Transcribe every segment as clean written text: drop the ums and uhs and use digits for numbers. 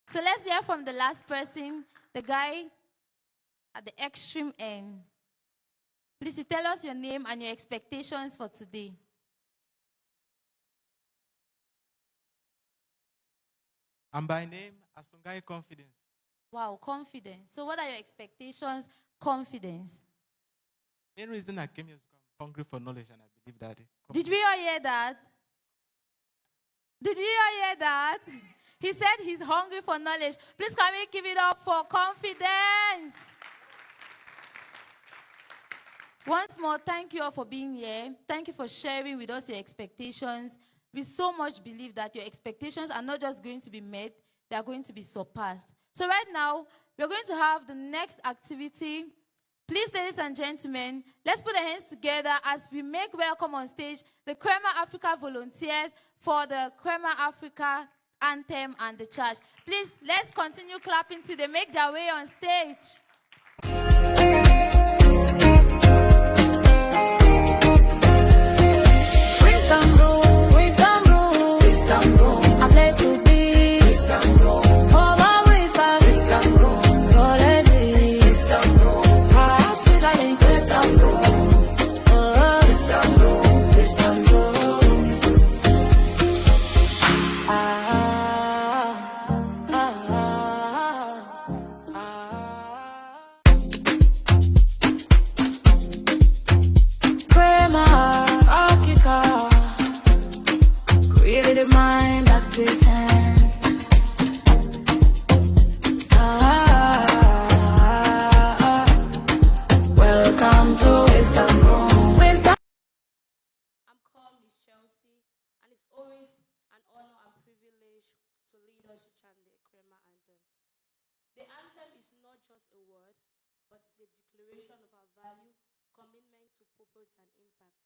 So let's hear from the last person, the guy at the extreme end. Please, you tell us your name and your expectations for today. I'm by name Asungai Confidence. Wow, confidence. So what are your expectations? Confidence. Main reason I came here is I'm hungry for knowledge, and I believe that. Did we all hear that? Did we all hear that? He said he's hungry for knowledge. Please can we give it up for confidence? Once more, thank you all for being here. Thank you for sharing with us your expectations. We so much believe that your expectations are not just going to be met, they are going to be surpassed. So right now, we're going to have the next activity. Please, ladies and gentlemen, let's put our hands together as we make welcome on stage the Crema Africa volunteers for the Crema Africa anthem and the church. Please, let's continue clapping till they make their way on stage. The anthem is not just a word, but it's a declaration of our value, commitment to purpose and impact.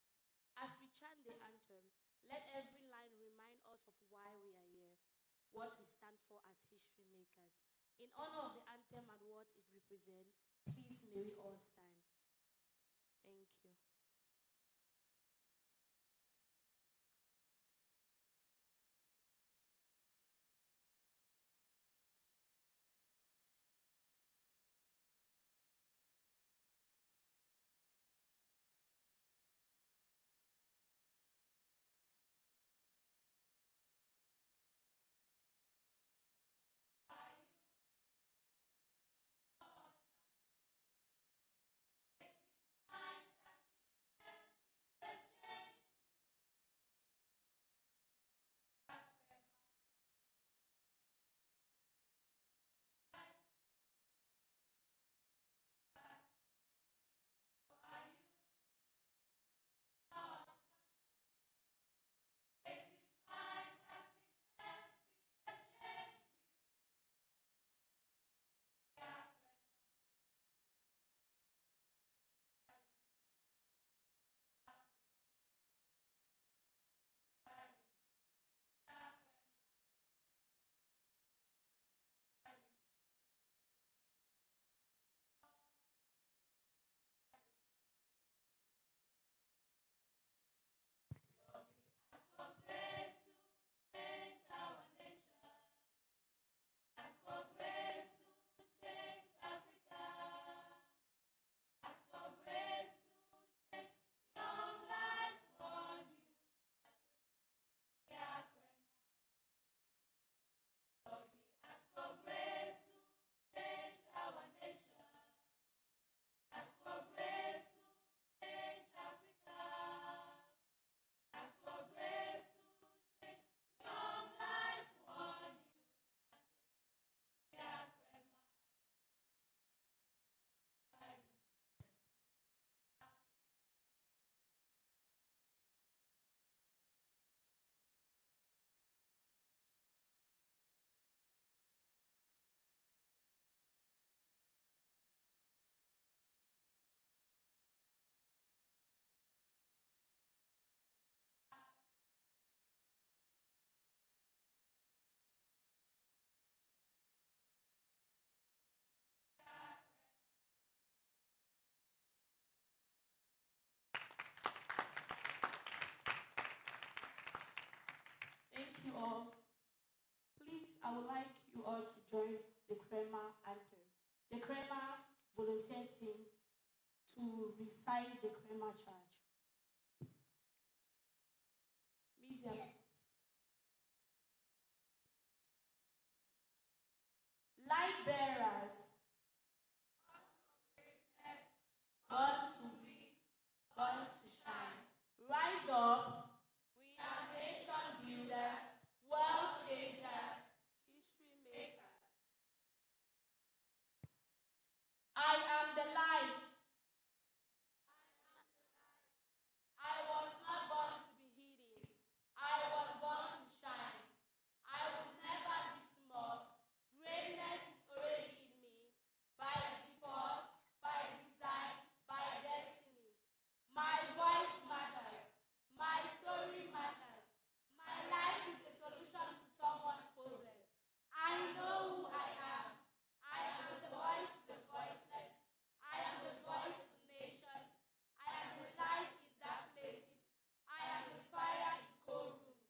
As we chant the anthem, let every line remind us of why we are here, what we stand for as history makers. In honor of the anthem and what it represents, please may we all stand. Thank you. I would like you all to join the Crema anthem. The Crema volunteer team to recite the Crema charge. Media. Light bearers, born to be, born to shine. Rise up, we are nation builders, world changers, history makers. I am the light. I was not born to be hidden. I was born to shine. I will never be small. Greatness is already in me. By default, by design, by destiny. My voice matters. My story matters. My life is a solution to someone's problem. I know who I am. I am the voice to the voiceless. I am the voice to nations. I am the light in dark places. I am the fire in cold rooms.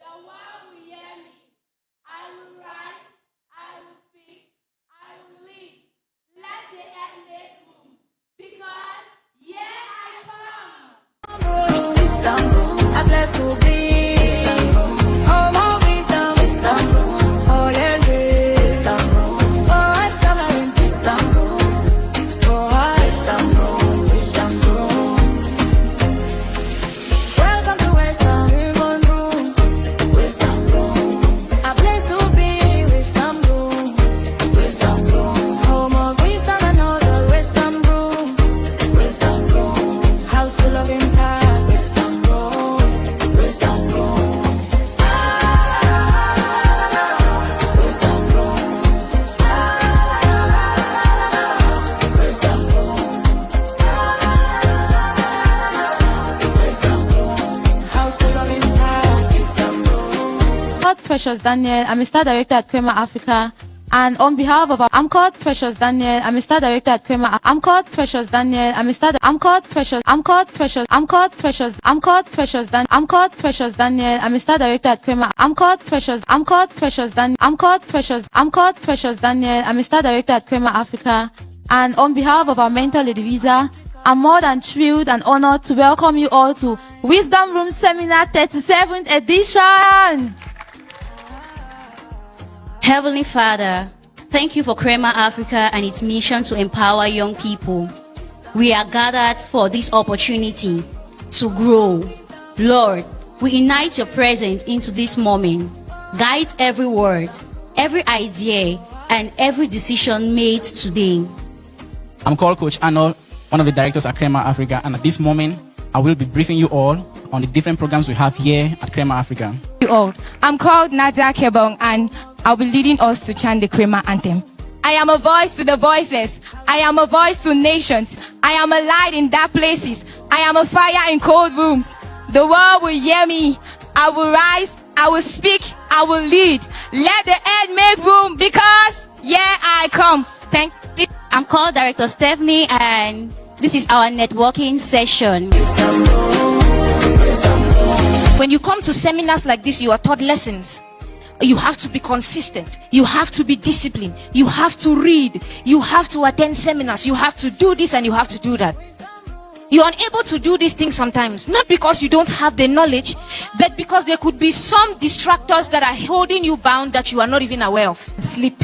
The world will hear me. I will rise. I will speak. I will lead. Let the earth make room. Because here I come. I'm blessed to be Istanbul. Home of wisdom, Istanbul. Holy Istanbul. Oh, Istanbul, Istanbul. Oh, Istanbul, Istanbul. Welcome to Istanbul, Istanbul. A place to be, Istanbul, Istanbul. Home of wisdom and all the Istanbul, Istanbul. House full of impact, Istanbul, Istanbul. Istanbul, Istanbul. Istanbul. House full of impact, Istanbul. Called Precious Daniel. I'm a star director at Crema Africa. And on behalf of I'm called Precious Daniel. I'm a star director at Crema. I'm called Precious Daniel. I'm a star. I'm called Precious. I'm called Precious. I'm called Precious. I'm called Precious Dan. I'm called Precious Daniel. I'm a star director at Crema. I'm called Precious. I'm called Precious Dan. I'm called Precious. I'm called Precious Daniel. I'm a star director at Crema Africa. And on behalf of our mentor, Lady Risa, I'm more than thrilled and honored to welcome you all to Wisdom Room Seminar 37th edition. Heavenly Father, thank you for Crema Africa and its mission to empower young people. We are gathered for this opportunity to grow. Lord, we invite your presence into this moment. Guide every word, every idea, and every decision made today. I'm called Coach Arnold, one of the directors at Crema Africa, and at this moment, I will be briefing you all on the different programs we have here at Crema Africa. You all. I'm called Nadia Kebong and I'll be leading us to chant the Crema anthem. I am a voice to the voiceless. I am a voice to nations. I am a light in dark places. I am a fire in cold rooms. The world will hear me. I will rise. I will speak. I will lead. Let the earth make room because here I come. Thank you. I'm called Director Stephanie and this is our networking session. When you come to seminars like this, you are taught lessons. You have to be consistent. You have to be disciplined. You have to read. You have to attend seminars. You have to do this and you have to do that. You're unable to do these things sometimes, not because you don't have the knowledge, but because there could be some distractors that are holding you bound that you are not even aware of. Sleep.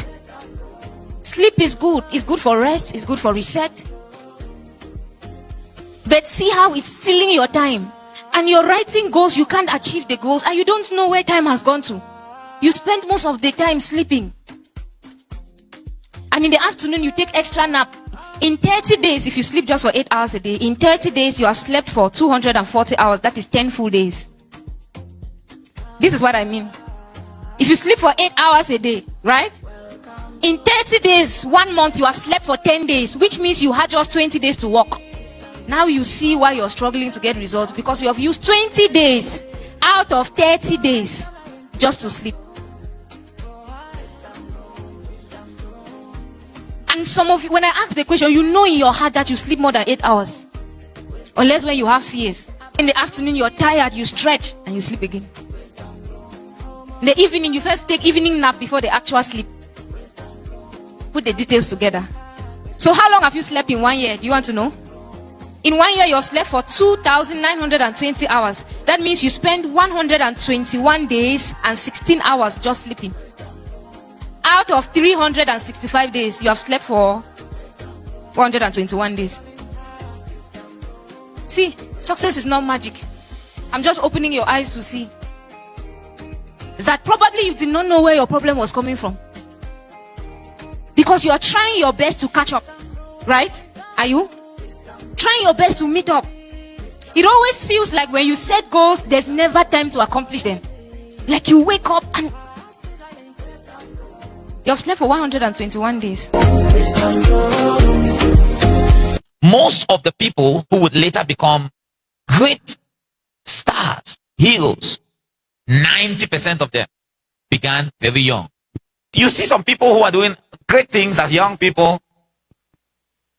Sleep is good. It's good for rest. It's good for reset. But see how it's stealing your time. And you're writing goals, you can't achieve the goals, and you don't know where time has gone to. You spend most of the time sleeping. And in the afternoon, you take extra nap. In 30 days, if you sleep just for 8 hours a day, in 30 days, you have slept for 240 hours. That is 10 full days. This is what I mean. If you sleep for 8 hours a day, right? In 30 days, 1 month, you have slept for 10 days, which means you had just 20 days to work. Now you see why you're struggling to get results, because you have used 20 days out of 30 days just to sleep. And some of you, when I ask the question, you know in your heart that you sleep more than 8 hours. Unless when you have CS. In the afternoon, you're tired, you stretch, and you sleep again. In the evening, you first take evening nap before the actual sleep. Put the details together. So how long have you slept in 1 year? Do you want to know? In 1 year, you have slept for 2,920 hours. That means you spend 121 days and 16 hours just sleeping. Out of 365 days, you have slept for 121 days. See, success is not magic. I'm just opening your eyes to see that probably you did not know where your problem was coming from. Because you are trying your best to catch up. Right? Are you? Trying your best to meet up. It always feels like when you set goals, there's never time to accomplish them. Like you wake up and you have slept for 121 days. Most of the people who would later become great stars, heroes, 90% of them began very young. You see some people who are doing great things as young people,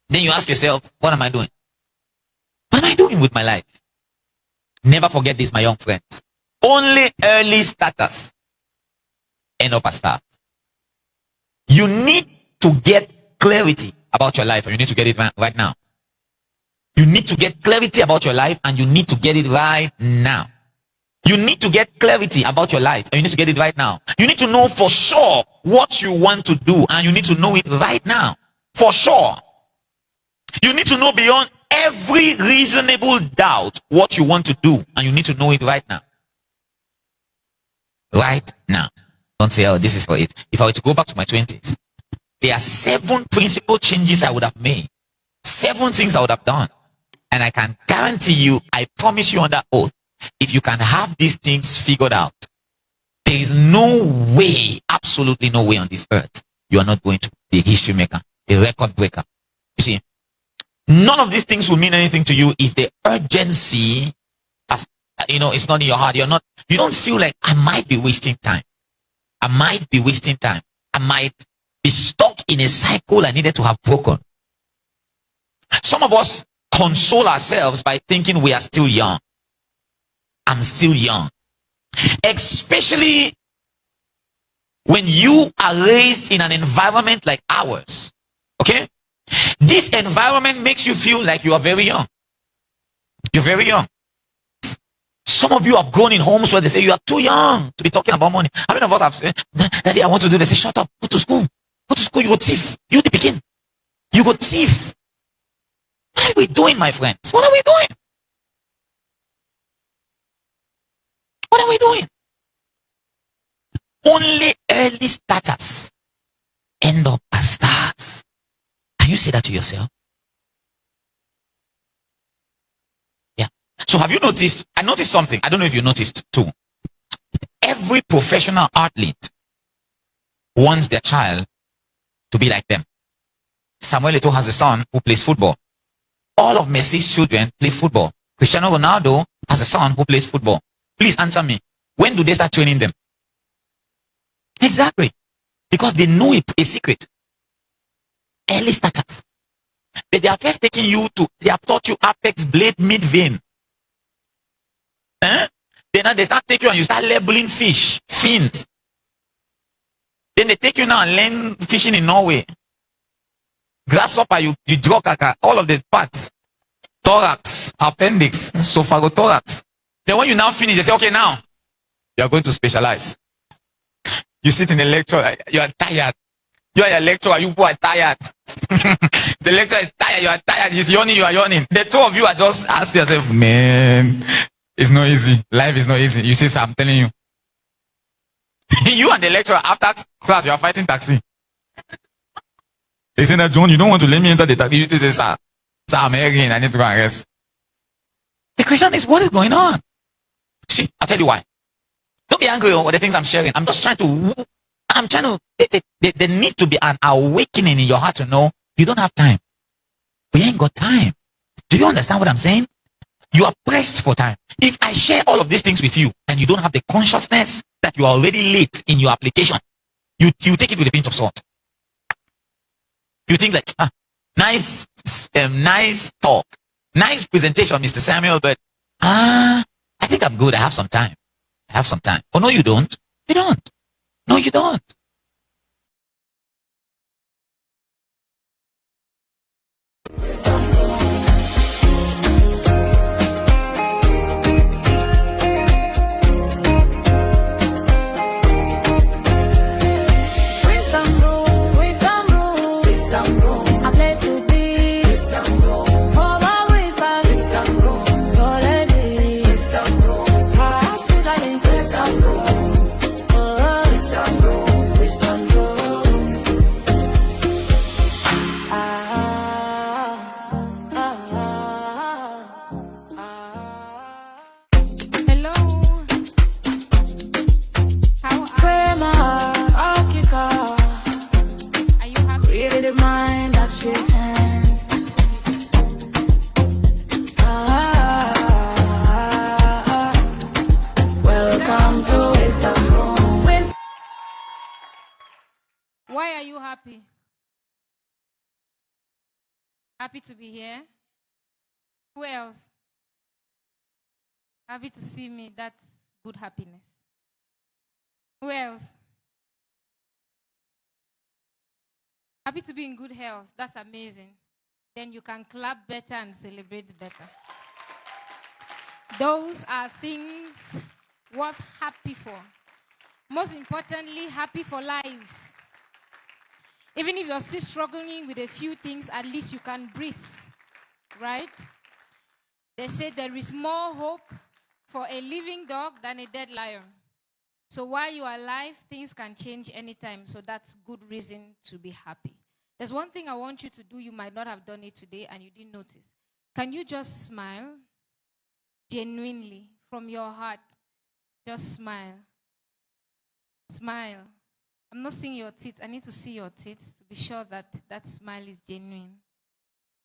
then you ask yourself, what am I doing? What am I doing with my life? Never forget this, my young friends. Only early starters end up as stars. You need to get clarity about your life, and you need to get it right now. You need to get clarity about your life, and you need to get it right now. You need to get clarity about your life, and you need to get it right now. You need to know for sure what you want to do, and you need to know it right now. For sure. You need to know beyond every reasonable doubt what you want to do, and you need to know it right now. Right now. Don't say, oh, this is for it. If I were to go back to my 20s, there are 7 principal changes I would have made. 7 things I would have done. And I can guarantee you, I promise you on that oath, if you can have these things figured out, there is no way, absolutely no way on this earth, you are not going to be a history maker, a record breaker. You see, none of these things will mean anything to you if the urgency, as it's not in your heart. You don't feel like I might be wasting time. I might be wasting time. I might be stuck in a cycle I needed to have broken. Some of us console ourselves by thinking we are still young. I'm still young. Especially when you are raised in an environment like ours. Okay? This environment makes you feel like you are very young. You're very young. Some of you have grown in homes where they say you are too young to be talking about money. How many of us have said, Daddy, I want to do this? They say, shut up, go to school. Go to school, you go thief. You the begin. You go thief. What are we doing, my friends? What are we doing? What are we doing? Only early starters end up as stars. Can you say that to yourself? Yeah. So have you noticed? I noticed something. I don't know if you noticed too. Every professional athlete wants their child to be like them. Samuel Eto'o has a son who plays football. All of Messi's children play football. Cristiano Ronaldo has a son who plays football. Please answer me. When do they start training them? Exactly. Because they know a secret. Early starters. But they are first taking you to, they have taught you apex, blade, mid vein. Then they start taking you and you start labeling fish, fins. Then they take you now and learn fishing in Norway. Grasshopper, you draw kaka, all of the parts. Thorax, appendix, esophagothorax. Then when you now finish, they say, okay, now you are going to specialize. You sit in a lecture, you are tired. You are a lecturer, you are tired. The lecturer is tired, you are tired. He's yawning, you are yawning. The two of you are just asking yourself, man, it's not easy. Life is not easy. You see, sir, I'm telling you. You and the lecturer, after class, you are fighting taxi. They say that, John, you don't want to let me enter the taxi. You say, sir, I'm again, I need to go and rest. The question is, what is going on? See, I'll tell you why. Don't be angry over the things I'm sharing. I'm just trying to, there needs to be an awakening in your heart to know you don't have time. We ain't got time. Do you understand what I'm saying? You are pressed for time. If I share all of these things with you and you don't have the consciousness that you are already late in your application, you take it with a pinch of salt. You think like, nice talk, nice presentation, Mr. Samuel, but I think I'm good. I have some time. Oh no, you don't. You don't. No, you don't. Wisdom room, wisdom room, wisdom room. A place to be. Wisdom room. For my wisdom. Wisdom room. Toilet. Wisdom room. Hospital. Wisdom room. Wisdom room. Wisdom room. Hello. How Grandma, Africa. are you happy? Really the mind that she can. Welcome to Wisdom Room. Why are you happy? Happy to be here. Who else? Happy to see me. That's good happiness. Who else? Happy to be in good health. That's amazing. Then you can clap better and celebrate better. Those are things worth happy for. Most importantly, happy for life. Even if you're still struggling with a few things, at least you can breathe, right? They say there is more hope for a living dog than a dead lion. So while you are alive, things can change anytime. So that's good reason to be happy. There's one thing I want you to do. You might not have done it today and you didn't notice. Can you just smile genuinely from your heart? Just smile. Smile. I'm not seeing your teeth. I need to see your teeth to be sure that that smile is genuine.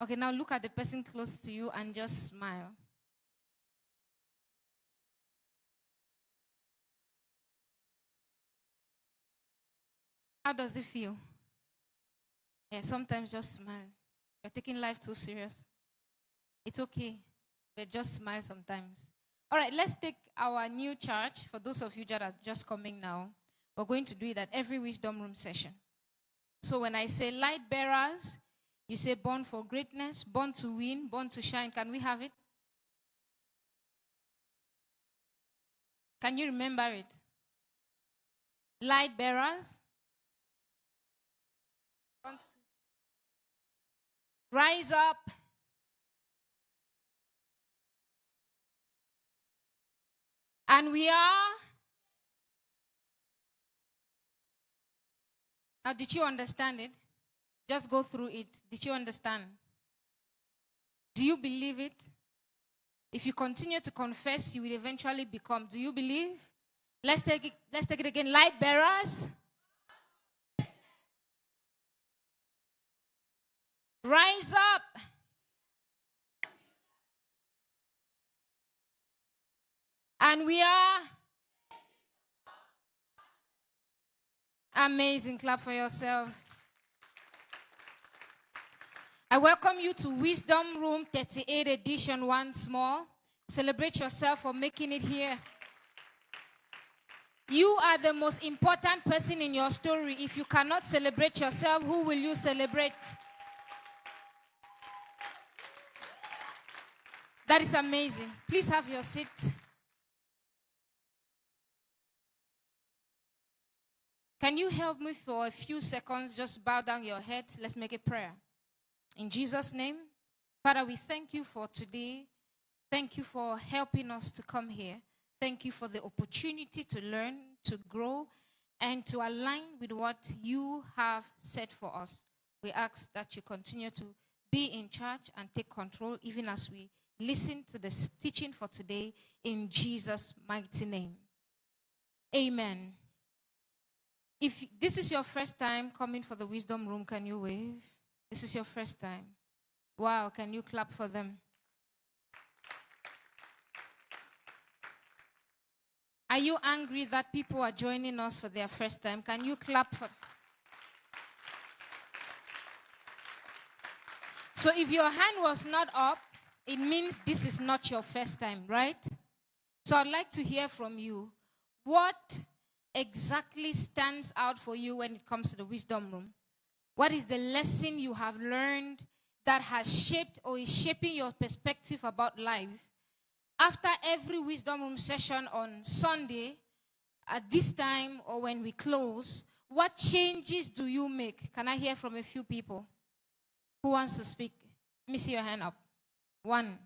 Okay, now look at the person close to you and just smile. How does it feel? Yeah, sometimes just smile. You're taking life too serious. It's okay, but just smile sometimes. All right, let's take our new charge. For those of you that are just coming now, we're going to do it at every Wisdom Room session. So when I say light bearers, you say born for greatness, born to win, born to shine. Can we have it? Can you remember it? Light bearers. Rise up. And we are. Now, did you understand it? Just go through it. Did you understand? Do you believe it? If you continue to confess, you will eventually become. Do you believe? Let's take it again. Light bearers. Rise up. And we are. Amazing. Clap for yourself. I welcome you to Wisdom Room 38 edition once more. Celebrate yourself for making it here. You are the most important person in your story. If you cannot celebrate yourself, who will you celebrate? That is amazing. Please have your seat. Can you help me for a few seconds? Just bow down your head. Let's make a prayer. In Jesus' name, Father, we thank you for today. Thank you for helping us to come here. Thank you for the opportunity to learn, to grow, and to align with what you have set for us. We ask that you continue to be in charge and take control, even as we listen to this teaching for today, in Jesus' mighty name. Amen. If this is your first time coming for the Wisdom Room, can you wave? This is your first time. Wow, can you clap for them? Are you angry that people are joining us for their first time? Can you clap for? So if your hand was not up, it means this is not your first time, right? So I'd like to hear from you. What exactly stands out for you when it comes to the wisdom room? What is the lesson you have learned that has shaped or is shaping your perspective about life? After every wisdom room session on Sunday, at this time or when we close, what changes do you make? Can I hear from a few people? Who wants to speak? Let me see your hand up. One.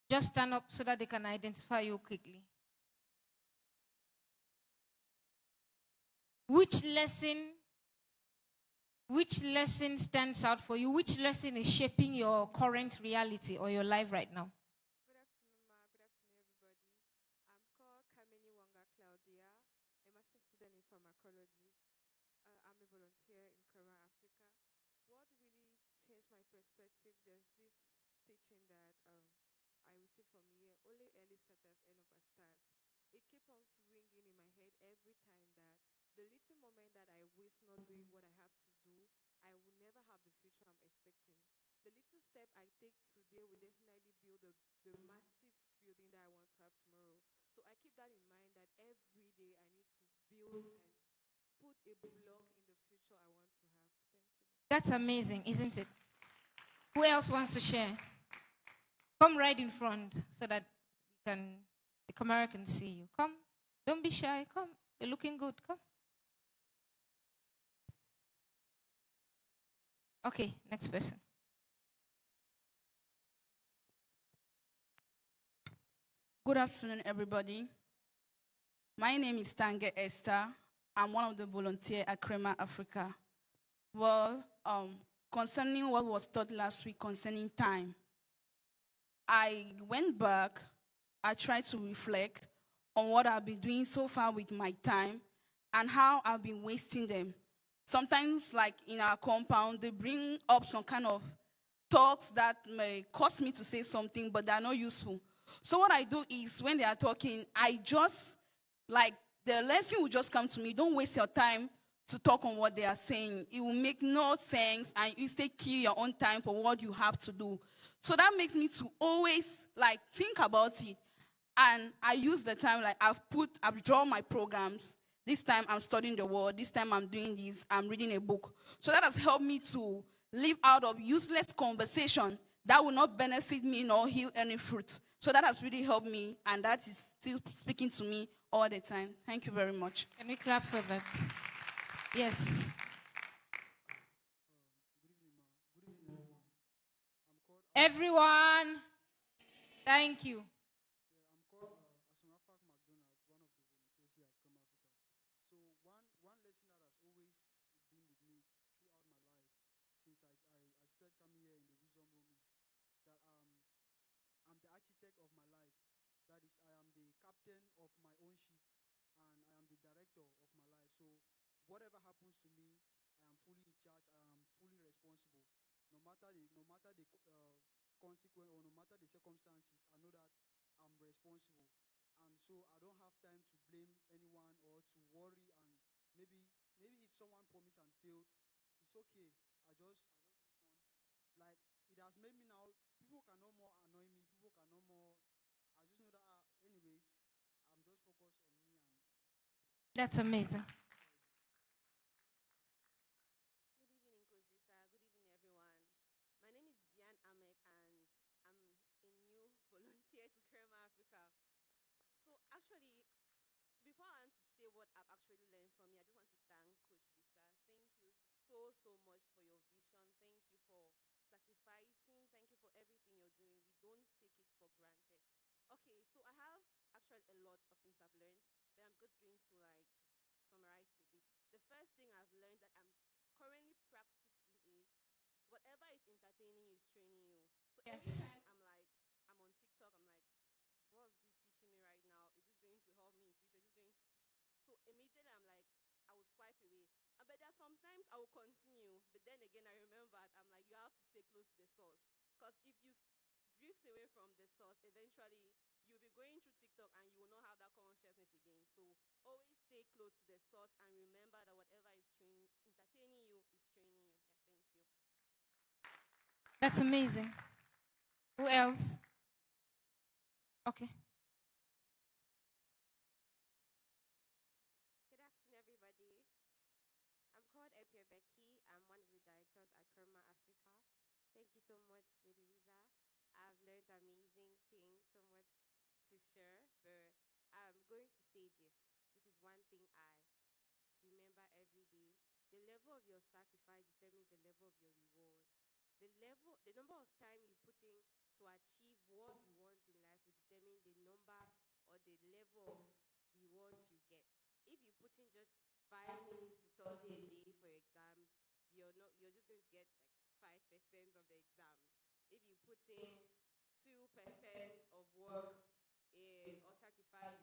Just stand up so that they can identify you quickly. Which lesson stands out for you? Which lesson is shaping your current reality or your life right now? Good afternoon, Ma. Good afternoon, everybody. I'm called Kamini Wanga Claudia. I'm a master's student in pharmacology. I'm a volunteer in Krema, Africa. What really changed my perspective, there's this teaching that I received from here, only early starters end up as stars. It keeps on ringing in my head every time that the little moment that I waste not doing what I have to do, I will never have the future I'm expecting. The little step I take today will definitely build the massive building that I want to have tomorrow. So I keep that in mind that every day I need to build and put a block in the future I want to have. Thank you. That's amazing, isn't it? Who else wants to share? Come right in front so that the camera can see you. Come. Don't be shy. Come. You're looking good. Come. Okay, next person. Good afternoon, everybody. My name is Tange Esther. I'm one of the volunteers at Krema, Africa. Well, concerning what was taught last week concerning time, I went back, I tried to reflect on what I've been doing so far with my time and how I've been wasting them. Sometimes, like in our compound, they bring up some kind of talks that may cause me to say something, but they're not useful. So what I do is, when they are talking, I just, like, the lesson will just come to me. Don't waste your time to talk on what they are saying. It will make no sense, and you stay kill your own time for what you have to do. So that makes me to always, like, think about it. And I use the time, like, I've drawn my programs. This time I'm studying the word. This time I'm doing this. I'm reading a book. So that has helped me to live out of useless conversation that will not benefit me nor yield any fruit. So that has really helped me, and that is still speaking to me all the time. Thank you very much. Can we clap for that? Yes. Everyone, thank you. I'm called Asunafak McDonald, one of the volunteers here at Krema, Africa. So one lesson that has always been with me throughout my life since I started coming here in the wisdom room is that I'm the architect of my life. That is, I am the captain of my own ship, and I am the director of my life. So whatever happens to me, I am fully in charge. I am fully responsible. No matter the consequence or no matter the circumstances, I know that I'm responsible. And so I don't have time to blame anyone or to worry. And maybe if someone promised and failed, it's okay. I just move on. Like, it has made me now, people can no more annoy me. People can no more. I just know that, anyways, I'm just focused on me. And That's amazing. Good evening, Coach Risa. Good evening, everyone. My name is Diane Amek, and I'm a new volunteer to Krema, Africa. So actually, before I want to say what I've actually learned from you, I just want to thank Coach Risa. Thank you so much for your vision. Thank you for sacrificing. Thank you for everything you're doing. We don't take it for granted. Okay, so I have actually a lot of things I've learned, but I'm just going to, like, summarize it a bit. The first thing I've learned that I'm currently practicing is whatever is entertaining you is training you. So Yes. every time I'm on TikTok, I'm like, what's this teaching me right now? Is this going to help me in future? Is this going to teach me? So immediately I'm like, I will swipe away. But there are sometimes I will continue, but then again I remember I'm like, you have to stay close to the source. Because if you drift away from the source, eventually you'll be going through TikTok and you will not have that consciousness again. So always stay close to the source and remember that whatever is entertaining you is training you. Yeah, thank you. That's amazing. Who else? Okay. so much, Lady Risa. I've learned amazing things, so much to share, but I'm going to say this. This is one thing I remember every day. The level of your sacrifice determines the level of your reward. The number of time you put in to achieve what you want in life will determine the number or the level of rewards you get. If you put in just 5 minutes to study a day for your exams, you're just going to get like 5% of the exams. If you put in 2% of work or sacrifice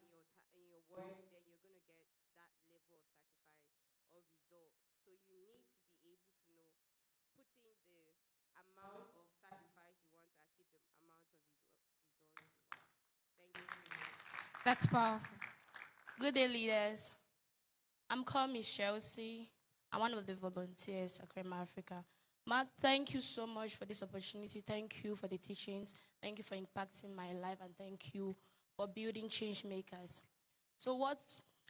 in your work, then you're going to get that level of sacrifice or results. So you need to be able to know putting the amount of sacrifice you want to achieve the amount of results you want. Thank you. That's powerful. Good day, leaders. I'm called Miss Chelsea. I'm one of the volunteers at Crema Africa. Mark, thank you so much for this opportunity. Thank you for the teachings. Thank you for impacting my life, and thank you for building change makers. So what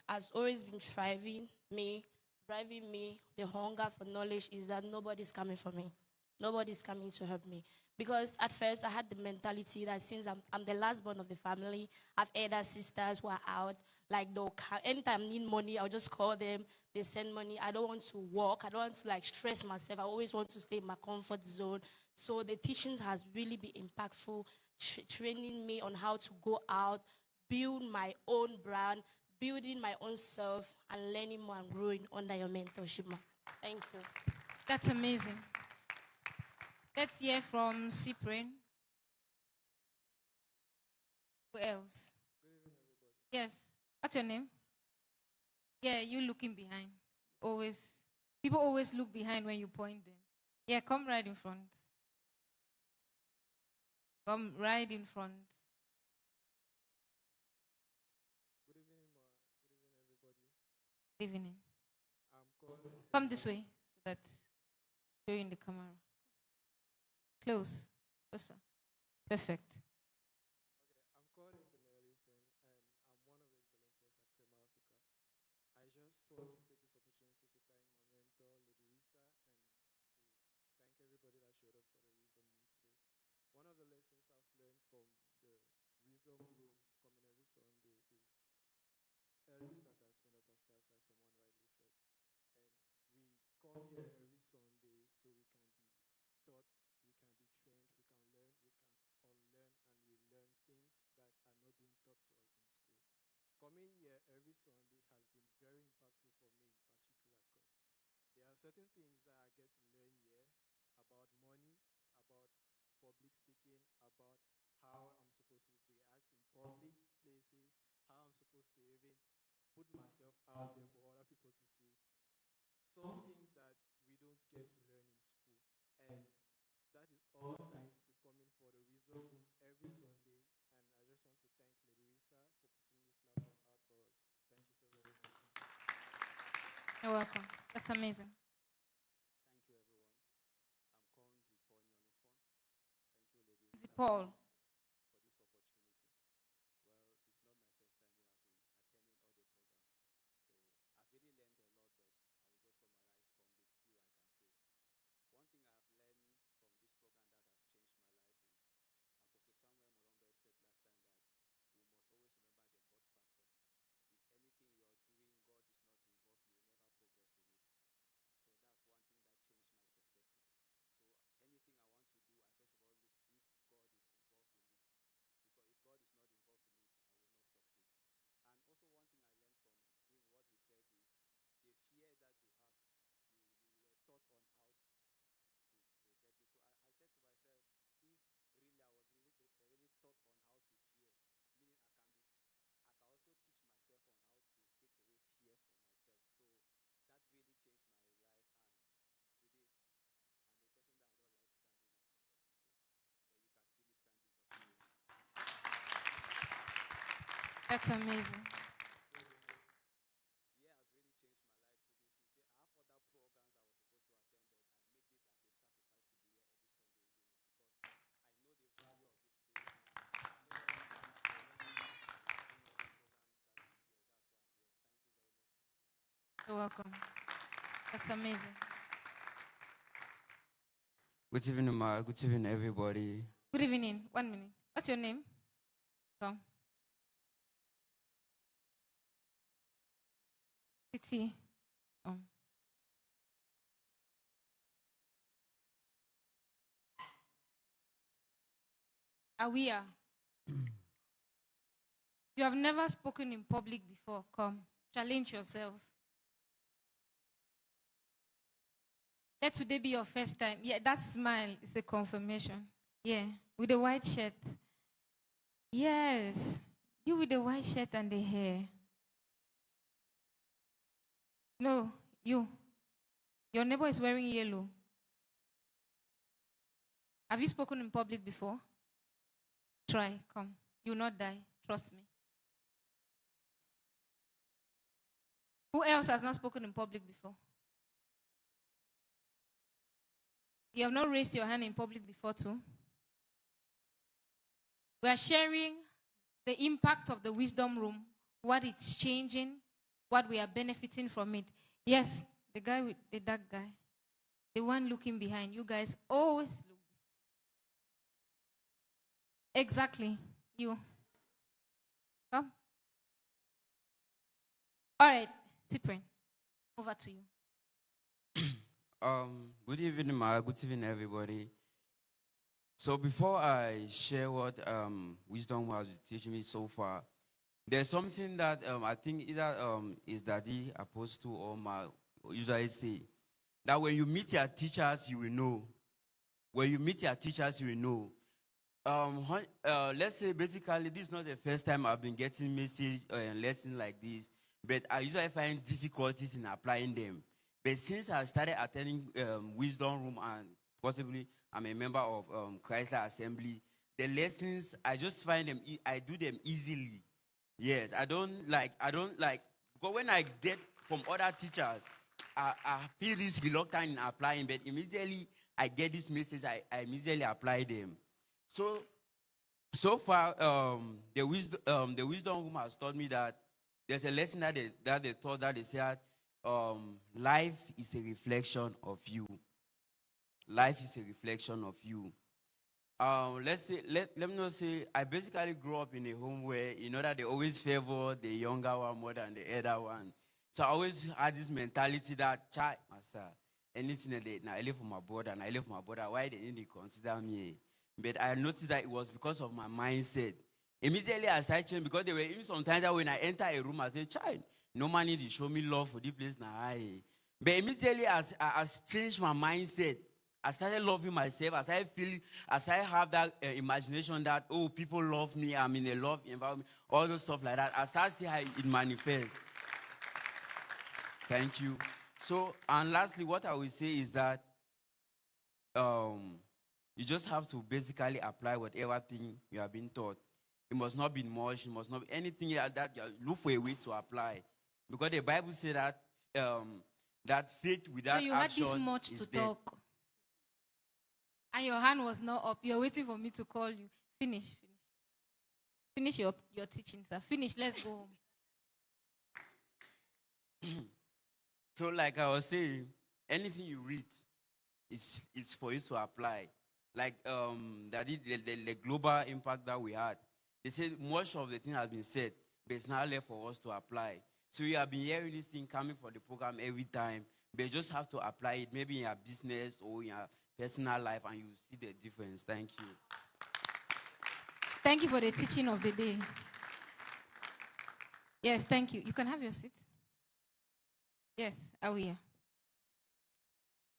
has always been driving me, the hunger for knowledge, is that nobody's coming for me. Nobody's coming to help me. Because at first I had the mentality that since I'm the last born of the family, I have elder sisters who are out, like anytime I need money, I'll just call them, they send money. I don't want to work, I don't want to like stress myself. I always want to stay in my comfort zone. So the teachings has really been impactful, training me on how to go out, build my own brand, building my own self, and learning more and growing under your mentorship. Thank you. That's amazing. Let's hear from Cyprian. Who else? Good evening, everybody. Yes. What's your name? Yeah, you looking behind. People always look behind when you point them. Yeah, come right in front. Come right in front. Good evening, Ma. Good evening, everybody. Good evening. I'm called. Come this way so that you're in the camera. Close. Closer. Perfect. Okay, I'm called Ellison, and I'm one of the volunteers at Crema Africa. I just want to take this opportunity to thank my mentor, Lady Risa, and to thank everybody that showed up for the Wisdom Room today. One of the lessons I've learned from the Wisdom Room coming every Sunday is early starters end up as stars, as someone rightly said. And we come here every Sunday so we can be taught, we can be trained, we can learn, we can unlearn and relearn things that are not being taught to us in school. Coming here every Sunday has been very impactful for me in particular, because there are certain things that I get to learn here about money, about public speaking, about how I'm supposed to react in public places, how I'm supposed to even put myself out there for other people to see. Some things that we don't get to learn in school. And that is all thanks to coming for the Wisdom Room every Sunday. And I just want to thank Lady Risa for putting this platform out for us. Thank you so very much. You're welcome. That's amazing. Thank you, everyone. I'm calling Paul Nyonophone. Thank you, Lady Risa, Paul, for this opportunity. Well, it's not my first time here. I've been attending all the programs. So I've really learned a lot, but I will just summarize from the few I can say. One thing I've learned from this program that has changed my life is Apostle Samuel Molombe said last time that we must always remember the God factor. If anything you are doing, God is not involved, you will never progress in it. So that's one thing that changed my perspective. So anything I want to do, I first of all look if God is involved in it. Because if God is not involved in it, I will not succeed. And also one thing I learned from him, what he said is, the fear that you have, you were taught on how to get it. So I said to myself, if really I was really taught on how to fear, meaning I can also teach myself on how to take away fear from myself. So that really changed my life, and today I'm a person that I don't like standing in front of people. Then you can see me standing talking to you. that's amazing. So yeah, has really changed my life, to be sincere. I have other programs I was supposed to attend, but I made it as a sacrifice to be here every Sunday evening because I know the value of this place. I know the program that is here. That's why I'm here. Thank you very much. You're welcome. That's amazing. Good evening, Ma. Good evening, everybody. Good evening. 1 minute. What's your name? Come. Titi. Awia. You have never spoken in public before. Come. Challenge yourself. Let today be your first time. Yeah, that smile is a confirmation. Yeah, with the white shirt. Yes, you with the white shirt and the hair. No, you. Your neighbor is wearing yellow. Have you spoken in public before? Try, come. You will not die. Trust me. Who else has not spoken in public before? You have not raised your hand in public before, too? We are sharing the impact of the wisdom room, what it's changing, what we are benefiting from it. Yes, the guy with the dark guy, the one looking behind. You guys always look. Exactly. You. Come. All right, Cyprian, over to you. Good evening, Ma. Good evening, everybody. So before I share what wisdom has teaching me so far, there's something that I think either is Daddy, Apostle, or Ma usually say that when you meet your teachers, you will know. When you meet your teachers, you will know. Let's say basically this is not the first time I've been getting message and lessons like this, but I usually find difficulties in applying them. But since I started attending Wisdom Room and possibly I'm a member of Christ Assembly, the lessons I just find them. I do them easily. Yes, I don't like. Because when I get from other teachers, I feel this reluctant in applying. But immediately I get this message, I immediately apply them. So far, the wisdom room has taught me that there's a lesson that they taught that they said, life is a reflection of you. Life is a reflection of you. Let me not say, I basically grew up in a home where, that they always favor the younger one more than the elder one. So I always had this mentality that, child, master, anything that I live for my brother and I live for my brother, why they need to consider me? But I noticed that it was because of my mindset. Immediately I started changing, because there were even sometimes that when I enter a room, I say, child, no man need to show me love for this place now. But immediately as I changed my mindset, I started loving myself. I started have that imagination that, oh, people love me, I'm in a love environment, all those stuff like that. I started seeing how it manifests. Thank you. So, and lastly, what I will say is that you just have to basically apply whatever thing you have been taught. It must not be much, it must not be anything like that. You look for a way to apply. Because the Bible says that that faith without action is dead. So you had this much to talk. And your hand was not up. You're waiting for me to call you. Finish. Finish your teaching, sir. Finish. Let's go home. So like I was saying, anything you read, it's for you to apply. Like the global impact that we had. They said much of the thing has been said, but it's now left for us to apply. So you have been hearing this thing coming from the program every time, but you just have to apply it maybe in your business or in your personal life, and you see the difference. Thank you. Thank you for the teaching of the day. Yes, thank you. You can have your seat. Yes, Awia.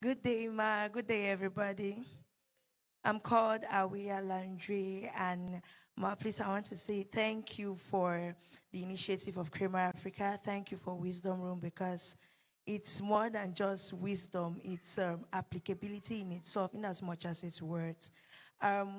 Good day, Ma. Good day, everybody. I'm called Awia Landry, and Ma, please, I want to say thank you for the initiative of Kramer Africa. Thank you for Wisdom Room, because it's more than just wisdom. It's applicability in itself, in as much as it's words.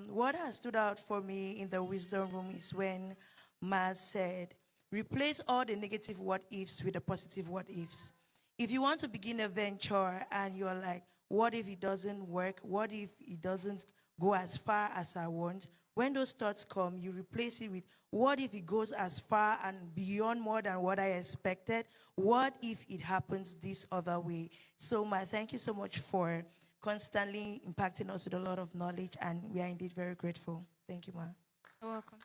What has stood out for me in the Wisdom Room is when Ma said, replace all the negative what-ifs with the positive what-ifs. If you want to begin a venture and you're like, what if it doesn't work? What if it doesn't go as far as I want? When those thoughts come, you replace it with, what if it goes as far and beyond more than what I expected? What if it happens this other way? So, Ma, thank you so much for constantly impacting us with a lot of knowledge, and we are indeed very grateful. Thank you, Ma. You're welcome.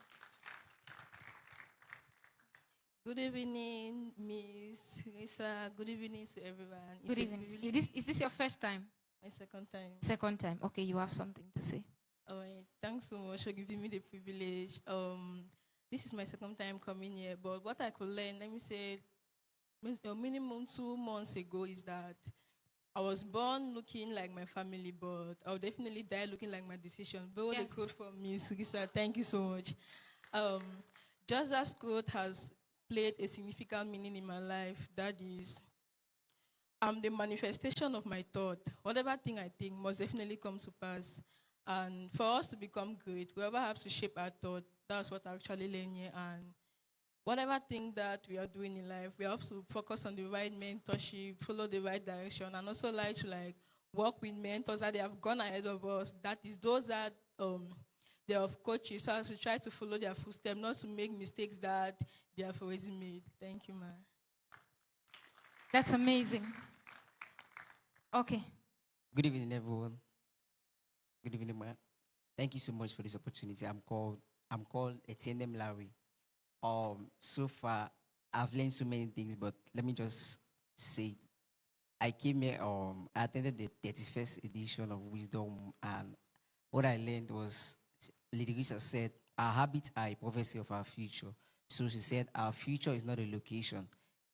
Good evening, Miss Risa. Good evening to everyone. Good evening. Is this your first time? My second time. Second time. Okay, you have something to say. All right. Thanks so much for giving me the privilege. This is my second time coming here, but what I could learn, let me say, a minimum 2 months ago is that I was born looking like my family, but I'll definitely die looking like my decision. But what Yes. the quote from Miss Risa, thank you so much. Just as quote has played a significant meaning in my life, that is, I'm the manifestation of my thought. Whatever thing I think must definitely come to pass. And for us to become great, we ever have to shape our thought. That's what I actually learned here. And whatever thing that we are doing in life, we have to focus on the right mentorship, follow the right direction, and also like to work with mentors that they have gone ahead of us. That is those that they have coaches, so as to try to follow their footsteps, not to make mistakes that they have already made. Thank you, ma'am. That's amazing. Okay. Good evening, everyone. Good evening, man. Thank you so much for this opportunity. I'm called Etienne Larry. So far, I've learned so many things, but let me just say, I came here. I attended the 31st edition of Wisdom, and what I learned was, Lady Risa said, our habits are a prophecy of our future. So she said, our future is not a location;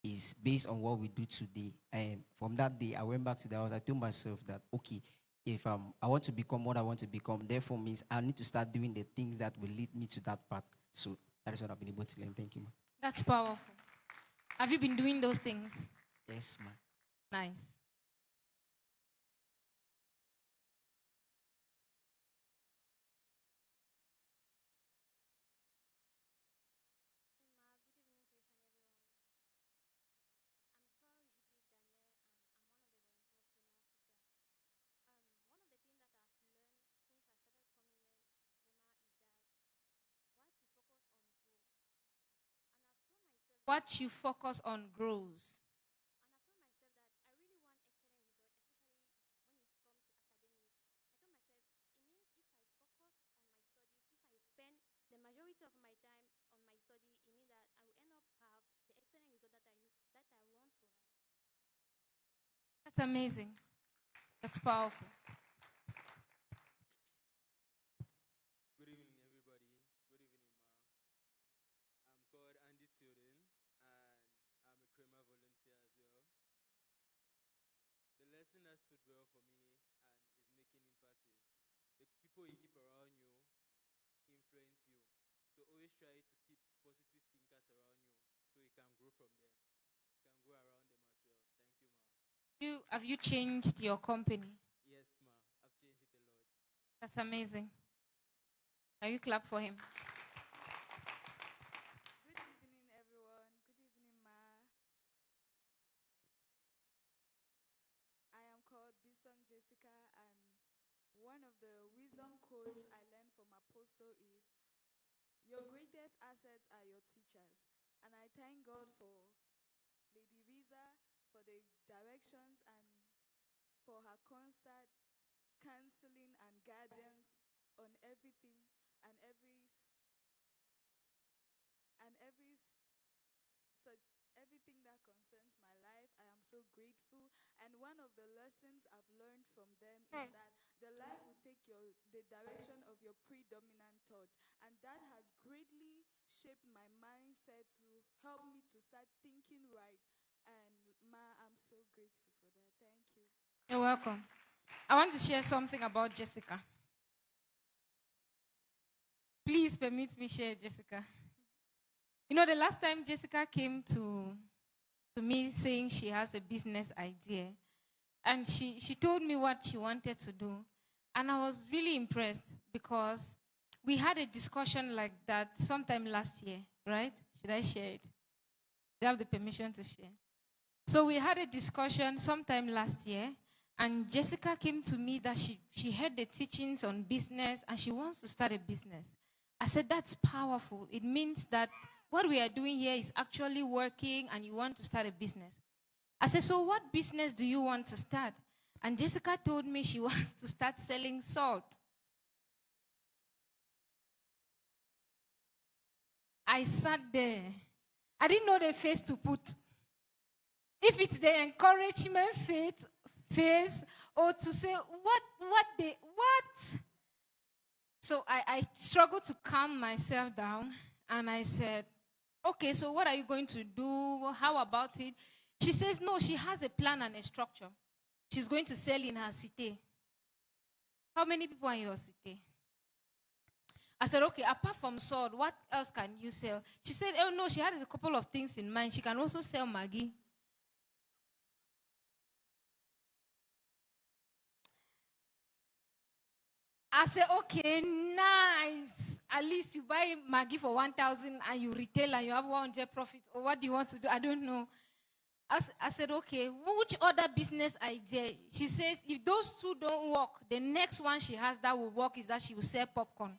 it's based on what we do today. And from that day, I went back to the house. I told myself that, okay, if I want to become what I want to become, therefore means I need to start doing the things that will lead me to that path. So that is what I've been able to learn. Thank you, ma. That's powerful. Have you been doing those things? Yes, ma. Nice. What you focus on grows. The majority of my time on my study, it means that I will end up have the excellent result that I want to have. That's amazing. That's powerful. Good evening, everybody. Good evening, ma. I'm called Andy Tilden, and I'm a Crema volunteer as well. The lesson that stood well for me and is making impact is the people you keep around you influence you. So always try to keep positive thinkers around you so you can grow from them. You can grow around them as well. Thank you, ma. Have you changed your company? Yes, ma. I've changed it a lot. That's amazing. Can you clap for him? Good evening, everyone. Good evening, ma. I am called Bison Jessica, and one of the wisdom quotes I learned from Apostle is, your greatest assets are your teachers. And I thank God for Lady Risa, for the directions, and for her constant counseling and guidance on everything and everything that concerns my life. I am so grateful. And one of the lessons I've learned from them is that the life will take the direction of your predominant thought. And that has greatly shaped my mindset to help me to start thinking right. And ma, I'm so grateful for that. Thank you. You're welcome. I want to share something about Jessica. Please permit me share Jessica. You know, the last time Jessica came to me saying she has a business idea, and she told me what she wanted to do, and I was really impressed because we had a discussion like that sometime last year, right? Should I share it? Do you have the permission to share? So we had a discussion sometime last year, and Jessica came to me that she heard the teachings on business and she wants to start a business. I said, that's powerful. It means that what we are doing here is actually working and you want to start a business. I said, so what business do you want to start? And Jessica told me she wants to start selling salt. I sat there. I didn't know the face to put. If it's the encouragement face, or to say, what? So I struggled to calm myself down, and I said, okay, so what are you going to do? How about it? She says, no, she has a plan and a structure. She's going to sell in her city. How many people are in your city? I said, okay, apart from salt, what else can you sell? She said, oh no, she had a couple of things in mind. She can also sell Maggi. I said, okay, nice. At least you buy Maggi for 1,000 and you retail and you have 100 profit. Or what do you want to do? I don't know. I said, okay, which other business idea? She says, if those two don't work, the next one she has that will work is that she will sell popcorn.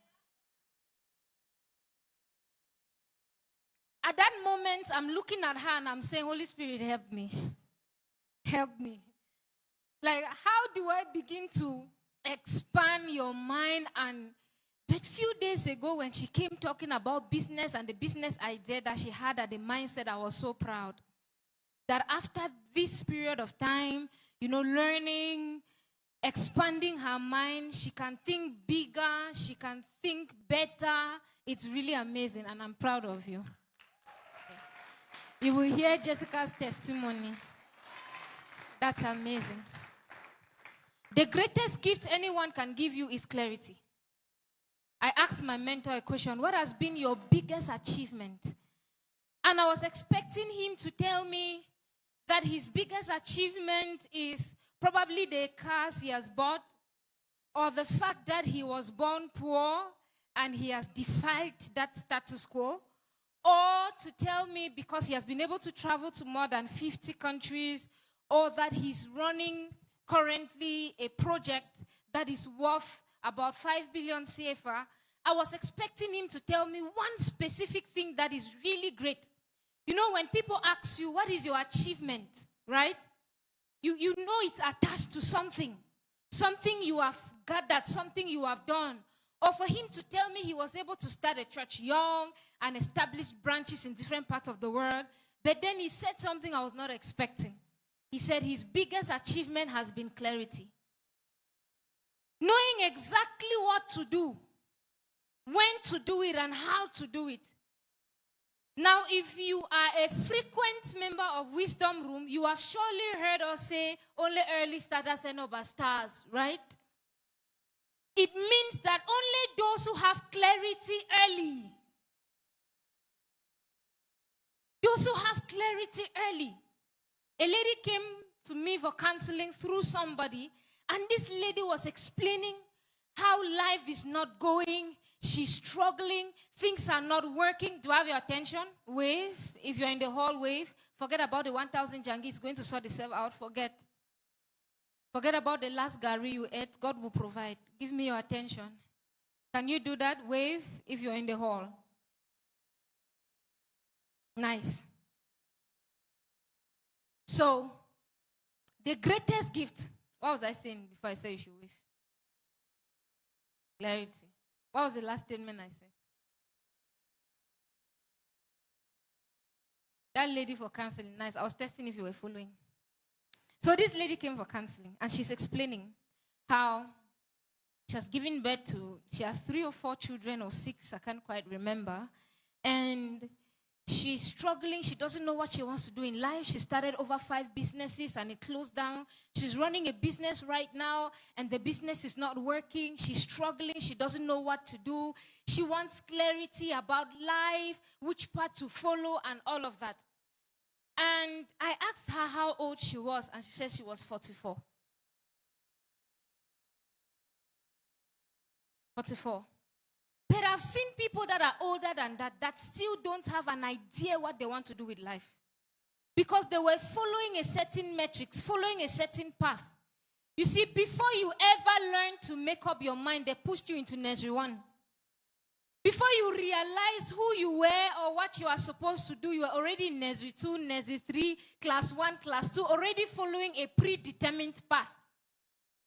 At that moment, I'm looking at her and I'm saying, Holy Spirit, help me. Help me. Like, how do I begin to expand your mind? But few days ago when she came talking about business and the business idea that she had at the mindset, I was so proud. That after this period of time, learning, expanding her mind, she can think bigger, she can think better. It's really amazing, and I'm proud of you. You will hear Jessica's testimony. That's amazing. The greatest gift anyone can give you is clarity. I asked my mentor a question, what has been your biggest achievement? And I was expecting him to tell me that his biggest achievement is probably the cars he has bought, or the fact that he was born poor and he has defied that status quo, or to tell me because he has been able to travel to more than 50 countries, or that he's running currently a project that is worth about 5 billion CFA. I was expecting him to tell me one specific thing that is really great. When people ask you, what is your achievement, right? You know it's attached to something. Something you have gathered, something you have done. Or for him to tell me he was able to start a church young and establish branches in different parts of the world. But then he said something I was not expecting. He said his biggest achievement has been clarity. Knowing exactly what to do, when to do it, and how to do it. Now, if you are a frequent member of Wisdom Room, you have surely heard us say, only early starters end up as stars, right? It means that only those who have clarity early, those who have clarity early. A lady came to me for counseling through somebody, and this lady was explaining how life is not going. She's struggling. Things are not working. Do I have your attention? Wave. If you're in the hall, wave. Forget about the 1,000 jangi. It's going to sort itself out. Forget about the last gari you ate. God will provide. Give me your attention. Can you do that? Wave if you're in the hall. Nice. So, the greatest gift. What was I saying before I said you should wave? Clarity. What was the last statement I said? That lady for counseling, nice. I was testing if you were following. So this lady came for counseling, and she's explaining how she has given birth to, she has 3 or 4 children, or 6, I can't quite remember. And she's struggling. She doesn't know what she wants to do in life. She started over 5 businesses and it closed down. She's running a business right now and the business is not working. She's struggling. She doesn't know what to do. She wants clarity about life, which path to follow and all of that. And I asked her how old she was, and she said she was 44. 44. But I've seen people that are older than that still don't have an idea what they want to do with life. Because they were following a certain metrics, following a certain path. You see, before you ever learn to make up your mind, they pushed you into nursery 1. Before you realize who you were or what you are supposed to do, you are already in nursery 2, nursery 3, class 1, class 2, already following a predetermined path.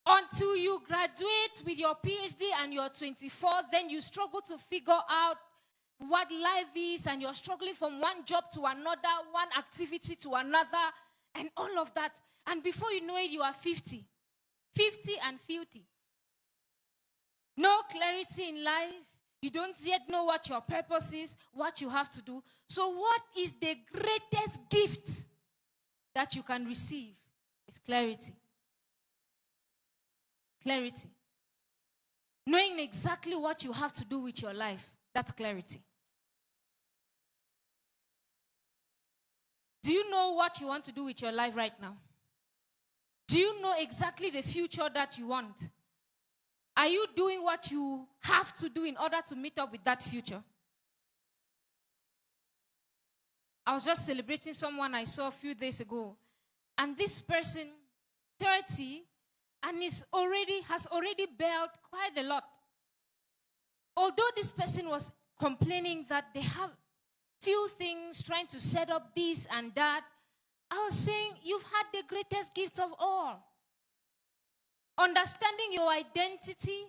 Until you graduate with your PhD and you're 24, then you struggle to figure out what life is, and you're struggling from one job to another, one activity to another, and all of that. And before you know it, you are 50. 50 and filthy. No clarity in life. You don't yet know what your purpose is, what you have to do. So what is the greatest gift that you can receive? It's clarity. Clarity. Knowing exactly what you have to do with your life. That's clarity. Do you know what you want to do with your life right now? Do you know exactly the future that you want? Are you doing what you have to do in order to meet up with that future? I was just celebrating someone I saw a few days ago. And this person, 30, and has already bailed quite a lot. Although this person was complaining that they have few things, trying to set up this and that, I was saying, you've had the greatest gift of all. Understanding your identity,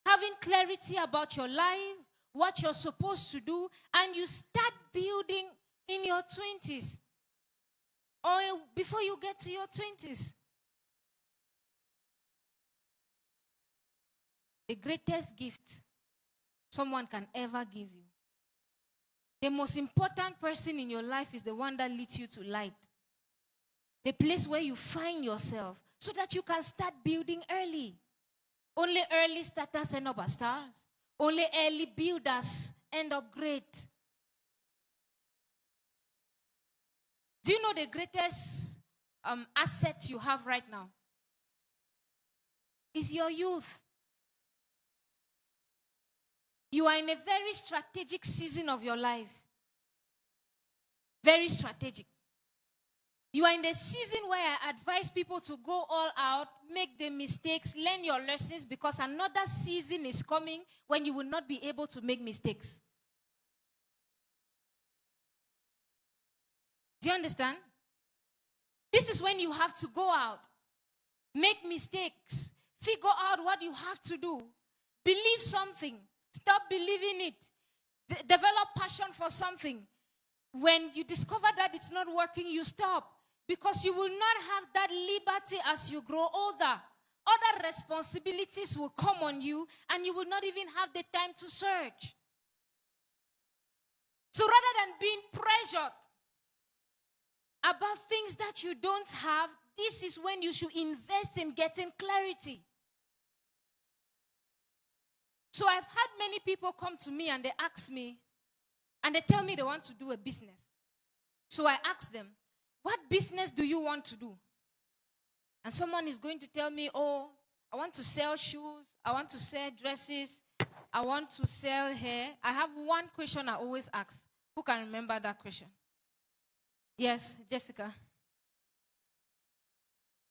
having clarity about your life, what you're supposed to do, and you start building in your 20s or before you get to your 20s. The greatest gift someone can ever give you. The most important person in your life is the one that leads you to light. The place where you find yourself so that you can start building early. Only early starters end up as stars. Only early builders end up great. Do you know the greatest asset you have right now? Is your youth. You are in a very strategic season of your life. Very strategic. You are in the season where I advise people to go all out, make the mistakes, learn your lessons, because another season is coming when you will not be able to make mistakes. Do you understand? This is when you have to go out, make mistakes, figure out what you have to do, believe something, stop believing it, develop passion for something. When you discover that it's not working, you stop. Because you will not have that liberty as you grow older. Other responsibilities will come on you, and you will not even have the time to search. So rather than being pressured about things that you don't have, this is when you should invest in getting clarity. So I've had many people come to me and they ask me, and they tell me they want to do a business. So I ask them, what business do you want to do? And someone is going to tell me, oh, I want to sell shoes, I want to sell dresses, I want to sell hair. I have one question I always ask. Who can remember that question? Yes, Jessica.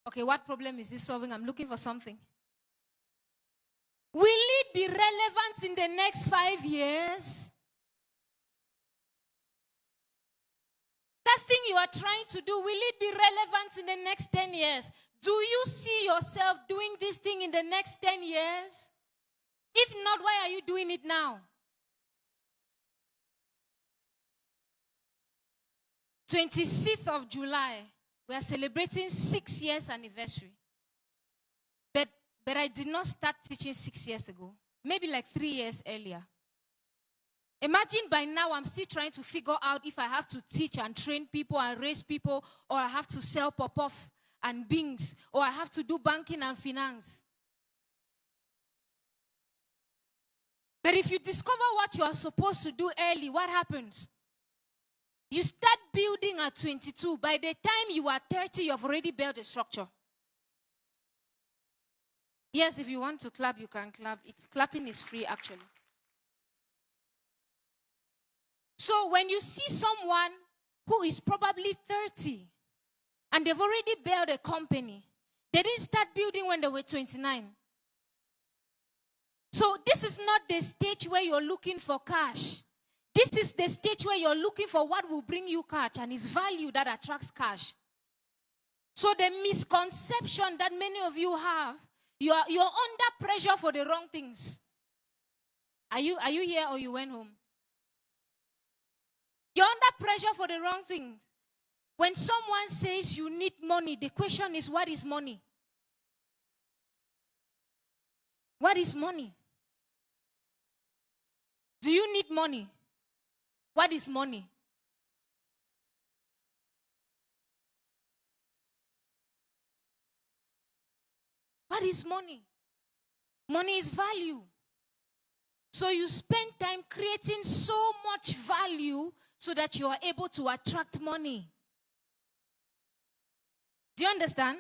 Okay, what problem is this solving? I'm looking for something. Will it be relevant in the next 5 years? That thing you are trying to do, will it be relevant in the next 10 years? Do you see yourself doing this thing in the next 10 years? If not, why are you doing it now? 26th of July, we are celebrating 6 years anniversary. But I did not start teaching 6 years ago. Maybe like 3 years earlier. Imagine by now I'm still trying to figure out if I have to teach and train people and raise people, or I have to sell pop-off and beans, or I have to do banking and finance. But if you discover what you are supposed to do early, what happens? You start building at 22. By the time you are 30, you have already built a structure. Yes, if you want to clap, you can clap. Clapping is free, actually. So when you see someone who is probably 30 and they've already built a company, they didn't start building when they were 29. So this is not the stage where you're looking for cash. This is the stage where you're looking for what will bring you cash, and it's value that attracts cash. So the misconception that many of you have, You're under pressure for the wrong things. Are you here or you went home? You're under pressure for the wrong things. When someone says you need money, the question is, what is money? What is money? Do you need money? What is money? What is money? Money is value. So you spend time creating so much value so that you are able to attract money. Do you understand?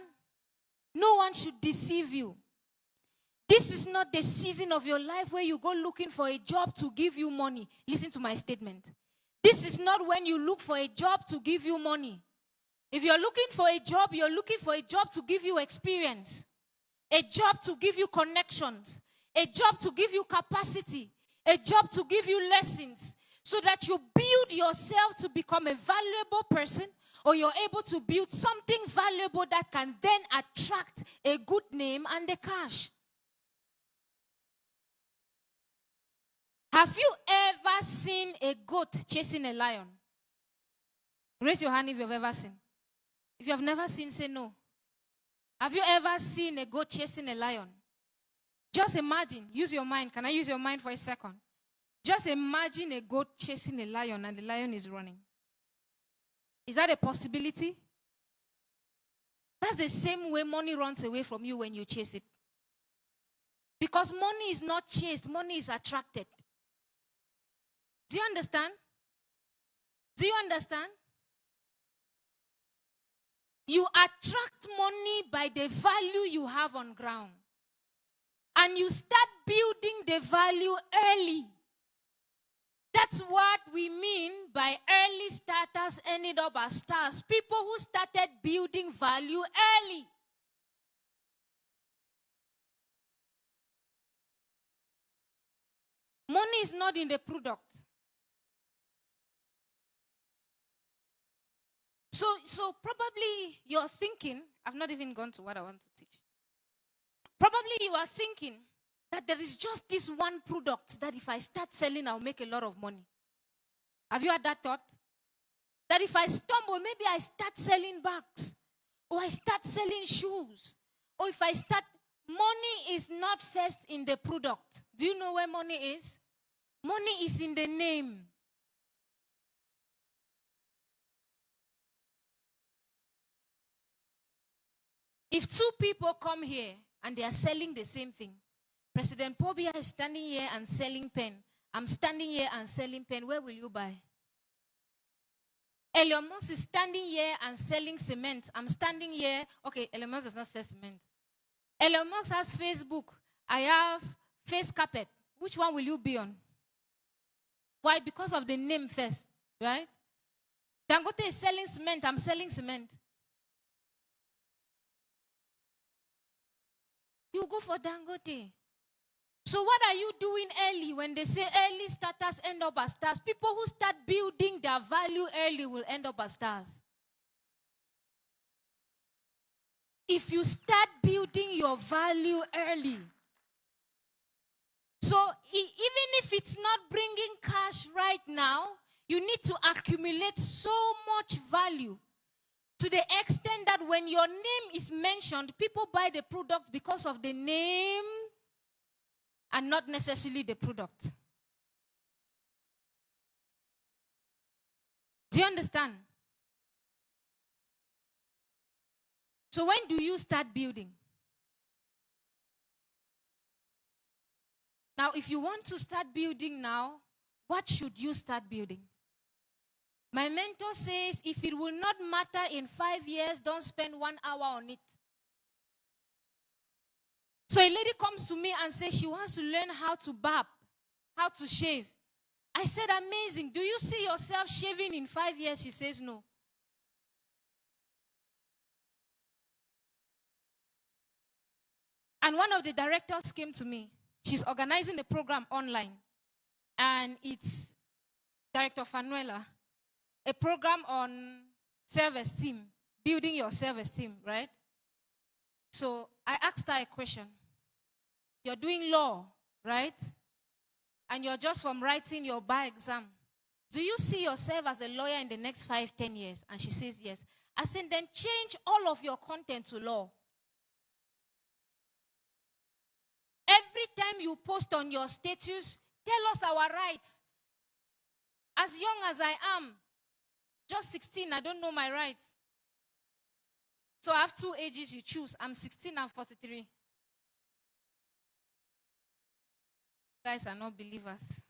No one should deceive you. This is not the season of your life where you go looking for a job to give you money. Listen to my statement. This is not when you look for a job to give you money. If you're looking for a job, you're looking for a job to give you experience, a job to give you connections, a job to give you capacity, a job to give you lessons, so that you build yourself to become a valuable person, or you're able to build something valuable that can then attract a good name and the cash. Have you ever seen a goat chasing a lion? Raise your hand if you've ever seen. If you have never seen, say no. Have you ever seen a goat chasing a lion? Just imagine. Use your mind. Can I use your mind for a second? Just imagine a goat chasing a lion and the lion is running. Is that a possibility? That's the same way money runs away from you when you chase it. Because money is not chased, money is attracted. Do you understand? Do you understand? You attract money by the value you have on ground. And you start building the value early. That's what we mean by early starters ended up as stars. People who started building value early. Money is not in the product. So probably you're thinking, I've not even gone to what I want to teach. Probably you are thinking that there is just this one product that if I start selling, I'll make a lot of money. Have you had that thought? That if I stumble, maybe I start selling bags, or I start selling shoes, or if I start, money is not first in the product. Do you know where money is? Money is in the name. If two people come here and they are selling the same thing, President Pobia is standing here and selling pen. I'm standing here and selling pen. Where will you buy? Elon Musk is standing here and selling cement. I'm standing here. Okay, Elon Musk does not sell cement. Elon Musk has Facebook. I have face carpet. Which one will you be on? Why? Because of the name first, right? Dangote is selling cement. I'm selling cement. You go for Dangote. So what are you doing early when they say early starters end up as stars? People who start building their value early will end up as stars. If you start building your value early. So even if it's not bringing cash right now, you need to accumulate so much value to the extent that when your name is mentioned, people buy the product because of the name and not necessarily the product. Do you understand? So when do you start building? Now, if you want to start building now, what should you start building? My mentor says, if it will not matter in 5 years, don't spend 1 hour on it. So a lady comes to me and says she wants to learn how to barb, how to shave. I said, amazing. Do you see yourself shaving in 5 years? She says, no. And one of the directors came to me. She's organizing a program online. And it's Director Fanuela. A program on self-esteem, building your self-esteem, right? So I asked her a question. you're doing law, right? And you're just from writing your bar exam. Do you see yourself as a lawyer in the next 5, 10 years? And she says yes. I said, then change all of your content to law. Every time you post on your status, tell us our rights. As young as I am, just 16, I don't know my rights. So I have 2 ages you choose. I'm 16 and 43. You guys are not believers.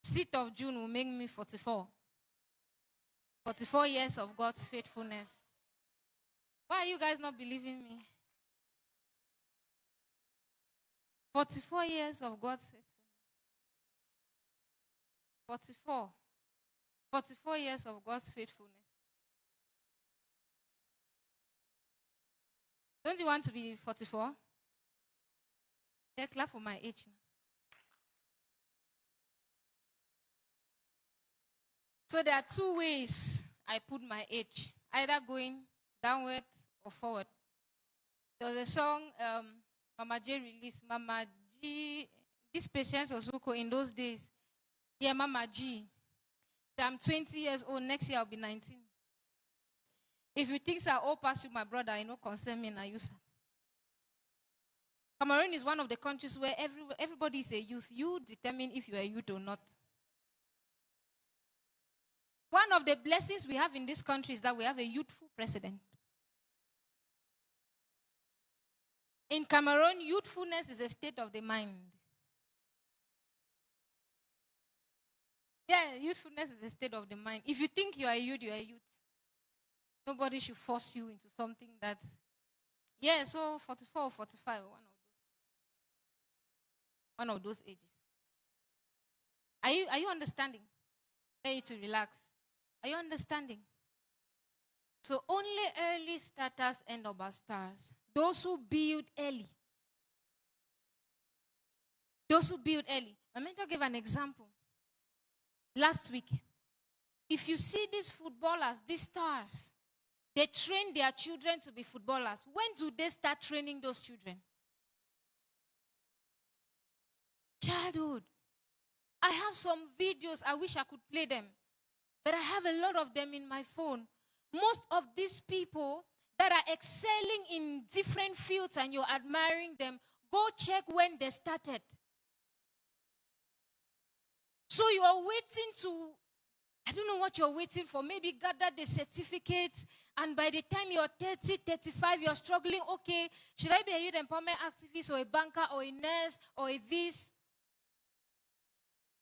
6th of June will make me 44. 44 years of God's faithfulness. Why are you guys not believing me? 44 years of God's faithfulness. 44. 44 years of God's faithfulness. Don't you want to be 44? Yeah, clap for my age. So there are 2 ways I put my age, either going downward or forward. There was a song Mama J released. Mama G, this Patience Osuko in those days. Yeah, Mama G. So I'm 20 years old. Next year I'll be 19. If you think I old past you, my brother, I know concern me now. You sir. Cameroon is one of the countries where everybody is a youth. You determine if you are a youth or not. One of the blessings we have in this country is that we have a youthful president. In Cameroon, youthfulness is a state of the mind. Yeah, youthfulness is a state of the mind. If you think you are a youth, you are a youth. Nobody should force you into something that, yeah, so 44 or 45, one of those ages. Are you understanding? I need to relax. Are you understanding? So only early starters end up as stars. Those who build early. Those who build early. My mentor gave an example last week. If you see these footballers, these stars, they train their children to be footballers. When do they start training those children? Childhood. I have some videos. I wish I could play them. But I have a lot of them in my phone. Most of these people that are excelling in different fields and you're admiring them, go check when they started. So you are waiting to, I don't know what you're waiting for. Maybe gather the certificate, and by the time you're 30, 35, you're struggling. Okay, should I be a youth empowerment activist or a banker or a nurse or a this?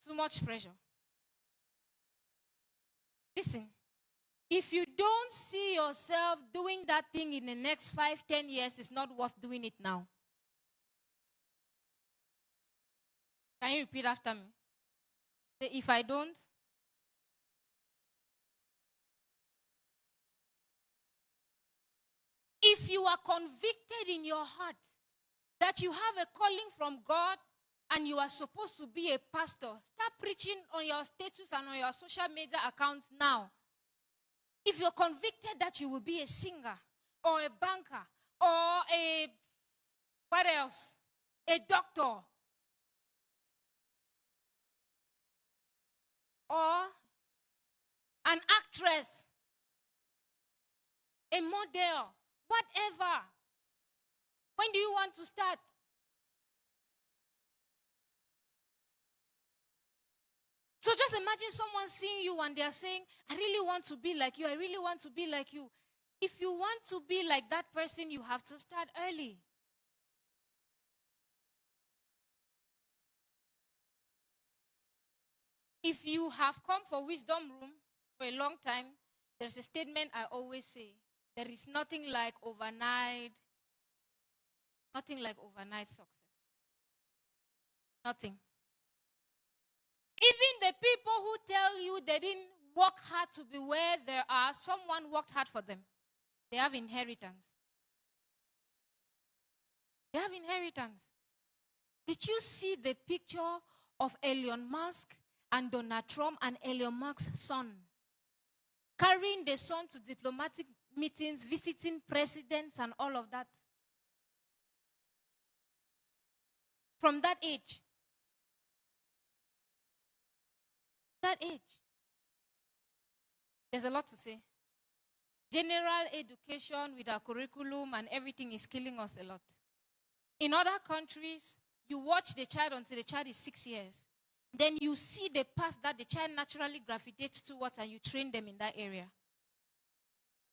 Too much pressure. Listen, if you don't see yourself doing that thing in the next 5, 10 years, it's not worth doing it now. Can you repeat after me? Say, if I don't, if you are convicted in your heart that you have a calling from God and you are supposed to be a pastor, start preaching on your status and on your social media accounts now. If you're convicted that you will be a singer or a banker or what else? A doctor or an actress, a model, whatever. When do you want to start? So just imagine someone seeing you and they are saying, I really want to be like you. I really want to be like you. If you want to be like that person, you have to start early. If you have come for wisdom room for a long time, there's a statement I always say. There is nothing like overnight success. Nothing. Even the people who tell you they didn't work hard to be where they are, someone worked hard for them. They have inheritance. They have inheritance. Did you see the picture of Elon Musk and Donald Trump and Elon Musk's son carrying the son to diplomatic meetings, visiting presidents and all of that? from that age. That age. There's a lot to say. General education with our curriculum and everything is killing us a lot. In other countries, you watch the child until the child is 6 years. Then you see the path that the child naturally gravitates towards and you train them in that area.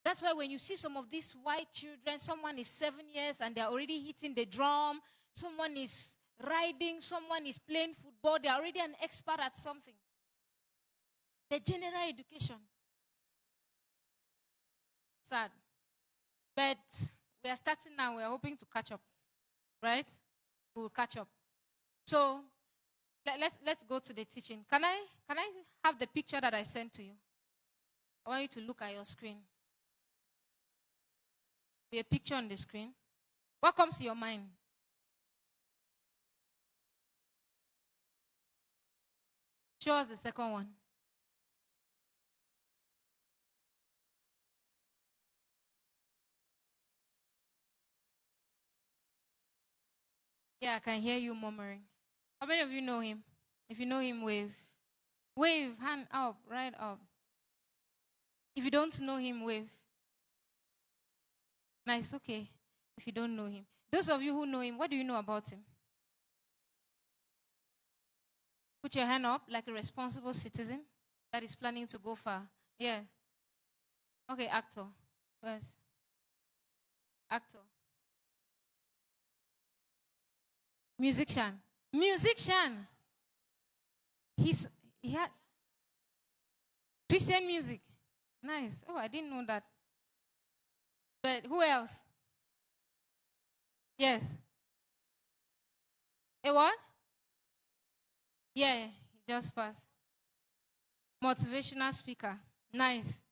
That's why when you see some of these white children, someone is 7 years and they're already hitting the drum, someone is riding, someone is playing football, they're already an expert at something. The general education. Sad. But we are starting now, we are hoping to catch up. Right? We will catch up. So let's go to the teaching. Can I have the picture that I sent to you? I want you to look at your screen. Be a picture on the screen. What comes to your mind? Show us the second one. Yeah, I can hear you murmuring. How many of you know him? If you know him, wave. Wave, hand up, right up. If you don't know him, wave. Nice, okay. If you don't know him. Those of you who know him, what do you know about him? Put your hand up like a responsible citizen that is planning to go far. Yeah. Okay, actor. Yes. Actor. Musician. Musician. He had Christian music. Nice. Oh, I didn't know that. But who else? Yes. A what? Yeah, he just passed. Motivational speaker. Nice.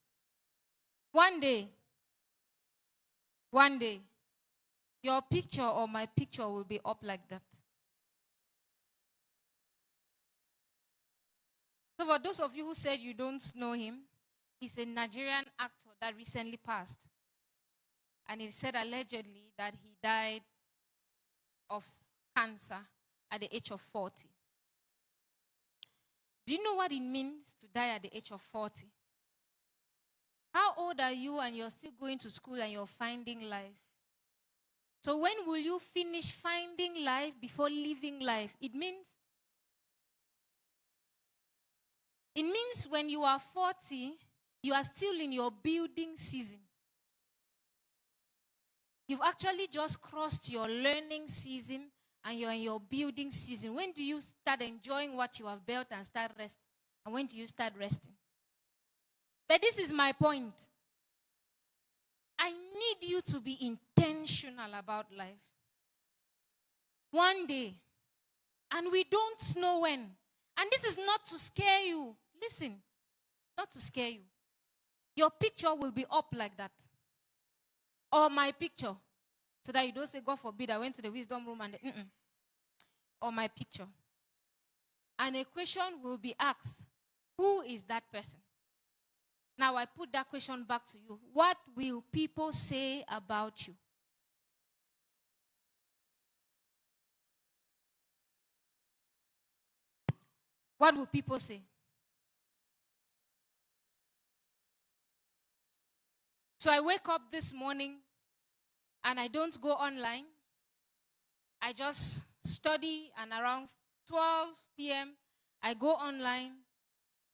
One day, your picture or my picture will be up like that. So for those of you who said you don't know him, he's a Nigerian actor that recently passed. And it said allegedly that he died of cancer at the age of 40. Do you know what it means to die at the age of 40? How old are you and you're still going to school and you're finding life? So when will you finish finding life before living life? It means when you are 40, you are still in your building season. You've actually just crossed your learning season and you're in your building season. When do you start enjoying what you have built and start resting? And when do you start resting? But this is my point. I need you to be intentional about life. One day, and we don't know when. And this is not to scare you. Listen, not to scare you. Your picture will be up like that. Or my picture. So that you don't say, God forbid, I went to the wisdom room and or my picture. And a question will be asked, who is that person? Now I put that question back to you. What will people say about you? What will people say? So I wake up this morning and I don't go online. I just study, and around 12 p.m. I go online.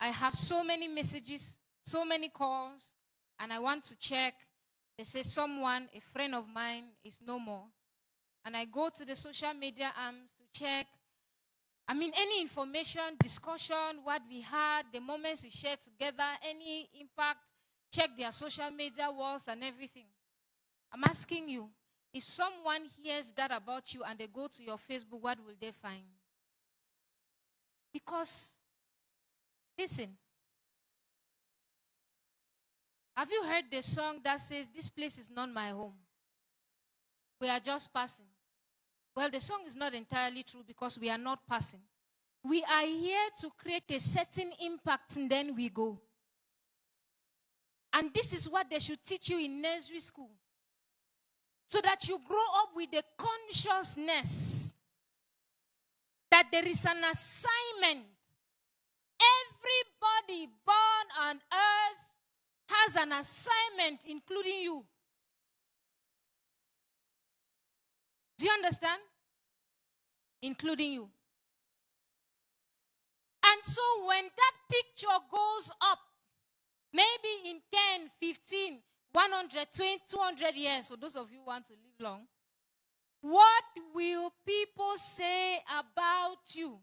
I have so many messages, so many calls, and I want to check. They say someone, a friend of mine, is no more. And I go to the social media arms to check. Any information, discussion, what we had, the moments we shared together, any impact, check their social media walls and everything. I'm asking you, if someone hears that about you and they go to your Facebook, what will they find? Because, listen, have you heard the song that says, this place is not my home? We are just passing. Well, the song is not entirely true because we are not passing. We are here to create a certain impact and then we go. And this is what they should teach you in nursery school. So that you grow up with the consciousness that there is an assignment. Everybody born on earth has an assignment, including you. Do you understand? Including you. And so when that picture goes up, maybe in 10, 15, 100, 20, 200 years, for those of you who want to live long, what will people say about you?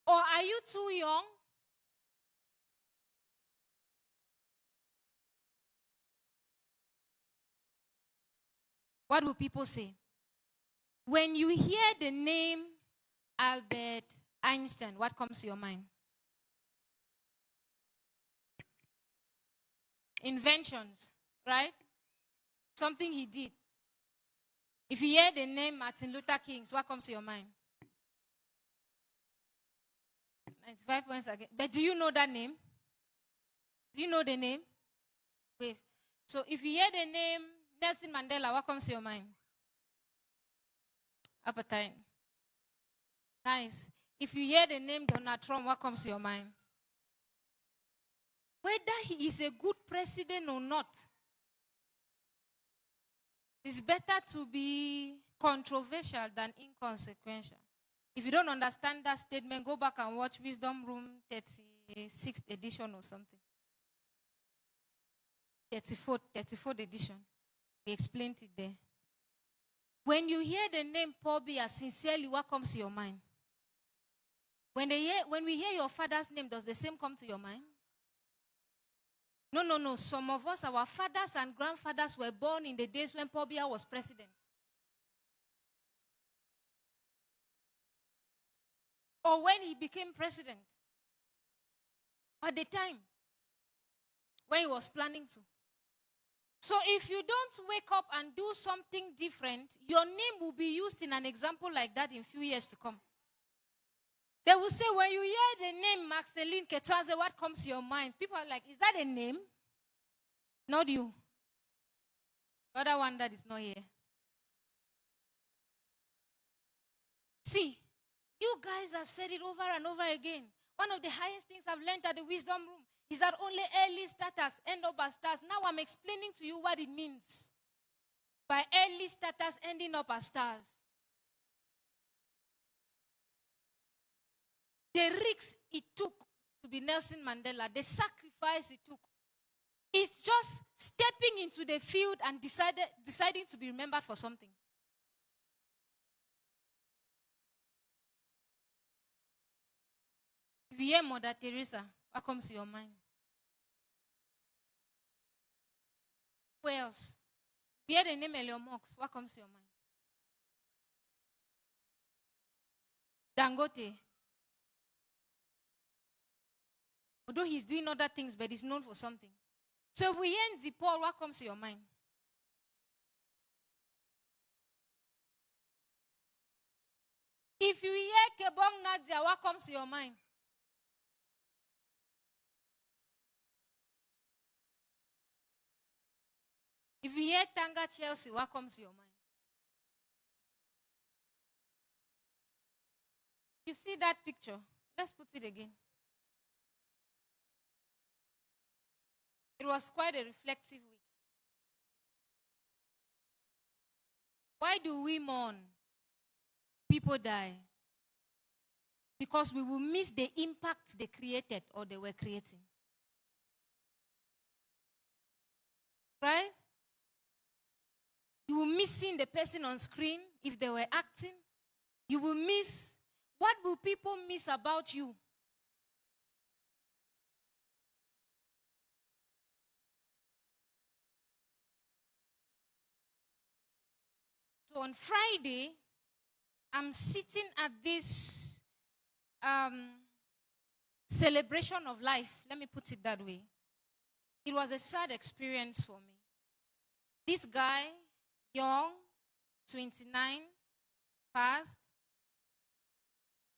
Or are you too young? What will people say? When you hear the name Albert Einstein, what comes to your mind? Inventions, right? Something he did. If you hear the name Martin Luther King, what comes to your mind? 95 points again. But do you know that name? Do you know the name? Wait. So if you hear the name Nelson Mandela, what comes to your mind? Appetite. Nice. If you hear the name Donald Trump, what comes to your mind? Whether he is a good president or not, it's better to be controversial than inconsequential. If you don't understand that statement, go back and watch Wisdom Room 36th edition or something. 34th edition. We explained it there. When you hear the name Paul Biya, sincerely, what comes to your mind? When we hear your father's name, does the same come to your mind? No. Some of us, our fathers and grandfathers were born in the days when Paul Biya was president. Or when he became president. At the time when he was planning to. So if you don't wake up and do something different, your name will be used in an example like that in a few years to come. They will say, when you hear the name Maxeline Ketwaze, what comes to your mind? People are like, is that a name? Not you. The other one that is not here. See, you guys have said it over and over again. One of the highest things I've learned at the Wisdom Room is that only early starters end up as stars. Now I'm explaining to you what it means by early starters ending up as stars. The risks it took to be Nelson Mandela, the sacrifice it took, it's just stepping into the field and deciding to be remembered for something. If you hear Mother Teresa, what comes to your mind? Who else? If you hear the name Elon Musk, what comes to your mind? Dangote. Although he's doing other things, but he's known for something. So if we hear Paul, what comes to your mind? If you hear Kebong Nadia, what comes to your mind? If you hear Tanga Chelsea, what comes to your mind? You see that picture? Let's put it again. It was quite a reflective week. Why do we mourn? People die. Because we will miss the impact they created or they were creating. Right? You will miss seeing the person on screen if they were acting. You will miss. What will people miss about you? So on Friday, I'm sitting at this celebration of life. Let me put it that way. It was a sad experience for me. This guy, young, 29, passed,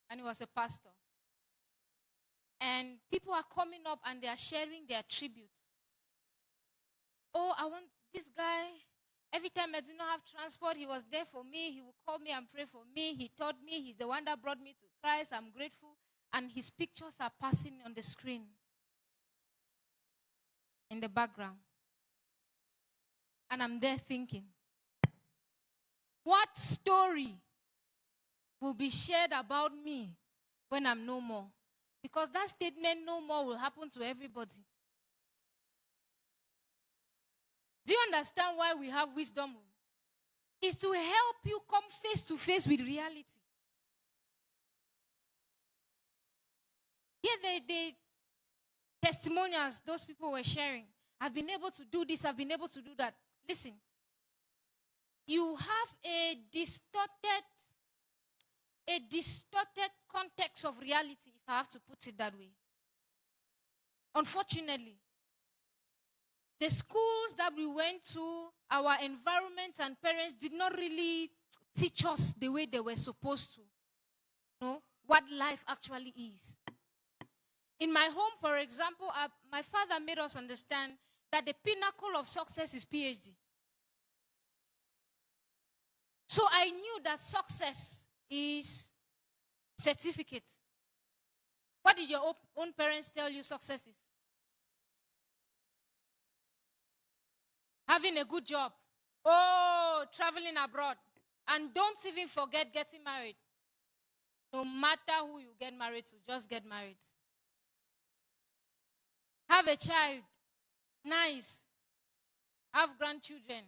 and he was a pastor. And people are coming up and they are sharing their tribute. Oh, I want this guy. Every time I did not have transport, he was there for me. He would call me and pray for me. He taught me. He's the one that brought me to Christ. I'm grateful. And his pictures are passing on the screen in the background. And I'm there thinking, what story will be shared about me when I'm no more? Because that statement, no more, will happen to everybody. Do you understand why we have wisdom room? It's to help you come face to face with reality. Here the testimonials those people were sharing. I've been able to do this, I've been able to do that. Listen, you have a distorted context of reality, if I have to put it that way. Unfortunately, the schools that we went to, our environment and parents did not really teach us the way they were supposed to know what life actually is. In my home, for example, my father made us understand that the pinnacle of success is PhD. So I knew that success is certificate. What did your own parents tell you success is? Having a good job. Oh, traveling abroad. And don't even forget getting married. No matter who you get married to, just get married. Have a child. Nice. Have grandchildren.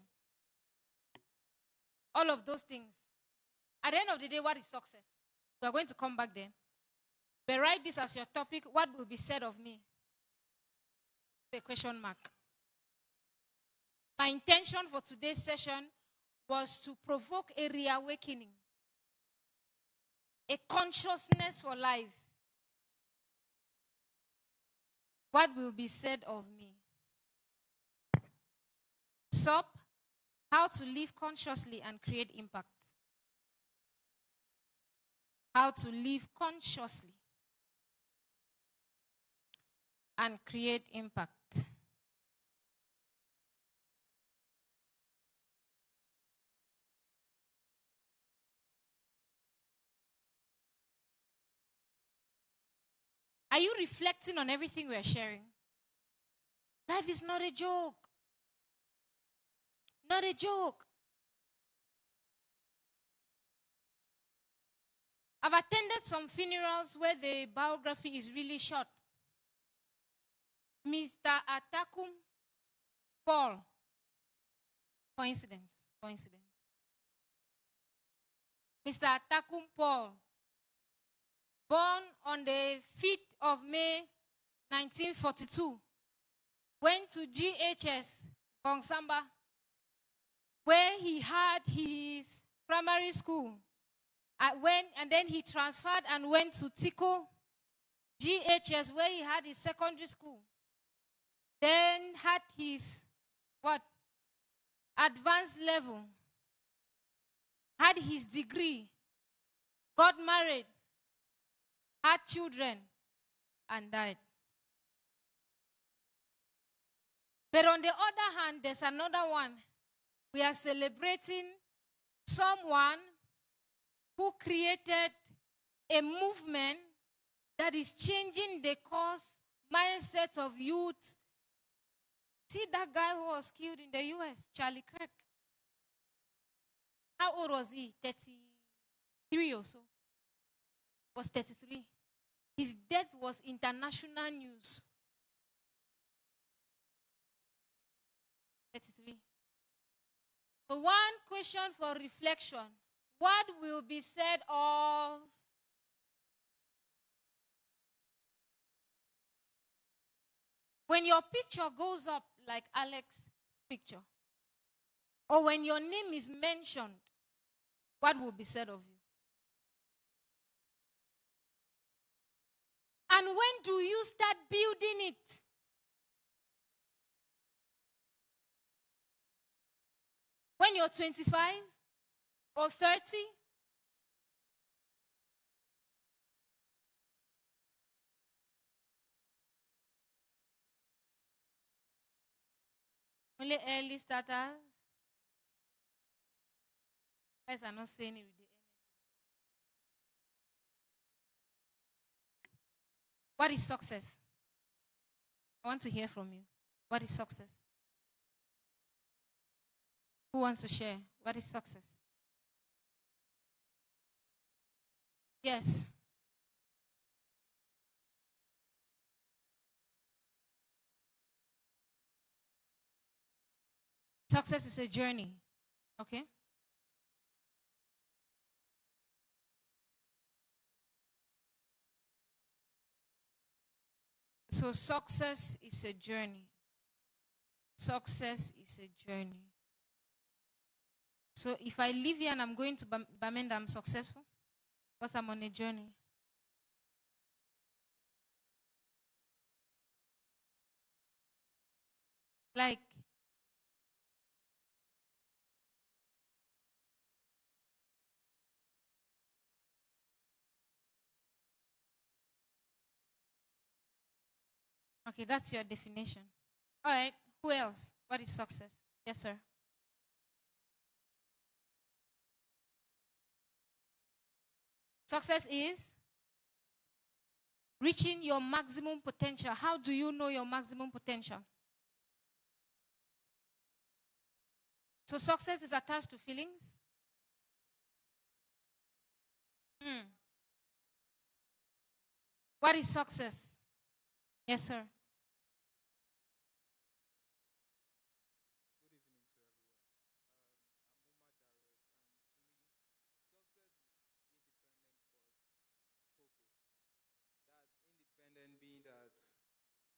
All of those things. At the end of the day, what is success? We are going to come back there. But write this as your topic. What will be said of me? A question mark. My intention for today's session was to provoke a reawakening, a consciousness for life. What will be said of me? SUP, how to live consciously and create impact. How to live consciously and create impact. Are you reflecting on everything we are sharing? Life is not a joke. Not a joke. I've attended some funerals where the biography is really short. Mr. Atakum Paul. Coincidence. Mr. Atakum Paul. Born on the 5th of May, 1942. Went to GHS, Kongsamba, where he had his primary school. And then he transferred and went to Tiko, GHS, where he had his secondary school. Then had his, advanced level. Had his degree. Got married. Had children. And died. But on the other hand, there's another one. We are celebrating someone who created a movement that is changing the course, mindset of youth. See that guy who was killed in the US, Charlie Kirk. How old was he? 33 or so. Was 33. His death was international news. 33. So one question for reflection. What will be said of when your picture goes up like Alex's picture, or when your name is mentioned, what will be said of you? And when do you start building it? When you're 25 or 30? Only early starters? guys are not saying it with the energy. What is success? I want to hear from you. What is success? Who wants to share? What is success? Yes. Success is a journey. Okay? So success is a journey. Success is a journey. So if I live here and I'm going to Bamenda, I'm successful because I'm on a journey. Like, okay, that's your definition. All right, who else? What is success? Yes, sir. Success is reaching your maximum potential. How do you know your maximum potential? So success is attached to feelings. What is success? Yes, sir. Good evening to everyone. I'm Omar Darius, and to me, success is independent plus purpose. That's independent being that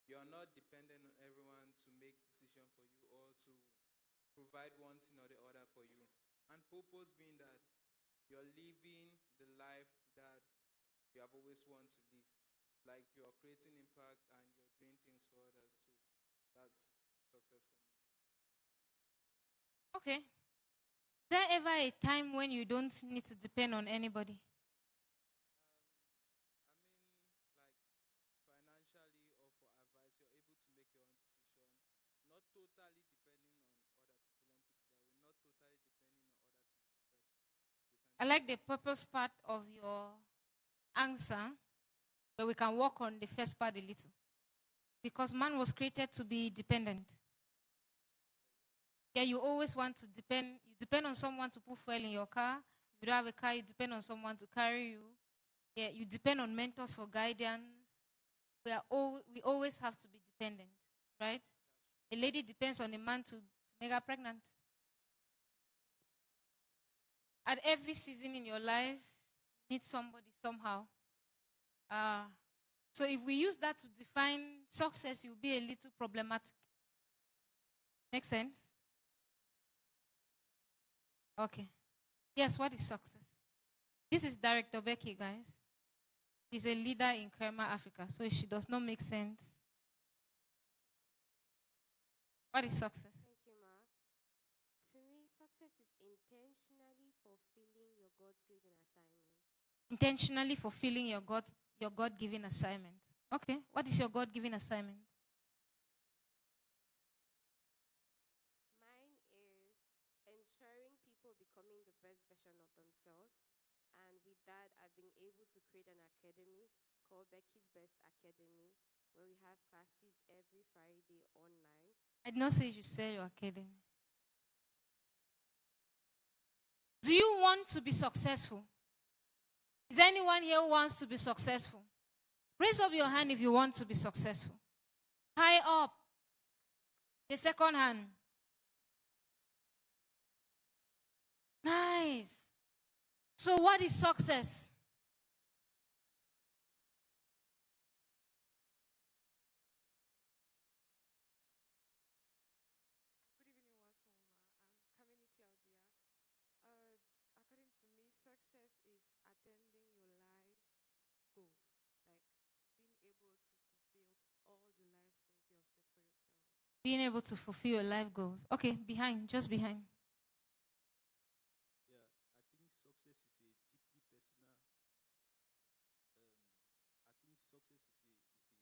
you are not dependent on everyone to make decision for you or to provide one thing or the other for you. And purpose being that you're living the life that you have always wanted to live. Like you're creating impact and you're doing things for others. So that's success for me. Okay. Is there ever a time when you don't need to depend on anybody? Financially or for advice, you're able to make your own decision, not totally depending on other people. Let me put it that way, not totally depending on other people, but you can. I like the purpose part of your answer, but we can work on the first part a little. Because man was created to be dependent. Yeah, you always want to depend. You depend on someone to put fuel in your car. If you don't have a car, you depend on someone to carry you. Yeah, you depend on mentors for guidance. We always have to be dependent, right? A lady depends on a man to make her pregnant. At every season in your life, you need somebody somehow. So if we use that to define success, it will be a little problematic. Make sense? Okay. Yes, what is success? This is Director Becky, guys. She's a leader in Krema Africa, so she does not make sense. What is success? Thank you, Ma. To me, success is intentionally fulfilling your God-given assignment. Intentionally fulfilling your God-given assignment. Okay. What is your God-given assignment? Mine is ensuring people becoming the best version of themselves. And with that, I've been able to create an academy called Becky's Best Academy, where we have classes every Friday online. I did not say you should sell your academy. Do you want to be successful? Is there anyone here who wants to be successful? Raise up your hand if you want to be successful. High up. The second hand. Nice. So what is success? Good evening once more, Ma. I'm Kamini Claudia. According to me, success is attending your life goals, like being able to fulfill all the life goals you have set for yourself. Being able to fulfill your life goals. Okay, behind, just behind. Yeah, I think success is a deeply personal. I think success is achieving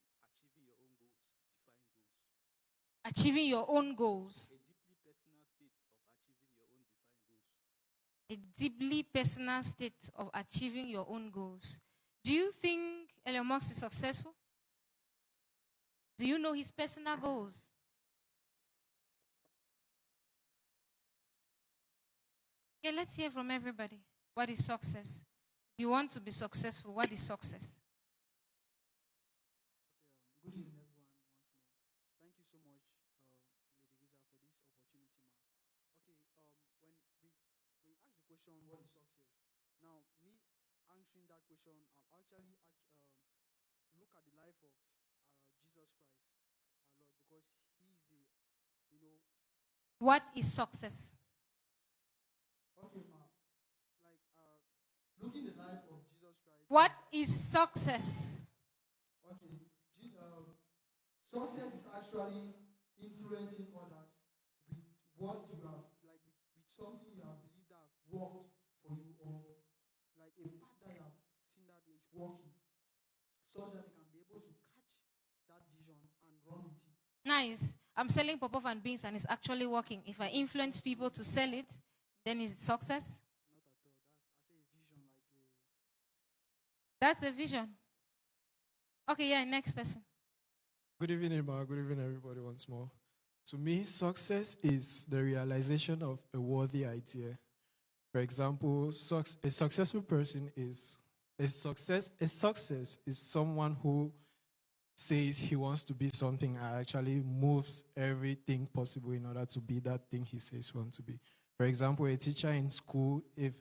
your own goals, defined goals. Achieving your own goals. A deeply personal state of achieving your own defined goals. A a deeply personal state of achieving your own goals. Do you think Elon Musk is successful? Do you know his personal goals? Yeah, let's hear from everybody. What is success? If you want to be successful, what is success? Good evening, everyone, once more. Thank you so much, Lady Risa, for this opportunity, ma. Okay, when you ask the question, what is success? Now, me answering that question, I'm actually look at the life of Jesus Christ, our Lord, because he is a, you know. What is success? Okay, ma. Like looking the life of Jesus Christ. What is success? Okay, success is actually influencing others with what you have, like with something you have believed that have worked for you, or like a path that you have seen that is working, so that they can be able to catch that vision and run with it. Nice. I'm selling pop-off and beans and it's actually working. If I influence people to sell it, then is it success? Not at all. That's, I say, a vision, like a... That's a vision. Okay, yeah, next person. Good evening, Ma. Good evening, everybody, once more. To me, success is the realization of a worthy idea. For example, a successful person is a success is someone who says he wants to be something and actually moves everything possible in order to be that thing he says he wants to be. For example, a teacher in school, if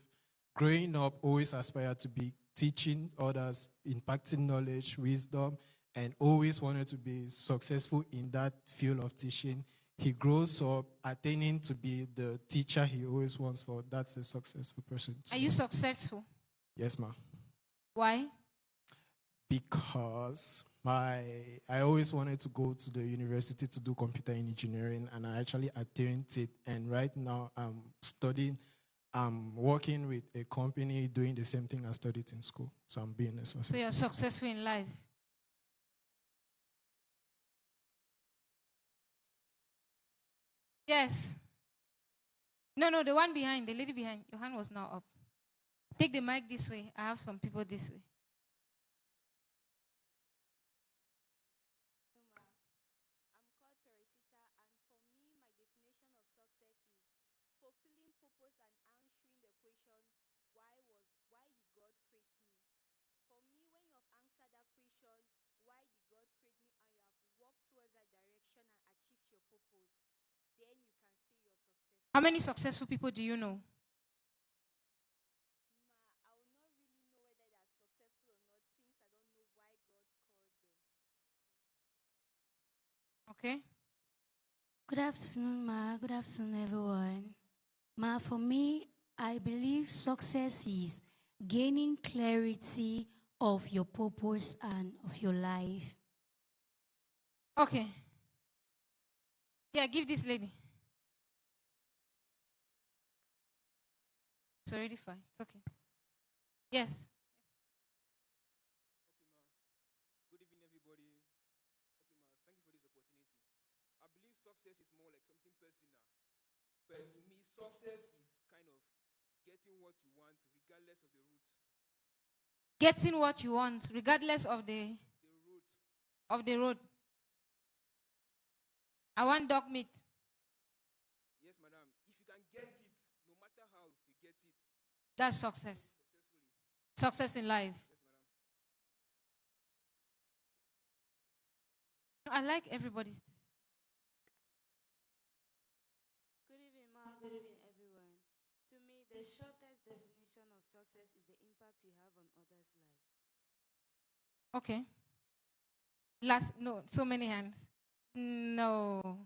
growing up always aspired to be teaching others, impacting knowledge, wisdom, and always wanted to be successful in that field of teaching, he grows up attaining to be the teacher he always wants for. That's a successful person. Are you successful? Yes, ma'am. Why? Because I always wanted to go to the university to do computer engineering, and I actually attained it. And right now I'm studying, I'm working with a company doing the same thing I studied in school. So I'm being a success. So you're successful in life. Yes. No, the one behind, the lady behind. Your hand was now up. Take the mic this way. I have some people this way. I'm called Teresita, and for me, my definition of success is fulfilling purpose and answering the question, why did God create me? For me, when you have answered that question, why did God create me, and you have walked towards that direction and achieved your purpose, then you can say you're successful. How many successful people do you know? I will not really know whether they are successful or not, since I don't know why God called them. Okay. Good afternoon, Ma. Good afternoon, everyone. Ma, for me, I believe success is gaining clarity of your purpose and of your life. Okay. Yeah, give this lady. It's already fine. It's okay. Yes. Okay, ma. Good evening, everybody. Okay, ma. Thank you for this opportunity. I believe success is more like something personal. But to me, success is kind of getting what you want regardless of the route. Getting what you want, regardless of the route. Of the road. I want dog meat. Yes, madam. If you can get it, no matter how you get it. That's success. Success in life. Yes, madam. I like everybody's. Good evening, Ma. Good evening, everyone. To me, the shortest definition of success is the impact you have on others' life. Okay. No, so many hands. No.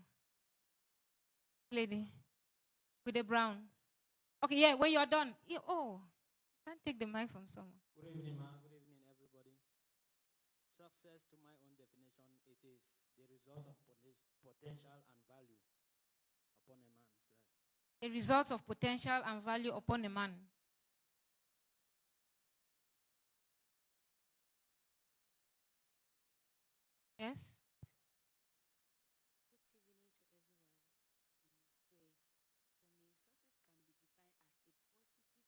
Lady. With the brown. Okay, yeah, when you're done. Oh, can't take the mic from someone. Good evening, ma. Good evening, everybody. Success, to my own definition, it is the result of potential and value upon a man's life. A result of potential and value upon a man. Yes? Good evening to everyone in this praise. For me, success can be defined as a positive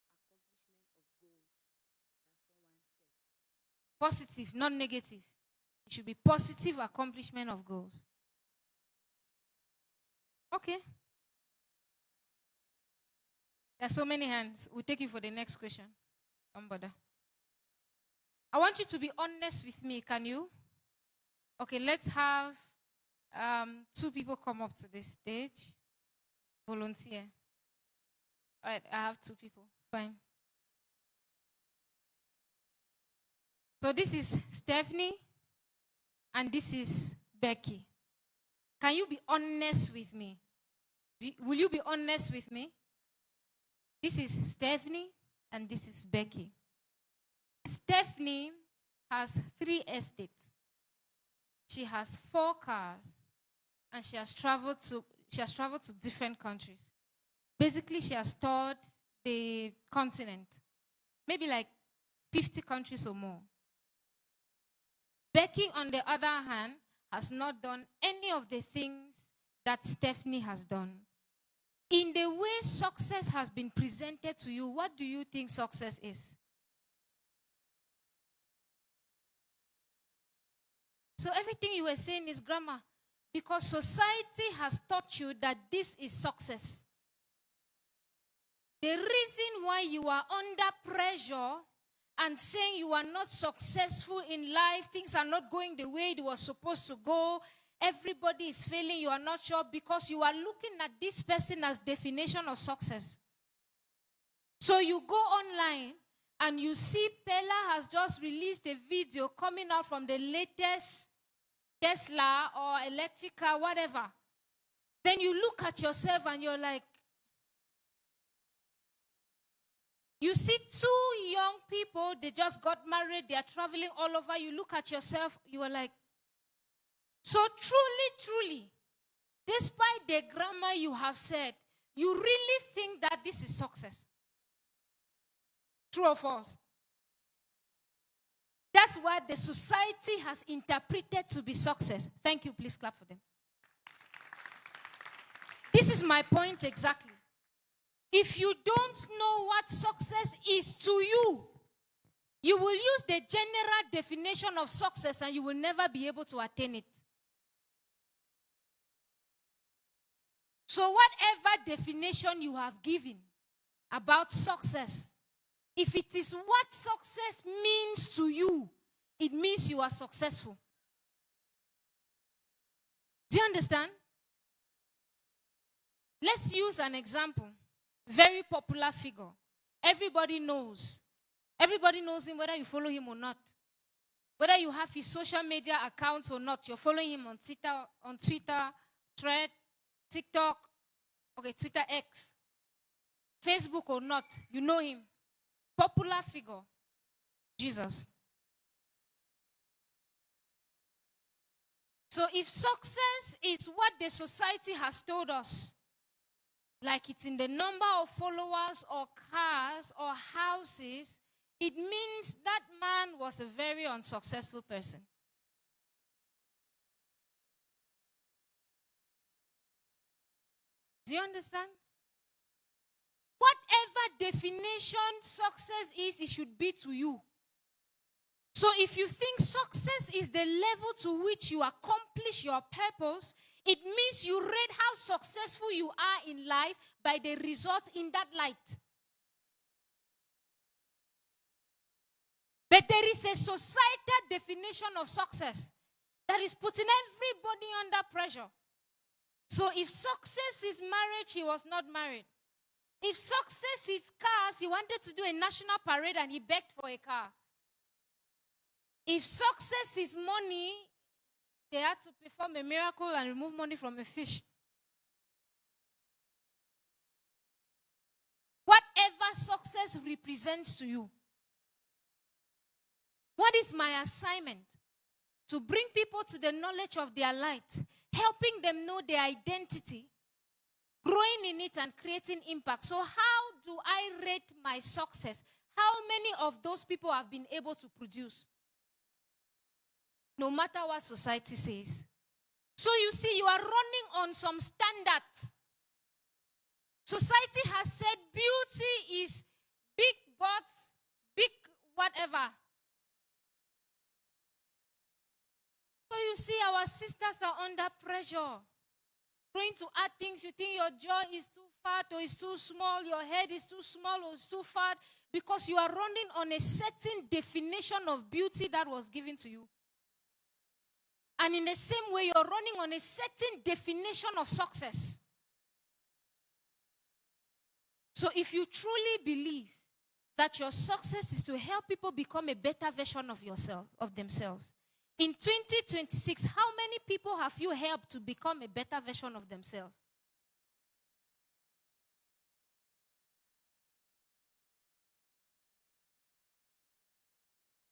Positive, not negative. It should be positive accomplishment of goals. Okay. There are so many hands. We'll take you for the next question. Don't bother. I want you to be honest with me. Can you? Okay, let's have 2 people come up to the stage. Volunteer. All right, I have 2 people. Fine. So this is Stephanie and this is Becky. Can you be honest with me? Will you be honest with me? This is Stephanie and this is Becky. Stephanie has 3 estates. She has 4 cars and she has traveled to different countries. Basically, she has toured the continent, maybe like 50 countries or more. Becky, on the other hand, has not done any of the things that Stephanie has done. In the way success has been presented to you, what do you think success is? So everything you were saying is grammar, because society has taught you that this is success. The reason why you are under pressure and saying you are not successful in life, things are not going the way it was supposed to go, everybody is failing, you are not sure, because you are looking at this person as definition of success. So you go online and you see Pella has just released a video coming out from the latest Tesla or electric car, whatever. Then you look at yourself and you're like, you see 2 young people, they just got married, they are traveling all over. You look at yourself, you are like, so truly, despite the grammar you have said, you really think that this is success? True or false? That's what the society has interpreted to be success. Thank you. Please clap for them. This is my point exactly. If you don't know what success is to you, you will use the general definition of success and you will never be able to attain it. So whatever definition you have given about success, if it is what success means to you, it means you are successful. Do you understand? Let's use an example. Very popular figure. Everybody knows. Everybody knows him whether you follow him or not. Whether you have his social media accounts or not. You're following him on Twitter, Thread, TikTok, okay, Twitter X, Facebook or not. You know him. Popular figure. Jesus. So if success is what the society has told us, like it's in the number of followers or cars or houses, it means that man was a very unsuccessful person. Do you understand? Whatever definition success is, it should be to you. So if you think success is the level to which you accomplish your purpose, it means you rate how successful you are in life by the results in that light. But there is a societal definition of success that is putting everybody under pressure. So if success is marriage, he was not married. If success is cars, he wanted to do a national parade and he begged for a car. If success is money, they had to perform a miracle and remove money from a fish. Whatever success represents to you. What is my assignment? To bring people to the knowledge of their light, helping them know their identity, growing in it and creating impact. So how do I rate my success? How many of those people have been able to produce? No matter what society says. So you see, you are running on some standard. Society has said beauty is big butts, big whatever. you see our sisters are under pressure. Trying to add things, you think your jaw is too fat or is too small, your head is too small or is too fat, because you are running on a certain definition of beauty that was given to you. And in the same way, you're running on a certain definition of success. So if you truly believe that your success is to help people become a better version of yourself, of themselves, in 2026, how many people have you helped to become a better version of themselves?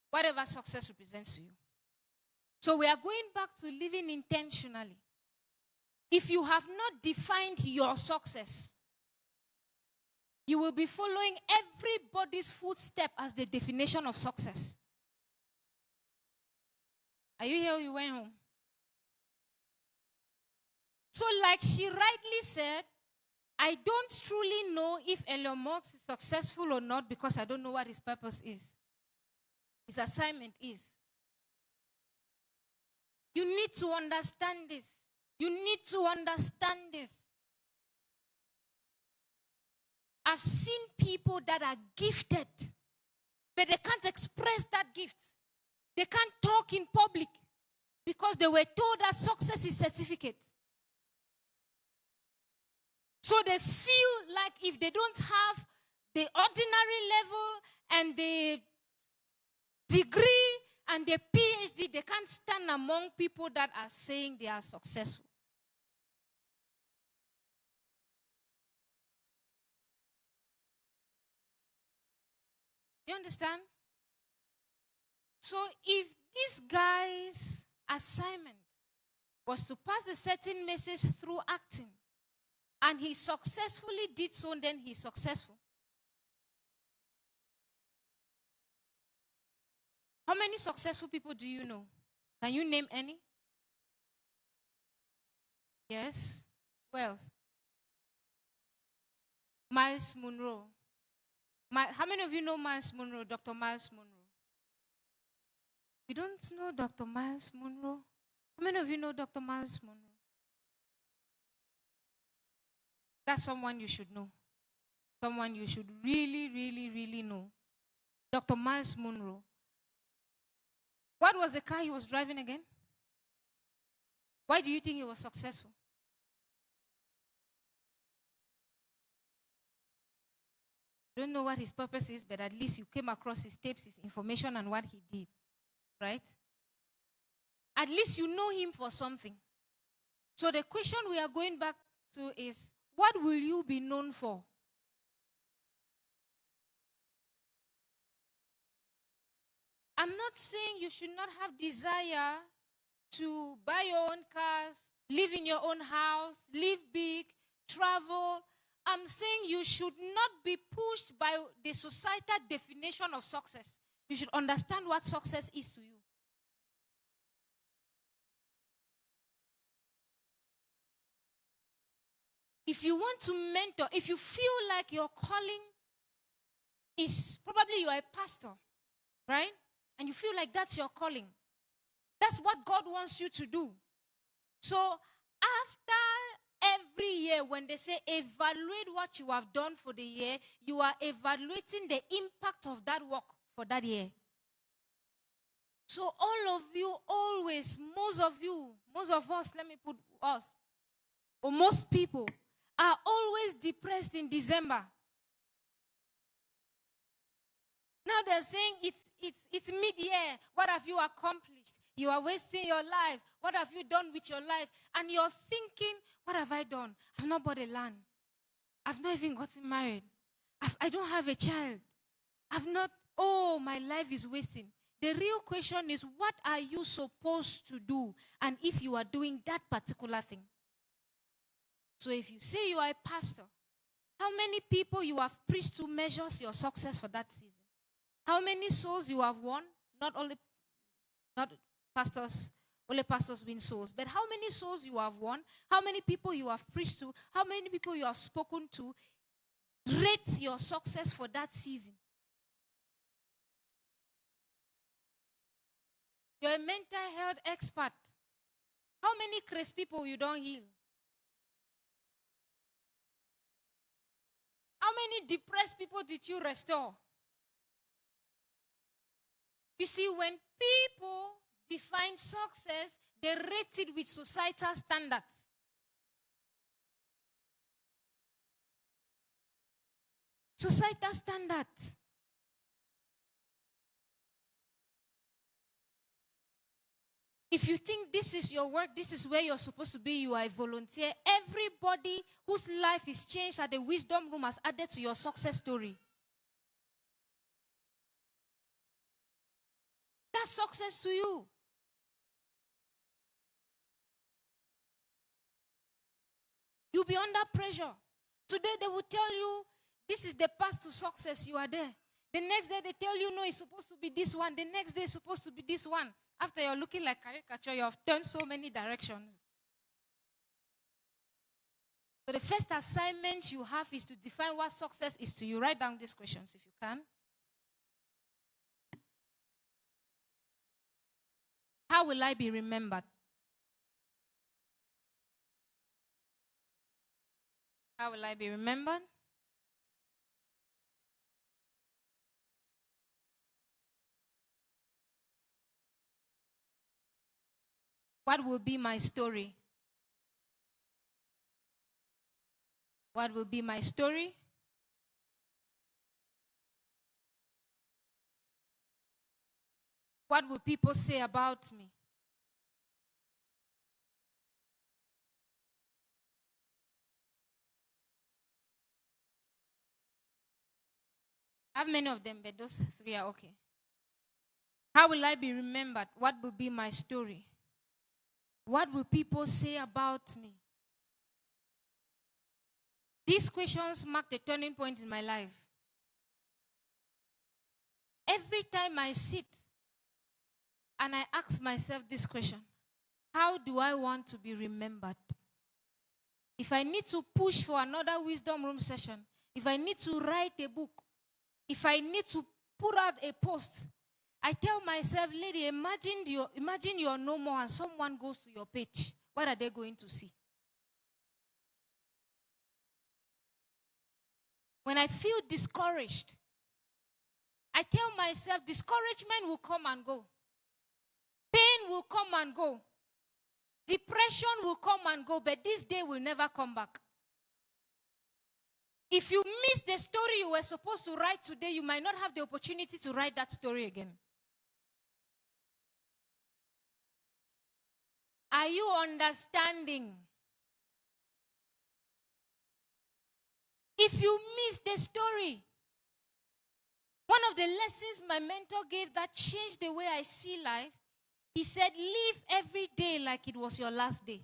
Whatever success represents to you. So we are going back to living intentionally. If you have not defined your success, you will be following everybody's footstep as the definition of success. Are you here or you went home? So like she rightly said, I don't truly know if Elon Musk is successful or not because I don't know what his purpose is. His assignment is. You need to understand this. You need to understand this. I've seen people that are gifted, but they can't express that gift. They can't talk in public because they were told that success is certificate. So they feel like if they don't have the ordinary level and the degree and the PhD, they can't stand among people that are saying they are successful. You understand? So if this guy's assignment was to pass a certain message through acting, and he successfully did so, then he's successful. How many successful people do you know? Can you name any? Yes. Who else? Miles Monroe. How many of you know Miles Monroe, Dr. Miles Monroe? You don't know Dr. Miles Monroe? How many of you know Dr. Miles Monroe? That's someone you should know. Someone you should really, really, really know. Dr. Miles Monroe. What was the car he was driving again? Why do you think he was successful? Don't know what his purpose is, but at least you came across his tapes, his information, and what he did. Right? At least you know him for something. So the question we are going back to is, what will you be known for? I'm not saying you should not have desire to buy your own cars, live in your own house, live big, travel. I'm saying you should not be pushed by the societal definition of success. You should understand what success is to you. If you want to mentor, if you feel like your calling is, probably you are a pastor, right? And you feel like that's your calling. That's what God wants you to do. So after every year, when they say evaluate what you have done for the year, you are evaluating the impact of that work for that year. So all of you always, most of us, let me put us, or most people, are always depressed in December. Now they're saying it's mid-year. What have you accomplished? You are wasting your life. What have you done with your life? And you're thinking, what have I done? I've not bought a land. I've not even gotten married. I don't have a child. My life is wasting. The real question is, what are you supposed to do? And if you are doing that particular thing. So if you say you are a pastor, how many people you have preached to measures your success for that season? How many souls you have won? Not pastors, only pastors win souls. But how many souls you have won? How many people you have preached to? How many people you have spoken to? Rate your success for that season. You're a mental health expert. How many crazy people you don't heal? How many depressed people did you restore? You see, when people define success, they rate it with societal standards. Societal standards. If you think this is your work, this is where you're supposed to be, you are a volunteer. Everybody whose life is changed at the wisdom room has added to your success story. That's success to you. You'll be under pressure. Today they will tell you, this is the path to success, you are there. The next day they tell you, no, it's supposed to be this one. The next day it's supposed to be this one. After you're looking like caricature, you have turned so many directions. So the first assignment you have is to define what success is to you. Write down these questions if you can. How will I be remembered? How will I be remembered? What will be my story? What will be my story? What will people say about me? I have many of them, but those three are okay. How will I be remembered? What will be my story? What will people say about me? These questions marked a turning point in my life. Every time I sit and I ask myself this question, how do I want to be remembered? If I need to push for another wisdom room session, if I need to write a book, if I need to put out a post, I tell myself, lady, imagine you're no more and someone goes to your page. What are they going to see? When I feel discouraged, I tell myself discouragement will come and go. Pain will come and go. Depression will come and go, but this day will never come back. If you miss the story you were supposed to write today, you might not have the opportunity to write that story again. Are you understanding? If you miss the story, one of the lessons my mentor gave that changed the way I see life, he said, live every day like it was your last day.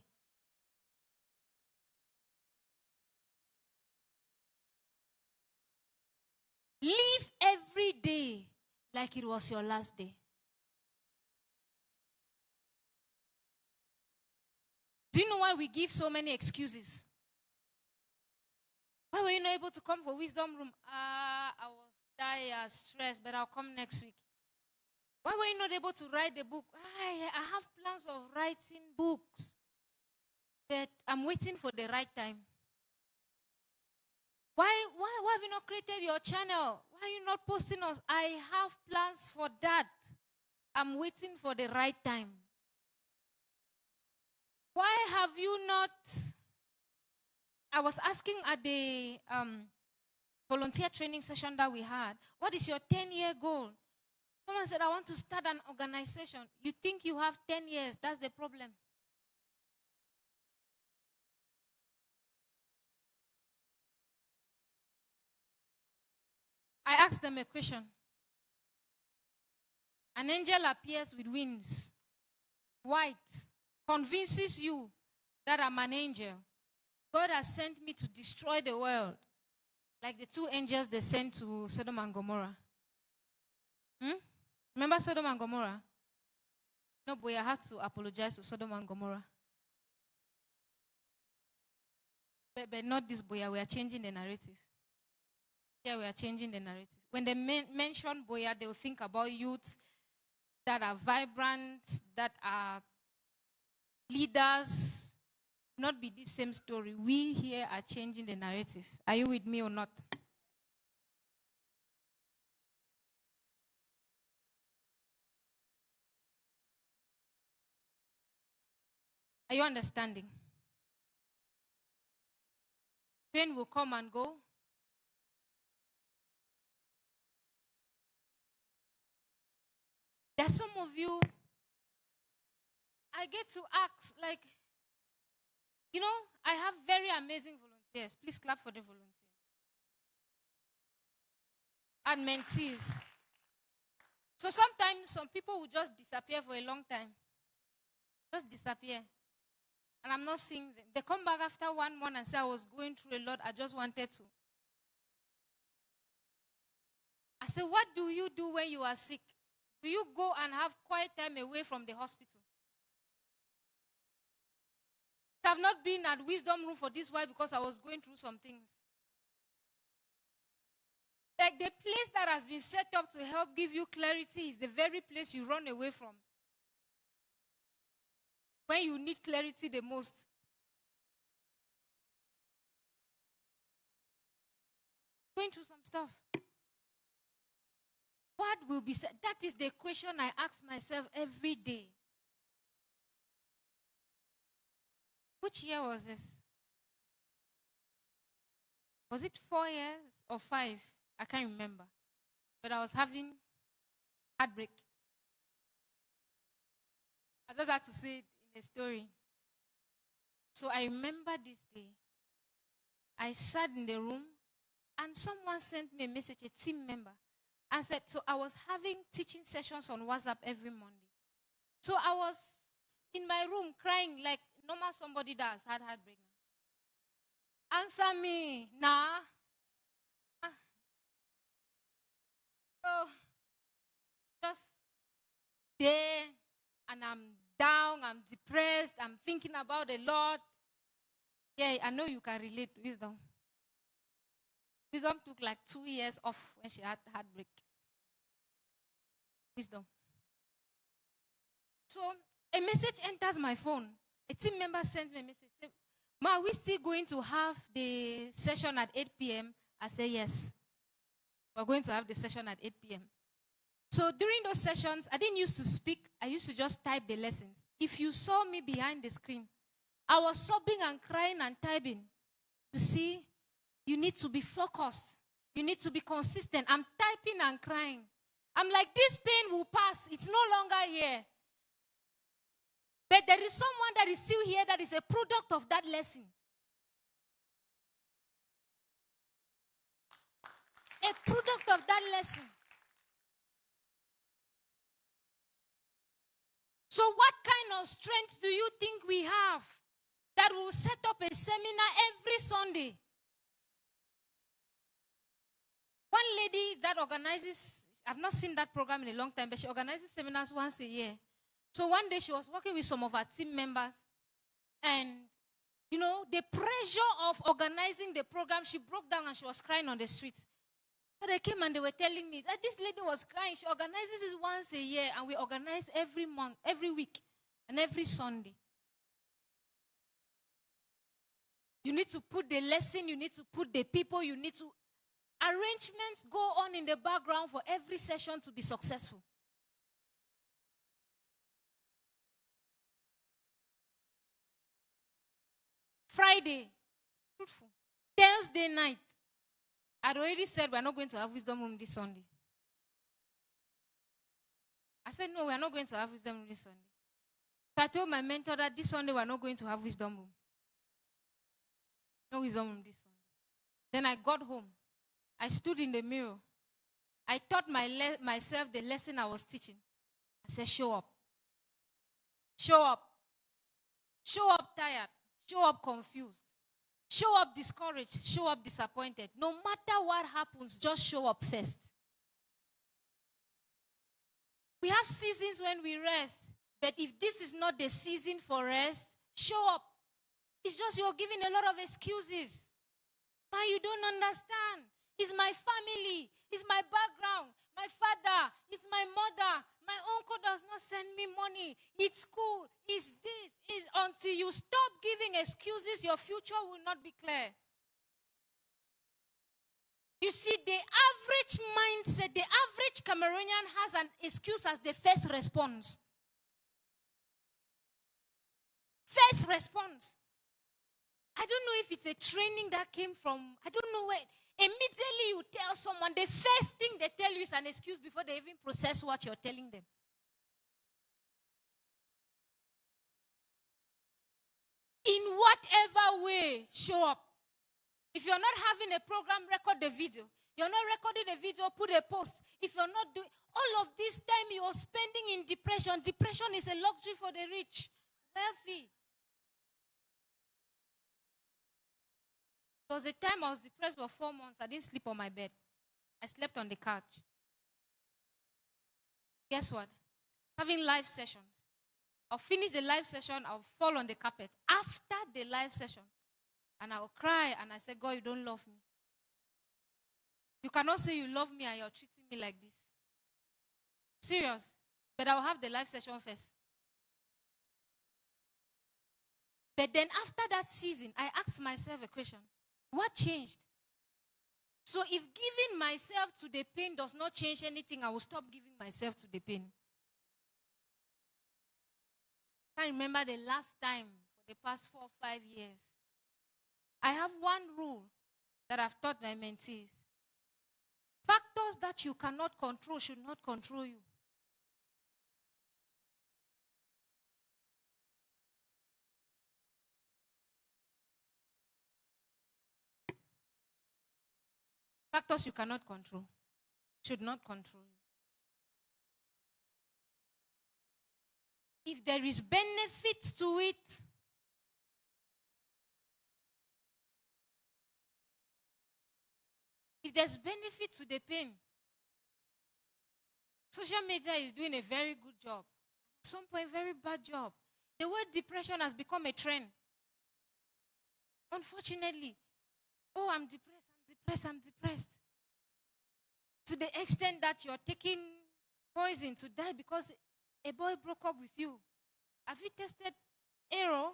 Live every day like it was your last day. Do you know why we give so many excuses? Why were you not able to come for wisdom room? I was tired, stressed, but I'll come next week. Why were you not able to write the book? I have plans of writing books, but I'm waiting for the right time. Why have you not created your channel? Why are you not posting us? I have plans for that. I'm waiting for the right time. Why have you not? I was asking at the volunteer training session that we had, what is your 10-year goal? Someone said, I want to start an organization. You think you have 10 years. That's the problem. I asked them a question. An angel appears with wings, white, convinces you that I'm an angel. God has sent me to destroy the world, like the two angels they sent to Sodom and Gomorrah. Remember Sodom and Gomorrah? No, boy, I have to apologize to Sodom and Gomorrah. But not this boy, we are changing the narrative. Yeah, we are changing the narrative. When they mention Boya, they will think about youths that are vibrant, that are leaders, not be the same story. We here are changing the narrative. Are you with me or not? Are you understanding? Pain will come and go. There's some of you, I get to ask, like, you know, I have very amazing volunteers. Please clap for the volunteers. And mentees. So sometimes some people will just disappear for a long time. Just disappear. And I'm not seeing them. They come back after 1 month and say, I was going through a lot. I just wanted to. I said, what do you do when you are sick? Do you go and have quiet time away from the hospital? I have not been at Wisdom Room for this while because I was going through some things. Like the place that has been set up to help give you clarity is the very place you run away from when you need clarity the most. Going through some stuff. What will be said? That is the question I ask myself every day. Which year was this? Was it 4 years or 5? I can't remember. But I was having heartbreak. I just had to say it in a story. So I remember this day. I sat in the room and someone sent me a message, a team member, and said, so I was having teaching sessions on WhatsApp every Monday. So I was in my room crying like normal somebody that has had heartbreak. Answer me, nah. So just there, and I'm down, I'm depressed, I'm thinking about a lot. Yeah, I know you can relate to Wisdom. Wisdom took like 2 years off when she had heartbreak. Wisdom. So a message enters my phone. A team member sends me a message. Say, Ma, are we still going to have the session at 8 p.m.? I say yes. We're going to have the session at 8 p.m. So during those sessions, I didn't used to speak. I used to just type the lessons. If you saw me behind the screen, I was sobbing and crying and typing. You see, you need to be focused. You need to be consistent. I'm typing and crying. I'm like, this pain will pass. It's no longer here. But there is someone that is still here that is a product of that lesson. A product of that lesson. So what kind of strength do you think we have that will set up a seminar every Sunday? One lady that organizes, I've not seen that program in a long time, but she organizes seminars once a year. So one day she was working with some of her team members, and you know, the pressure of organizing the program, she broke down and she was crying on the street. So they came and they were telling me that this lady was crying. She organizes this once a year, and we organize every month, every week, and every Sunday. You need to put the lesson, you need to put the people, you need to... Arrangements go on in the background for every session to be successful. Friday, fruitful. Thursday night, I'd already said we're not going to have wisdom room this Sunday. I said, no, we're not going to have wisdom room this Sunday. So I told my mentor that this Sunday we're not going to have wisdom room. No wisdom room this Sunday. Then I got home. I stood in the mirror. I taught myself the lesson I was teaching. I said, show up. Show up. Show up tired. Show up confused. Show up discouraged. Show up disappointed. No matter what happens, just show up first. We have seasons when we rest. But if this is not the season for rest, show up. It's just you're giving a lot of excuses. Man, you don't understand. It's my family. It's my background. My father. It's my mother. My uncle does not send me money. It's school. It's this. It's until you stop giving excuses, your future will not be clear. You see, the average mindset, the average Cameroonian has an excuse as the first response. First response. I don't know if it's a training that came from, I don't know where. Immediately you tell someone, the first thing they tell you is an excuse before they even process what you're telling them. In whatever way, show up. If you're not having a program, record the video. You're not recording a video, put a post. If you're not doing all of this time you're spending in depression, depression is a luxury for the rich, wealthy. There was a time I was depressed for 4 months. I didn't sleep on my bed. I slept on the couch. Guess what? Having live sessions. I'll finish the live session, I'll fall on the carpet. After the live session, and I'll cry and I say, God, you don't love me. You cannot say you love me and you're treating me like this. Serious. But I'll have the live session first. But then after that season, I asked myself a question. What changed? So if giving myself to the pain does not change anything, I will stop giving myself to the pain. I can't remember the last time for the past 4 or 5 years. I have one rule that I've taught my mentees. Factors that you cannot control should not control you. Factors you cannot control should not control you. If there is benefit to it, if there's benefit to the pain, social media is doing a very good job. At some point, very bad job. The word depression has become a trend. Unfortunately, oh, I'm depressed. To the extent that you're taking poison to die because a boy broke up with you. Have you tested arrow?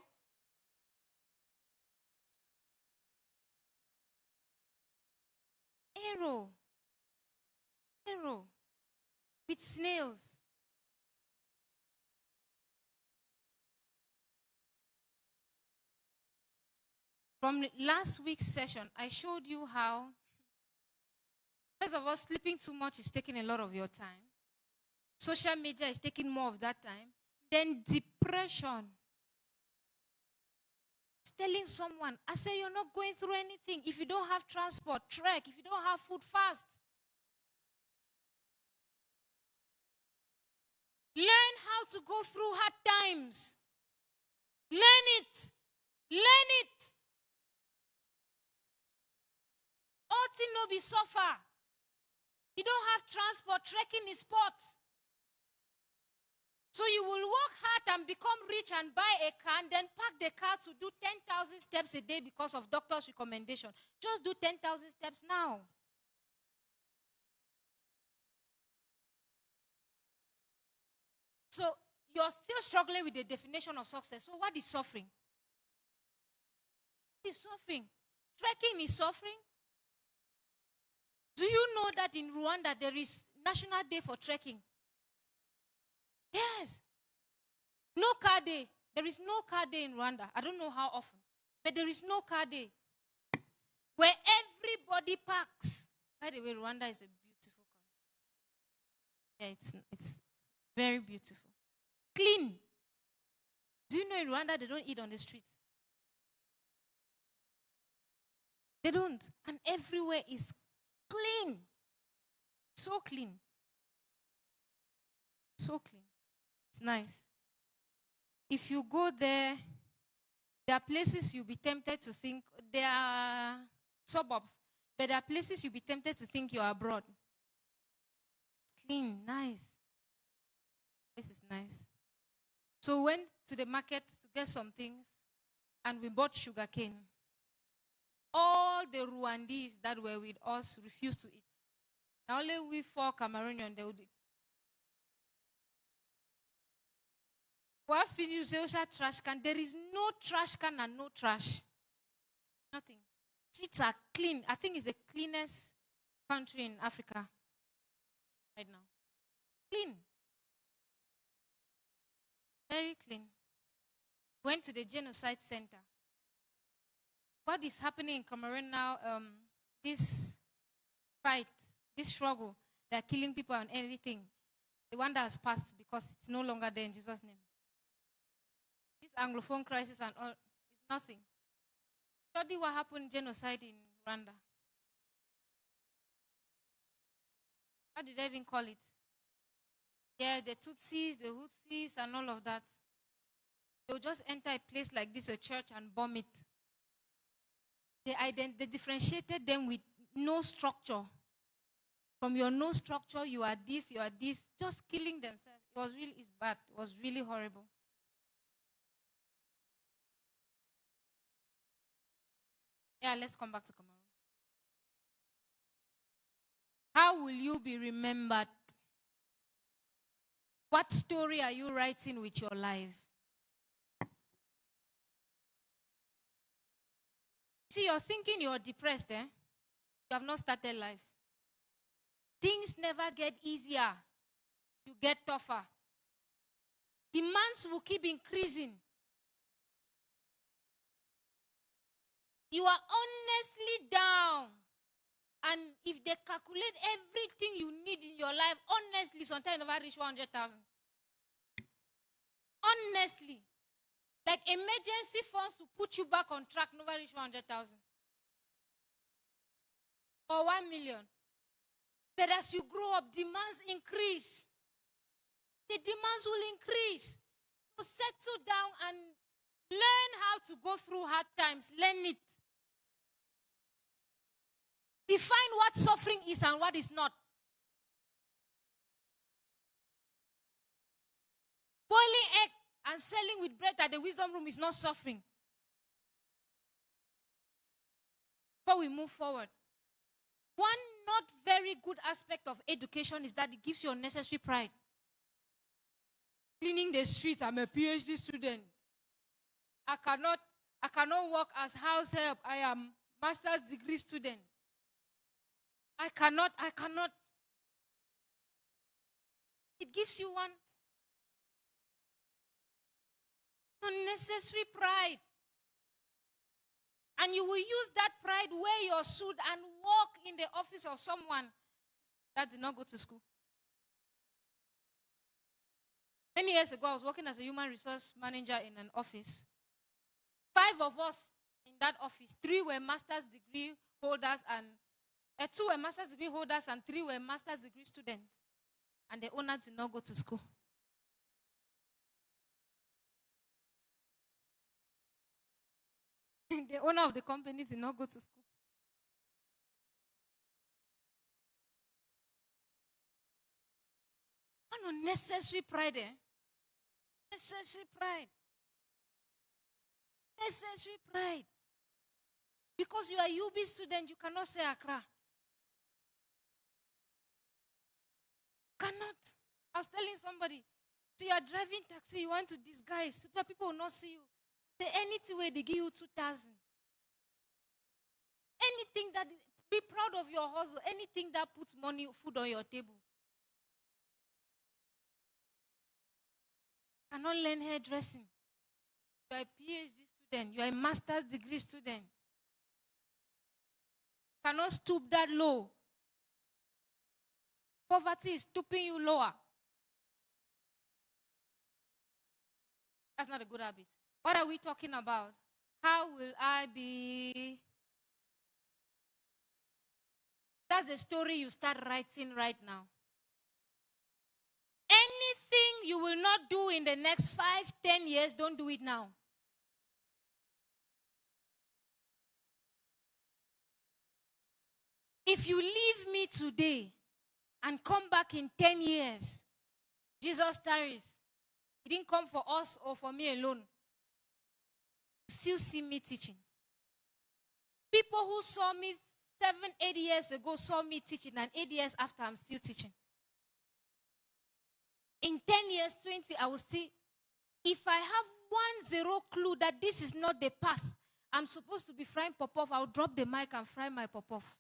Arrow with snails. From last week's session, I showed you how, first of all, sleeping too much is taking a lot of your time. Social media is taking more of that time. Then depression. It's telling someone, I say you're not going through anything. If you don't have transport, trek. If you don't have food, fast. Learn how to go through hard times. Learn it. Learn it. Ought no be suffer. You don't have transport, trekking is sport. So you will work hard and become rich and buy a car and then park the car to do 10,000 steps a day because of doctor's recommendation. Just do 10,000 steps now. So you're still struggling with the definition of success. So what is suffering? What is suffering? Trekking is suffering. Do you know that in Rwanda there is National Day for trekking? Yes. No car day. There is no car day in Rwanda. I don't know how often. But there is no car day. Where everybody parks. By the way, Rwanda is a beautiful country. Yeah, it's very beautiful. Clean. Do you know in Rwanda they don't eat on the street? They don't. And everywhere is clean. So clean. So clean. It's nice. If you go there, there are places you'll be tempted to think, there are suburbs, but there are places you'll be tempted to think you're abroad. Clean, nice. This is nice. So we went to the market to get some things, and we bought sugarcane. All the Rwandese that were with us refused to eat. Now only we 4 Cameroonians, they would eat. What finish trash can? There is no trash can and no trash. Nothing. Streets are clean. I think it's the cleanest country in Africa right now. Clean. Very clean. Went to the genocide center. What is happening in Cameroon now, this fight, this struggle, they're killing people and everything. The one that has passed because it's no longer there in Jesus' name. This Anglophone crisis and all is nothing. Study what happened genocide in Rwanda. How did they even call it? Yeah, the Tutsis, the Hutsis, and all of that. They'll just enter a place like this, a church, and bomb it. They differentiated them with no structure. From your no structure, you are this, just killing themselves. It's bad. It was really horrible. Yeah, let's come back to Cameroon. How will you be remembered? What story are you writing with your life? See, you're thinking you're depressed, eh? You have not started life. Things never get easier. You get tougher. Demands will keep increasing. You are honestly down. And if they calculate everything you need in your life, honestly, sometimes you never reach 100,000. Honestly. Like emergency funds to put you back on track, never reach 100,000. Or 1 million. But as you grow up, demands increase. The demands will increase. So settle down and learn how to go through hard times. Learn it. Define what suffering is and what is not. Boiling egg and selling with bread at the wisdom room is not suffering. Before we move forward, one not very good aspect of education is that it gives you unnecessary pride. Cleaning the streets, I'm a PhD student. I cannot work as house help. I am master's degree student. I cannot. It gives you one unnecessary pride. And you will use that pride, wear your suit, and walk in the office of someone that did not go to school. Many years ago, I was working as a human resource manager in an office. 5 of us in that office, 3 were master's degree holders, and 2 were master's degree holders, and 3 were master's degree students. And the owner did not go to school. The owner of the company did not go to school. One unnecessary pride, eh? Necessary pride. Necessary pride. Because you are a UB student, you cannot say Accra. Cannot. I was telling somebody, so you are driving taxi, you want to disguise, so people will not see you. Say anything where they give you 2,000. Anything that, be proud of your hustle, anything that puts money, food on your table. Cannot learn hairdressing. You are a PhD student, you are a master's degree student. Cannot stoop that low. Poverty is stooping you lower. That's not a good habit. What are we talking about? How will I be? That's the story you start writing right now. Anything you will not do in the next 5, 10 years, don't do it now. If you leave me today and come back in 10 years, Jesus tarries. He didn't come for us or for me alone. Still see me teaching. People who saw me 7, 8 years ago saw me teaching, and 8 years after, I'm still teaching. In 10 years, 20, I will still. If I have 1-0 clue that this is not the path I'm supposed to be frying pop-off, I'll drop the mic and fry my pop-off.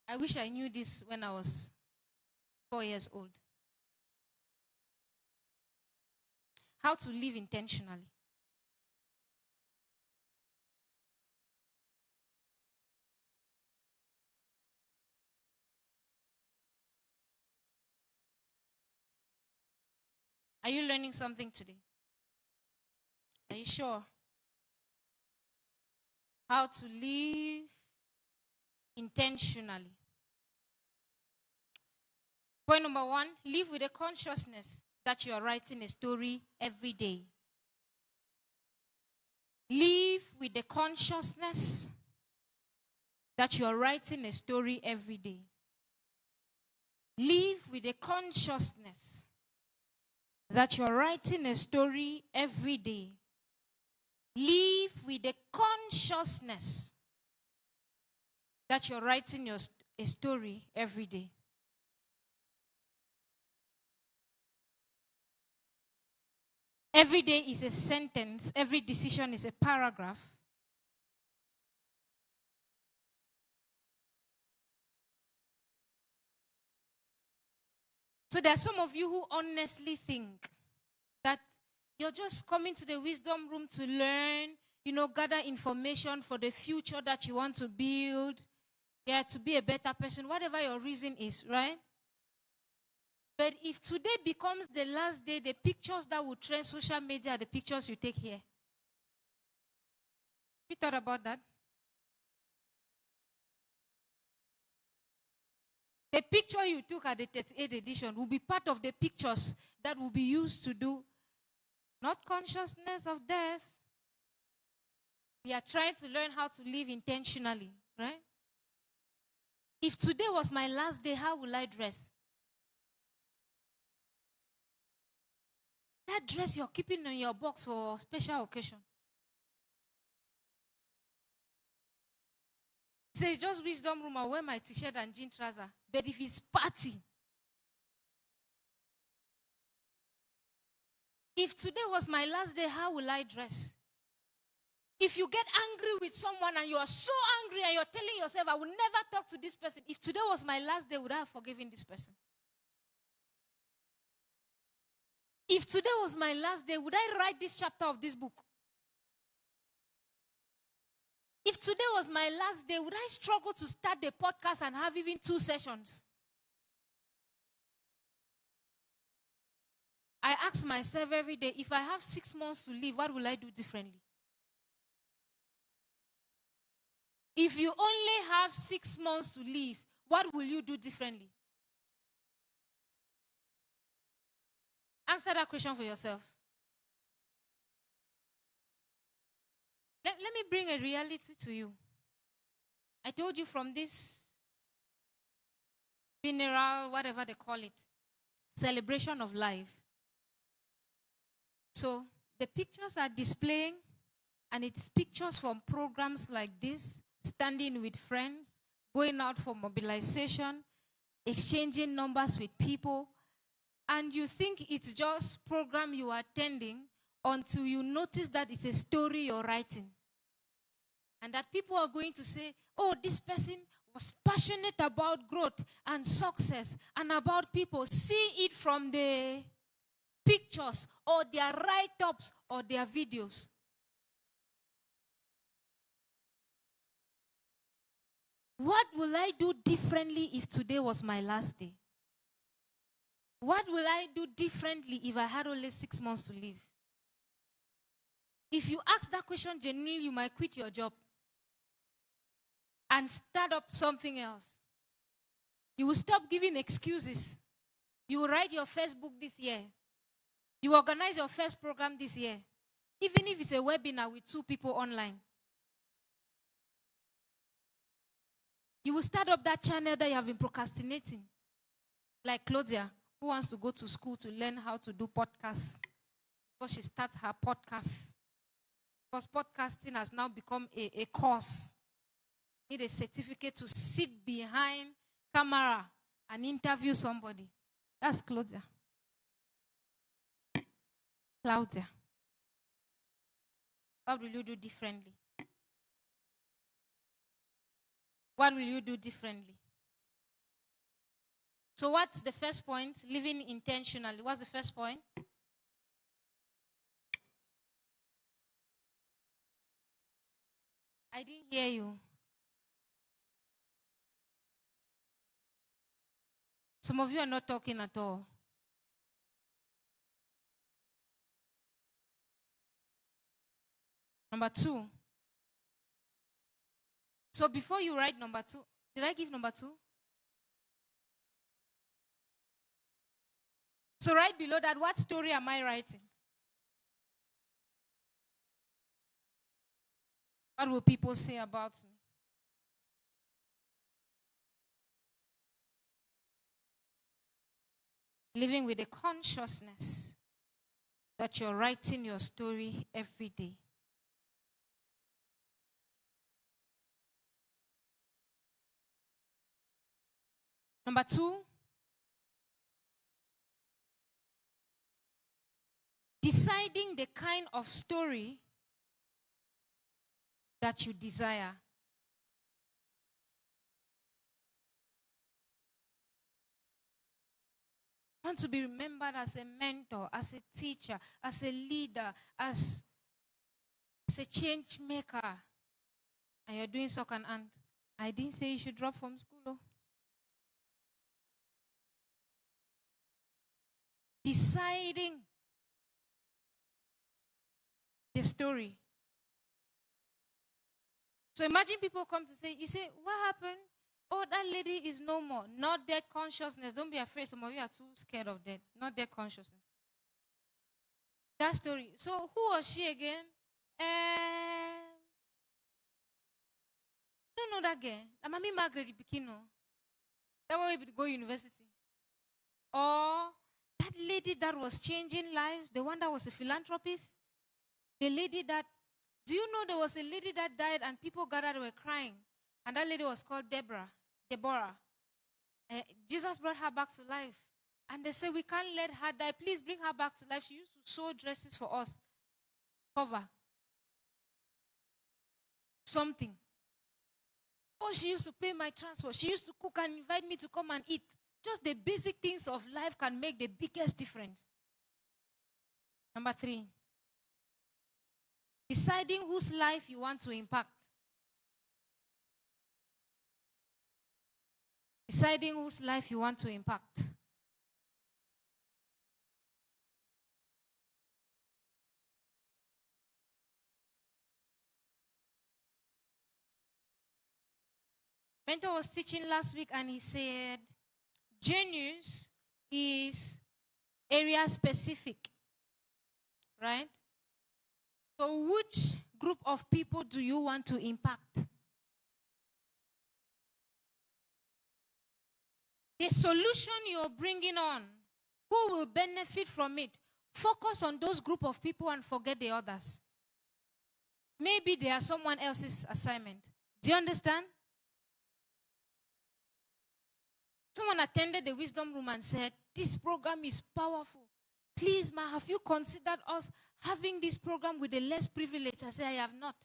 I wish I knew this when I was 4 years old. How to live intentionally. Are you learning something today? Are you sure? How to live intentionally. Point number 1, live with a consciousness that you are writing a story every day. Live with the consciousness that you are writing a story every day. Live with the consciousness that you are writing a story every day. Live with the consciousness that you're writing a story every day. Every day is a sentence. Every decision is a paragraph. So there are some of you who honestly think that you're just coming to the wisdom room to learn, gather information for the future that you want to build, to be a better person, whatever your reason is, right? But if today becomes the last day, the pictures that will trend social media are the pictures you take here. You thought about that? The picture you took at the 38th edition will be part of the pictures that will be used to do not consciousness of death. We are trying to learn how to live intentionally, right? If today was my last day, how will I dress? That dress you're keeping in your box for a special occasion. Say it's just wisdom room, I'll wear my t-shirt and jean trouser. But if it's party, if today was my last day, how will I dress? If you get angry with someone and you are so angry and you're telling yourself, I will never talk to this person. If today was my last day, would I have forgiven this person? If today was my last day, would I write this chapter of this book? If today was my last day, would I struggle to start the podcast and have even 2 sessions? I ask myself every day, if I have 6 months to live, what will I do differently? If you only have 6 months to live, what will you do differently? Answer that question for yourself. Let me bring a reality to you. I told you from this funeral, whatever they call it, celebration of life. So the pictures are displaying, and it's pictures from programs like this, standing with friends, going out for mobilization, exchanging numbers with people, and you think it's just program you are attending until you notice that it's a story you're writing. And that people are going to say, oh, this person was passionate about growth and success and about people. See it from the pictures or their write-ups or their videos. What will I do differently if today was my last day? What will I do differently if I had only 6 months to live? If you ask that question genuinely, you might quit your job and start up something else. You will stop giving excuses. You will write your first book this year. You organize your first program this year. Even if it's a webinar with 2 people online. You will start up that channel that you have been procrastinating. Like Claudia, who wants to go to school to learn how to do podcasts before she starts her podcast. Because podcasting has now become a course. Need a certificate to sit behind camera and interview somebody. That's Claudia. Claudia. What will you do differently? What will you do differently? So what's the first point? Living intentionally. What's the first point? I didn't hear you. Some of you are not talking at all. Number 2. So before you write number 2, did I give number 2? So right below that, what story am I writing? What will people say about me? Living with a consciousness that you're writing your story every day. Number 2, deciding the kind of story that you desire. I want to be remembered as a mentor, as a teacher, as a leader, as a change maker. And you're doing sock and ant. I didn't say you should drop from school. Oh. Deciding the story. So imagine people come to say, you say, what happened? Oh, that lady is no more. Not dead consciousness. Don't be afraid. Some of you are too scared of death. Not dead consciousness. That story. So who was she again? Don't know that girl. I'm Mami Margaret Bikino. That one will go university. Or that lady that was changing lives, the one that was a philanthropist. The lady that, do you know there was a lady that died and people gathered were crying? And that lady was called Deborah. Jesus brought her back to life. And they said, we can't let her die. Please bring her back to life. She used to sew dresses for us. Cover. Something. Oh, she used to pay my transport. She used to cook and invite me to come and eat. Just the basic things of life can make the biggest difference. Number 3. Deciding whose life you want to impact. Deciding whose life you want to impact. Mentor was teaching last week and he said, genius is area specific. Right? So which group of people do you want to impact? The solution you're bringing on, who will benefit from it? Focus on those group of people and forget the others. Maybe they are someone else's assignment. Do you understand? Someone attended the wisdom room and said, this program is powerful. Please, ma, have you considered us having this program with the less privilege? I said, I have not.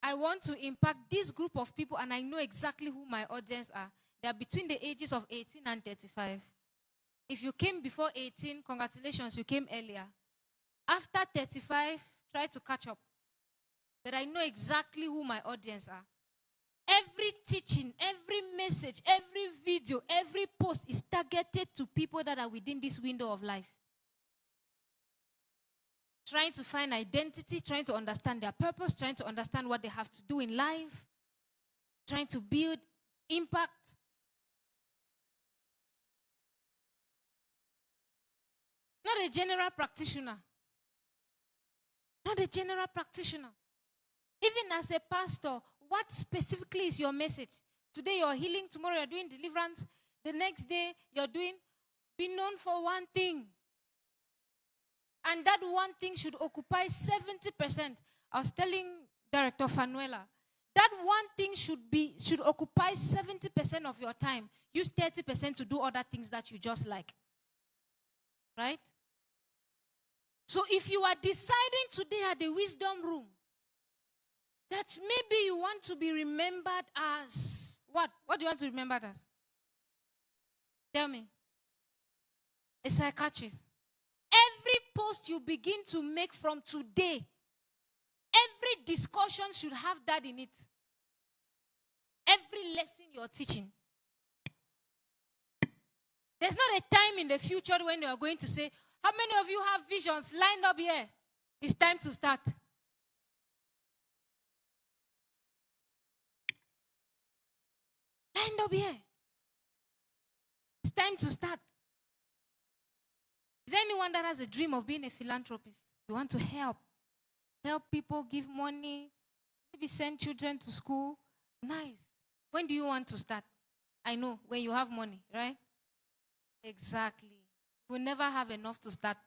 I want to impact this group of people, and I know exactly who my audience are. They are between the ages of 18 and 35. If you came before 18, congratulations, you came earlier. After 35, try to catch up. But I know exactly who my audience are. Every teaching, every message, every video, every post is targeted to people that are within this window of life. Trying to find identity, trying to understand their purpose, trying to understand what they have to do in life, trying to build impact. Not a general practitioner. Not a general practitioner. Even as a pastor, what specifically is your message? Today you're healing, tomorrow you're doing deliverance. The next day, you're doing, be known for one thing. And that one thing should occupy 70%. I was telling Director Fanuela, that one thing should occupy 70% of your time. Use 30% to do other things that you just like. Right? So if you are deciding today at the wisdom room that maybe you want to be remembered as what? What do you want to be remembered as? Tell me. A psychiatrist. Every post you begin to make from today, every discussion should have that in it. Every lesson you're teaching. There's not a time in the future when you are going to say, how many of you have visions lined up here? It's time to start. Lined up here. It's time to start. Is there anyone that has a dream of being a philanthropist? You want to help people, give money, maybe send children to school? Nice. When do you want to start? I know, when you have money, right? Exactly. You will never have enough to start.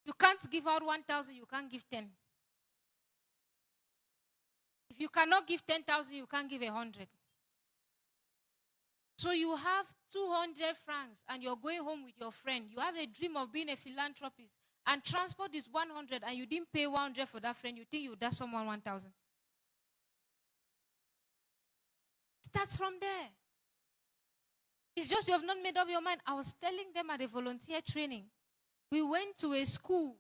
You can't give out 1,000, you can't give 10. If you cannot give 10,000, you can't give 100. So you have 200 francs and you're going home with your friend. You have a dream of being a philanthropist and transport is 100 and you didn't pay 100 for that friend. You think you dash someone 1,000. Starts from there. It's just you have not made up your mind. I was telling them at a volunteer training. We went to a school.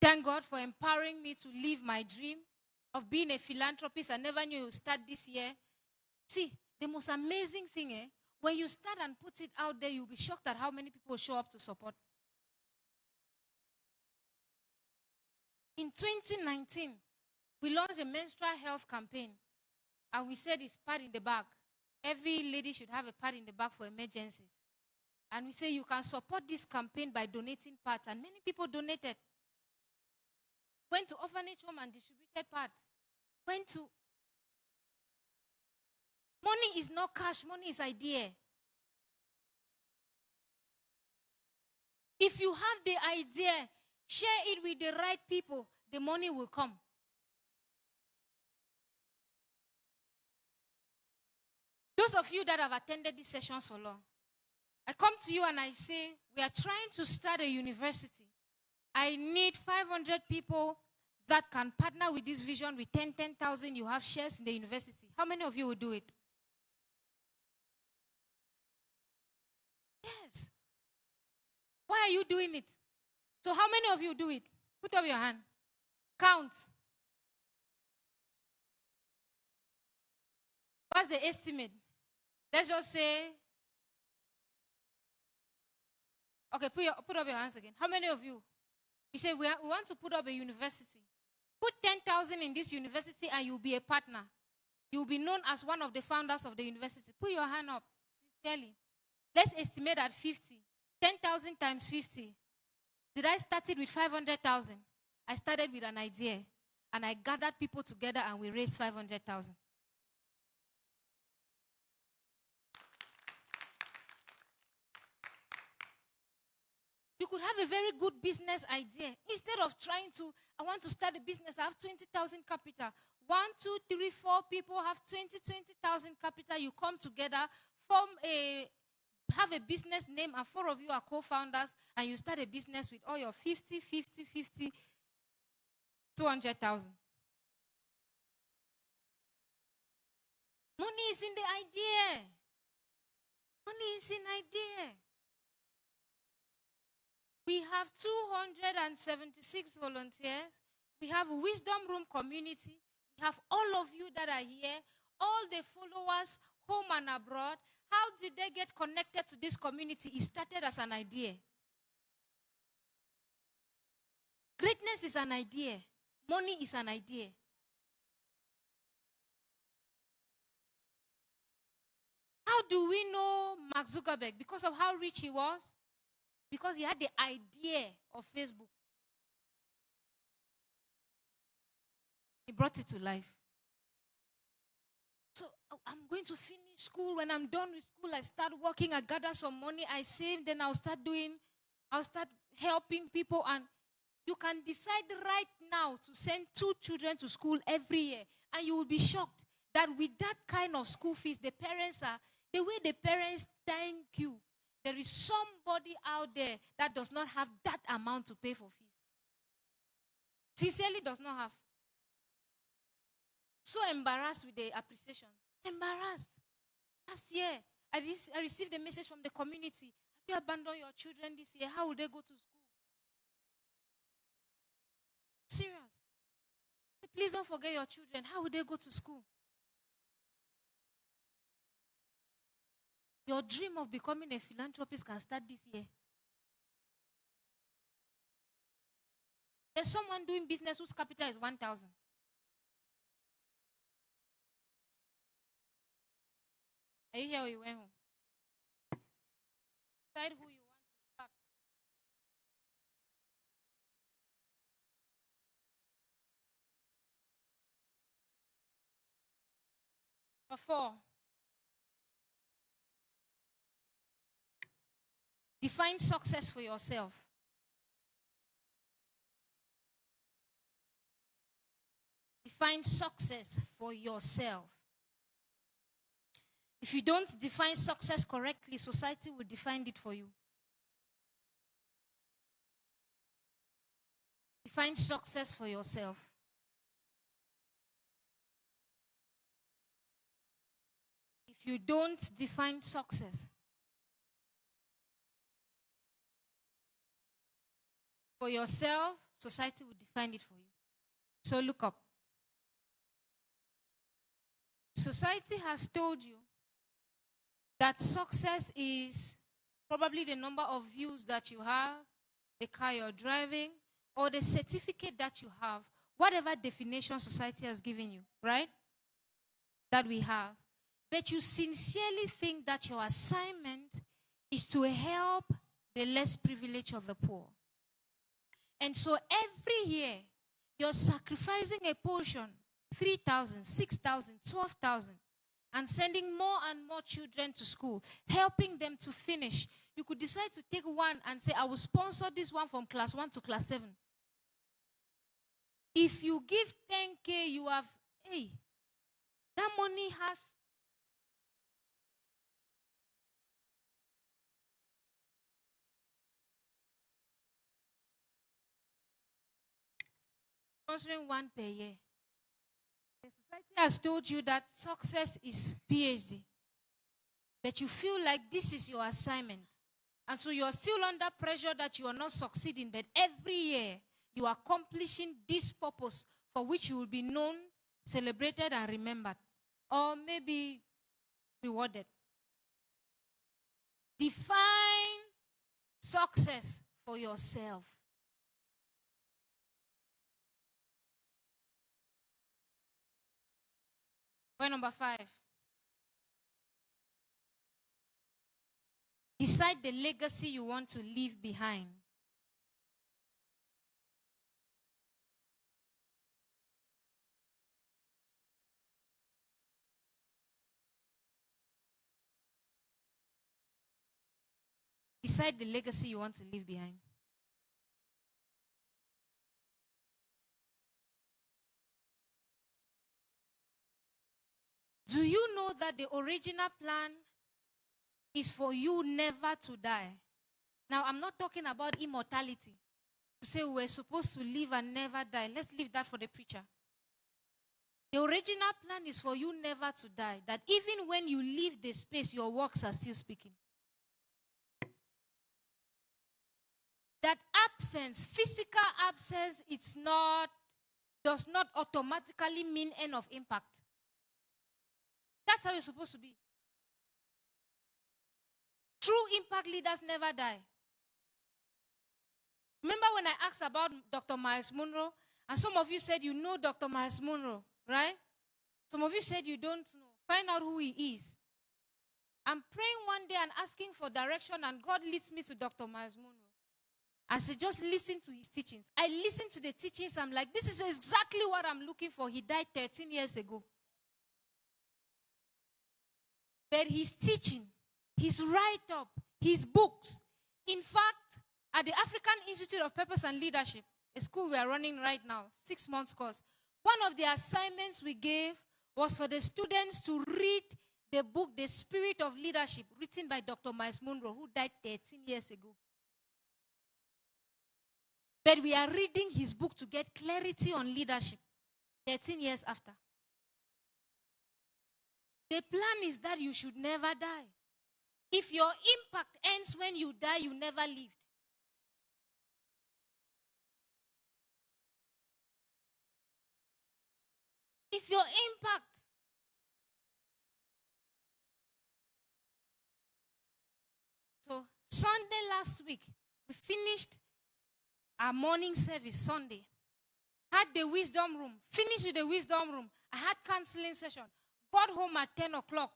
Thank God for empowering me to live my dream of being a philanthropist. I never knew you would start this year. See, the most amazing thing, when you start and put it out there, you'll be shocked at how many people show up to support. In 2019, we launched a menstrual health campaign. And we said it's pad in the bag. Every lady should have a pad in the bag for emergencies. And we say you can support this campaign by donating pads. And many people donated. Went to orphanage home and distributed pads. Went to... Money is not cash. Money is idea. If you have the idea, share it with the right people, the money will come. Those of you that have attended these sessions for long, I come to you and I say, we are trying to start a university. I need 500 people that can partner with this vision with 10,000. You have shares in the university. How many of you will do it? Yes. Why are you doing it? So how many of you do it? Put up your hand. Count. What's the estimate? Let's just say, okay, put up your hands again. How many of you? You say, we want to put up a university. Put 10,000 in this university and you'll be a partner. You'll be known as one of the founders of the university. Put your hand up, sincerely. Let's estimate at 50. 10,000 times 50. Did I start it with 500,000? I started with an idea. And I gathered people together and we raised 500,000. You could have a very good business idea. Instead of trying to, I want to start a business, I have 20,000 capital. 1, 2, 3, 4 people have 20,000 capital. You come together, have a business name, and 4 of you are co-founders, and you start a business with all your 50, 50, 50, 200,000. Money is in the idea. Money is in idea. We have 276 volunteers. We have a Wisdom Room community. We have all of you that are here, all the followers, home and abroad. How did they get connected to this community? It started as an idea. Greatness is an idea. Money is an idea. How do we know Mark Zuckerberg? Because of how rich he was? Because he had the idea of Facebook. He brought it to life. So I'm going to finish school. When I'm done with school, I start working. I gather some money. I save. Then I'll start helping people. And you can decide right now to send 2 children to school every year. And you will be shocked that with that kind of school fees, the way the parents thank you. There is somebody out there that does not have that amount to pay for fees. Sincerely does not have. So embarrassed with the appreciations. Embarrassed. Last year, I received a message from the community. Have you abandoned your children this year? How will they go to school? Serious. Please don't forget your children. How will they go to school? Your dream of becoming a philanthropist can start this year. There's someone doing business whose capital is 1,000. Are you here or you went home? Decide who you want to impact. Number 4. Define success for yourself. Define success for yourself. If you don't define success correctly, society will define it for you. Define success for yourself. If you don't define success for yourself, society will define it for you. So look up. Society has told you that success is probably the number of views that you have, the car you're driving, or the certificate that you have, whatever definition society has given you, right? That we have. But you sincerely think that your assignment is to help the less privileged or the poor. And so every year, you're sacrificing a portion, 3,000, 6,000, 12,000, and sending more and more children to school, helping them to finish. You could decide to take one and say, I will sponsor this one from class 1 to class 7. If you give 10K, you have, that money has sponsoring 1 per year. The society has told you that success is PhD. But you feel like this is your assignment. And so you are still under pressure that you are not succeeding. But every year, you are accomplishing this purpose for which you will be known, celebrated, and remembered. Or maybe rewarded. Define success for yourself. Point number 5. Decide the legacy you want to leave behind. Decide the legacy you want to leave behind. Do you know that the original plan is for you never to die? Now, I'm not talking about immortality. To say we're supposed to live and never die. Let's leave that for the preacher. The original plan is for you never to die. That even when you leave the space, your works are still speaking. That absence, physical absence, does not automatically mean end of impact. That's how it's supposed to be. True impact leaders never die. Remember when I asked about Dr. Miles Monroe? And some of you said you know Dr. Miles Monroe, right? Some of you said you don't know. Find out who he is. I'm praying one day and asking for direction, and God leads me to Dr. Miles Monroe. I said, just listen to his teachings. I listened to the teachings. I'm like, this is exactly what I'm looking for. He died 13 years ago. But his teaching, his write-up, his books. In fact, at the African Institute of Purpose and Leadership, a school we are running right now, 6 months course, one of the assignments we gave was for the students to read the book, The Spirit of Leadership, written by Dr. Miles Monroe, who died 13 years ago. But we are reading his book to get clarity on leadership 13 years after. The plan is that you should never die. If your impact ends when you die, you never lived. If your impact So Sunday last week, we finished our morning service Sunday. Had the wisdom room. Finished with the wisdom room. I had counseling session. Got home at 10 o'clock.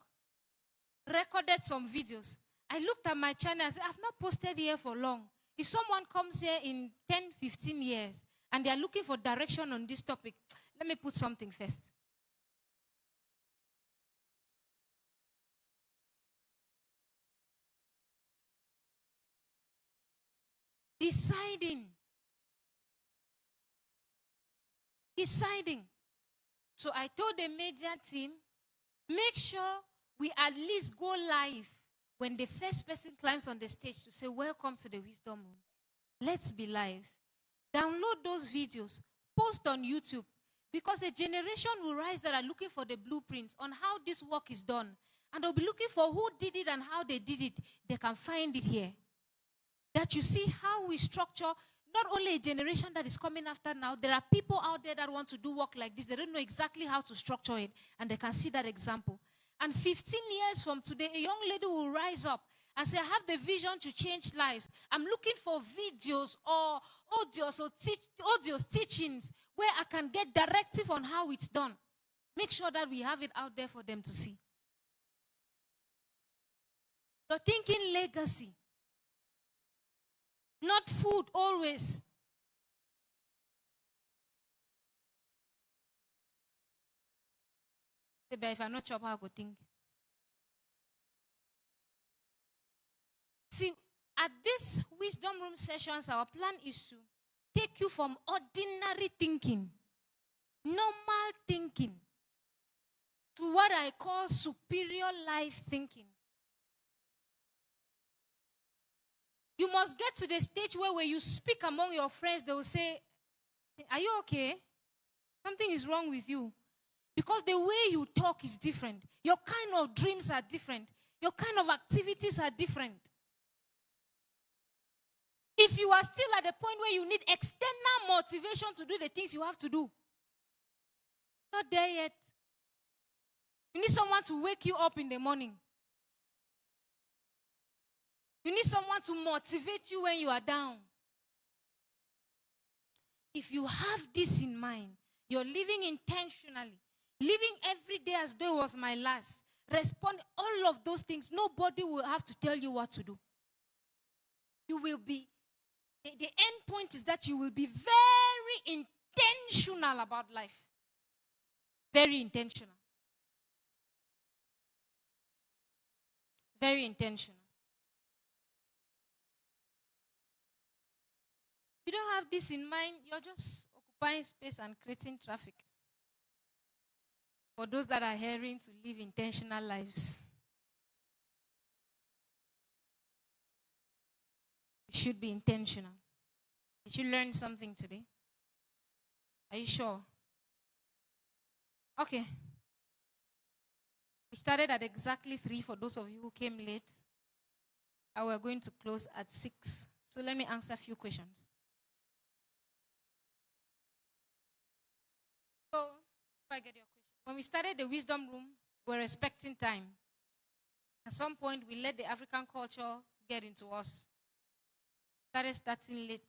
Recorded some videos. I looked at my channel and said, I've not posted here for long. If someone comes here in 10, 15 years and they are looking for direction on this topic, let me put something first. Deciding. So I told the media team, make sure we at least go live when the first person climbs on the stage to say, welcome to the wisdom room. Let's be live. Download those videos. Post on YouTube. Because a generation will rise that are looking for the blueprints on how this work is done. And they'll be looking for who did it and how they did it. They can find it here. That you see how we structure not only a generation that is coming after now, there are people out there that want to do work like this. They don't know exactly how to structure it, and they can see that example. And 15 years from today, a young lady will rise up and say, I have the vision to change lives. I'm looking for videos or audios, teachings where I can get directive on how it's done. Make sure that we have it out there for them to see. You're thinking legacy. Not food always. But if I'm not sure how I go think. See, at this wisdom room sessions, our plan is to take you from ordinary thinking, normal thinking, to what I call superior life thinking. You must get to the stage where when you speak among your friends, they will say, are you okay? Something is wrong with you. Because the way you talk is different. Your kind of dreams are different. Your kind of activities are different. If you are still at the point where you need external motivation to do the things you have to do, not there yet. You need someone to wake you up in the morning. You need someone to motivate you when you are down. If you have this in mind, you're living intentionally, living every day as though it was my last. Respond all of those things. Nobody will have to tell you what to do. You will be, the end point is that you will be very intentional about life. Very intentional. Very intentional. If you don't have this in mind, you're just occupying space and creating traffic. For those that are hearing to live intentional lives, you should be intentional. Did you learn something today? Are you sure? Okay. We started at exactly 3 for those of you who came late. And we're going to close at 6. So let me answer a few questions. So, if I get your question. When we started the wisdom room, we were respecting time. At some point, we let the African culture get into us. Starting late,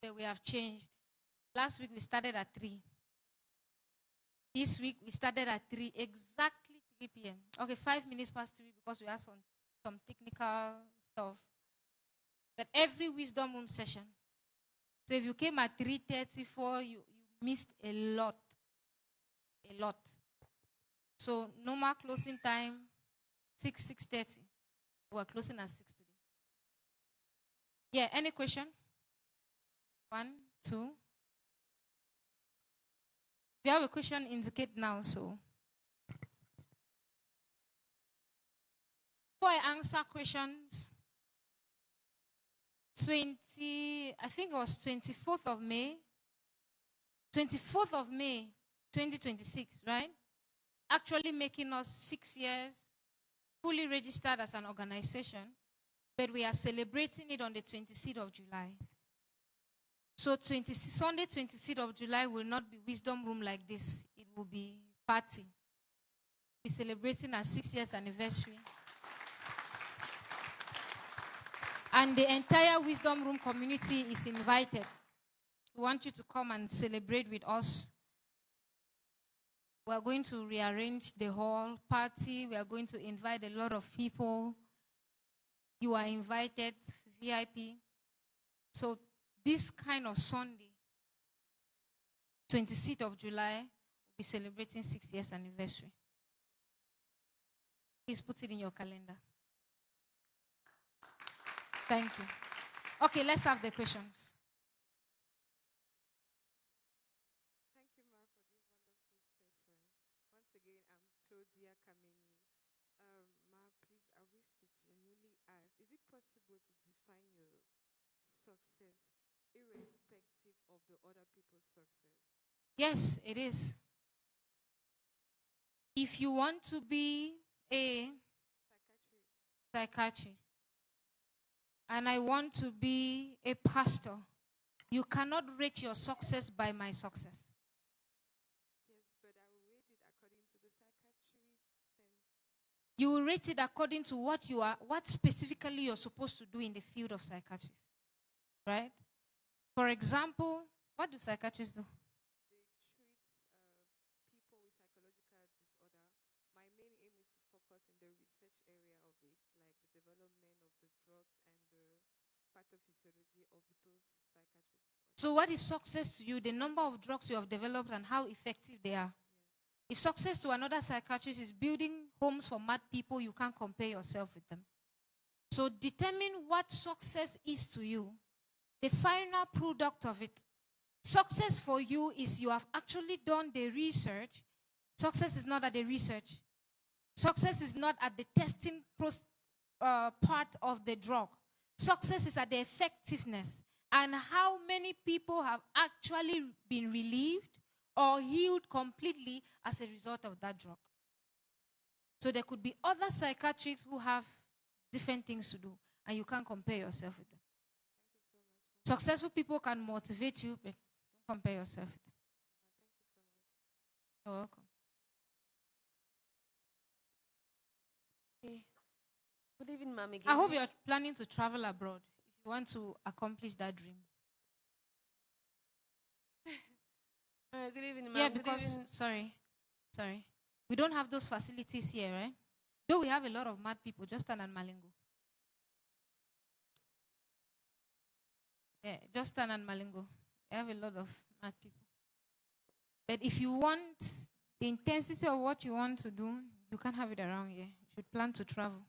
but we have changed. Last week, we started at 3. This week, we started at 3, exactly 3 p.m. Okay, 5 minutes past 3 because we had some technical stuff. But every wisdom room session. So if you came at 3:34, you missed a lot. A lot. So normal closing time, 6:30. We're closing at 6 today. Yeah, any question? 1, 2. If you have a question, indicate now. So before I answer questions, I think it was 24th of May, 2026, right? Actually making us 6 years fully registered as an organization, but we are celebrating it on the 26th of July. So Sunday, 26th of July will not be wisdom room like this. It will be party. We're celebrating our 6 years anniversary. And the entire wisdom room community is invited. We want you to come and celebrate with us. We are going to rearrange the hall party. We are going to invite a lot of people. You are invited, VIP. So this kind of Sunday, 26th of July, we'll be celebrating 6 years anniversary. Please put it in your calendar. Thank you. Okay, let's have the questions. Thank you, Ma, for this wonderful session. Once again, I'm Claudia Kameni. Ma, please, I wish to genuinely ask, is it possible to define your success irrespective of the other people's success? Yes, it is. If you want to be a psychiatrist, and I want to be a pastor, you cannot rate your success by my success. Yes, but I will rate it according to the psychiatrist. You will rate it according to what specifically you're supposed to do in the field of psychiatry. Right? For example, what do psychiatrists do? They treat people with psychological disorder. My main aim is to focus in the research area of it, like the development of the drugs and the pathophysiology of those psychiatric disorders. So what is success to you? The number of drugs you have developed and how effective they are. Yes. If success to another psychiatrist is building homes for mad people, you can't compare yourself with them. So determine what success is to you. The final product of it. Success for you is you have actually done the research. Success is not at the research. Success is not at the testing part of the drug. Success is at the effectiveness and how many people have actually been relieved or healed completely as a result of that drug. So there could be other psychiatrists who have different things to do, and you can't compare yourself with them. Thank you so much. Successful people can motivate you, but don't compare yourself with them. Thank you so much. You're welcome. Okay. Good evening, Ma'am. I hope you're planning to travel abroad if you want to accomplish that dream. Good evening, Ma'am. Yeah, because, sorry. We don't have those facilities here, right? Though we have a lot of mad people, Justin and Malingo. Yeah, Justin and Malingo. We have a lot of mad people. But if you want the intensity of what you want to do, you can't have it around here. You should plan to travel.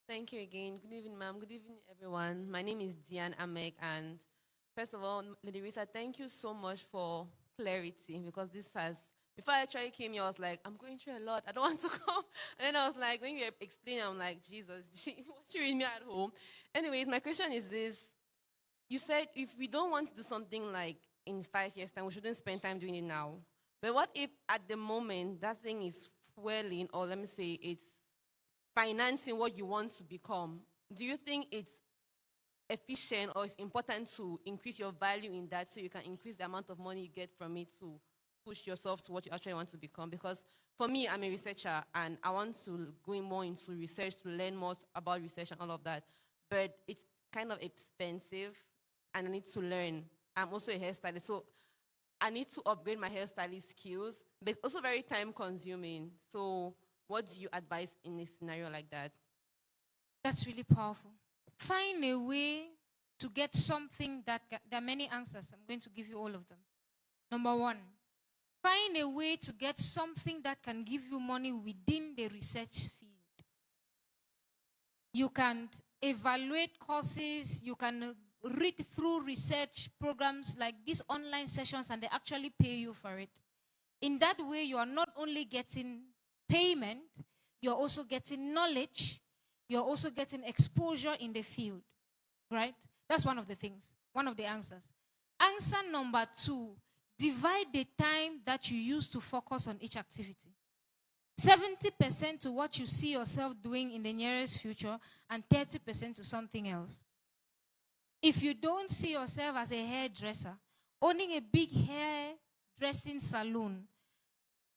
Thank you again. Good evening, ma'am. Good evening, everyone. My name is Diane Amek, and first of all, Lady Risa, thank you so much for clarity, because this has Before I actually came here, I was like, I'm going through a lot. I don't want to come. And then I was like, when you were explaining, I'm like, Jesus, what you read me at home? Anyways, my question is this. You said if we don't want to do something like in 5 years' time, we shouldn't spend time doing it now. But what if at the moment that thing is fueling, or let me say it's financing what you want to become? Do you think it's efficient or it's important to increase your value in that so you can increase the amount of money you get from it to push yourself to what you actually want to become? Because for me, I'm a researcher and I want to go more into research to learn more about research and all of that. But it's kind of expensive and I need to learn. I'm also a hairstylist, so I need to upgrade my hairstylist skills, but also very time consuming. So what do you advise in a scenario like that? That's really powerful. Find a way to get something there are many answers. I'm going to give you all of them. Number one, find a way to get something that can give you money within the research field. You can evaluate courses, you can read through research programs like these online sessions, and they actually pay you for it. In that way, you are not only getting payment, you're also getting knowledge, you're also getting exposure in the field, right? That's one of the things, one of the answers. Answer number two, divide the time that you use to focus on each activity. 70% to what you see yourself doing in the nearest future and 30% to something else. If you don't see yourself as a hairdresser, owning a big hairdressing salon,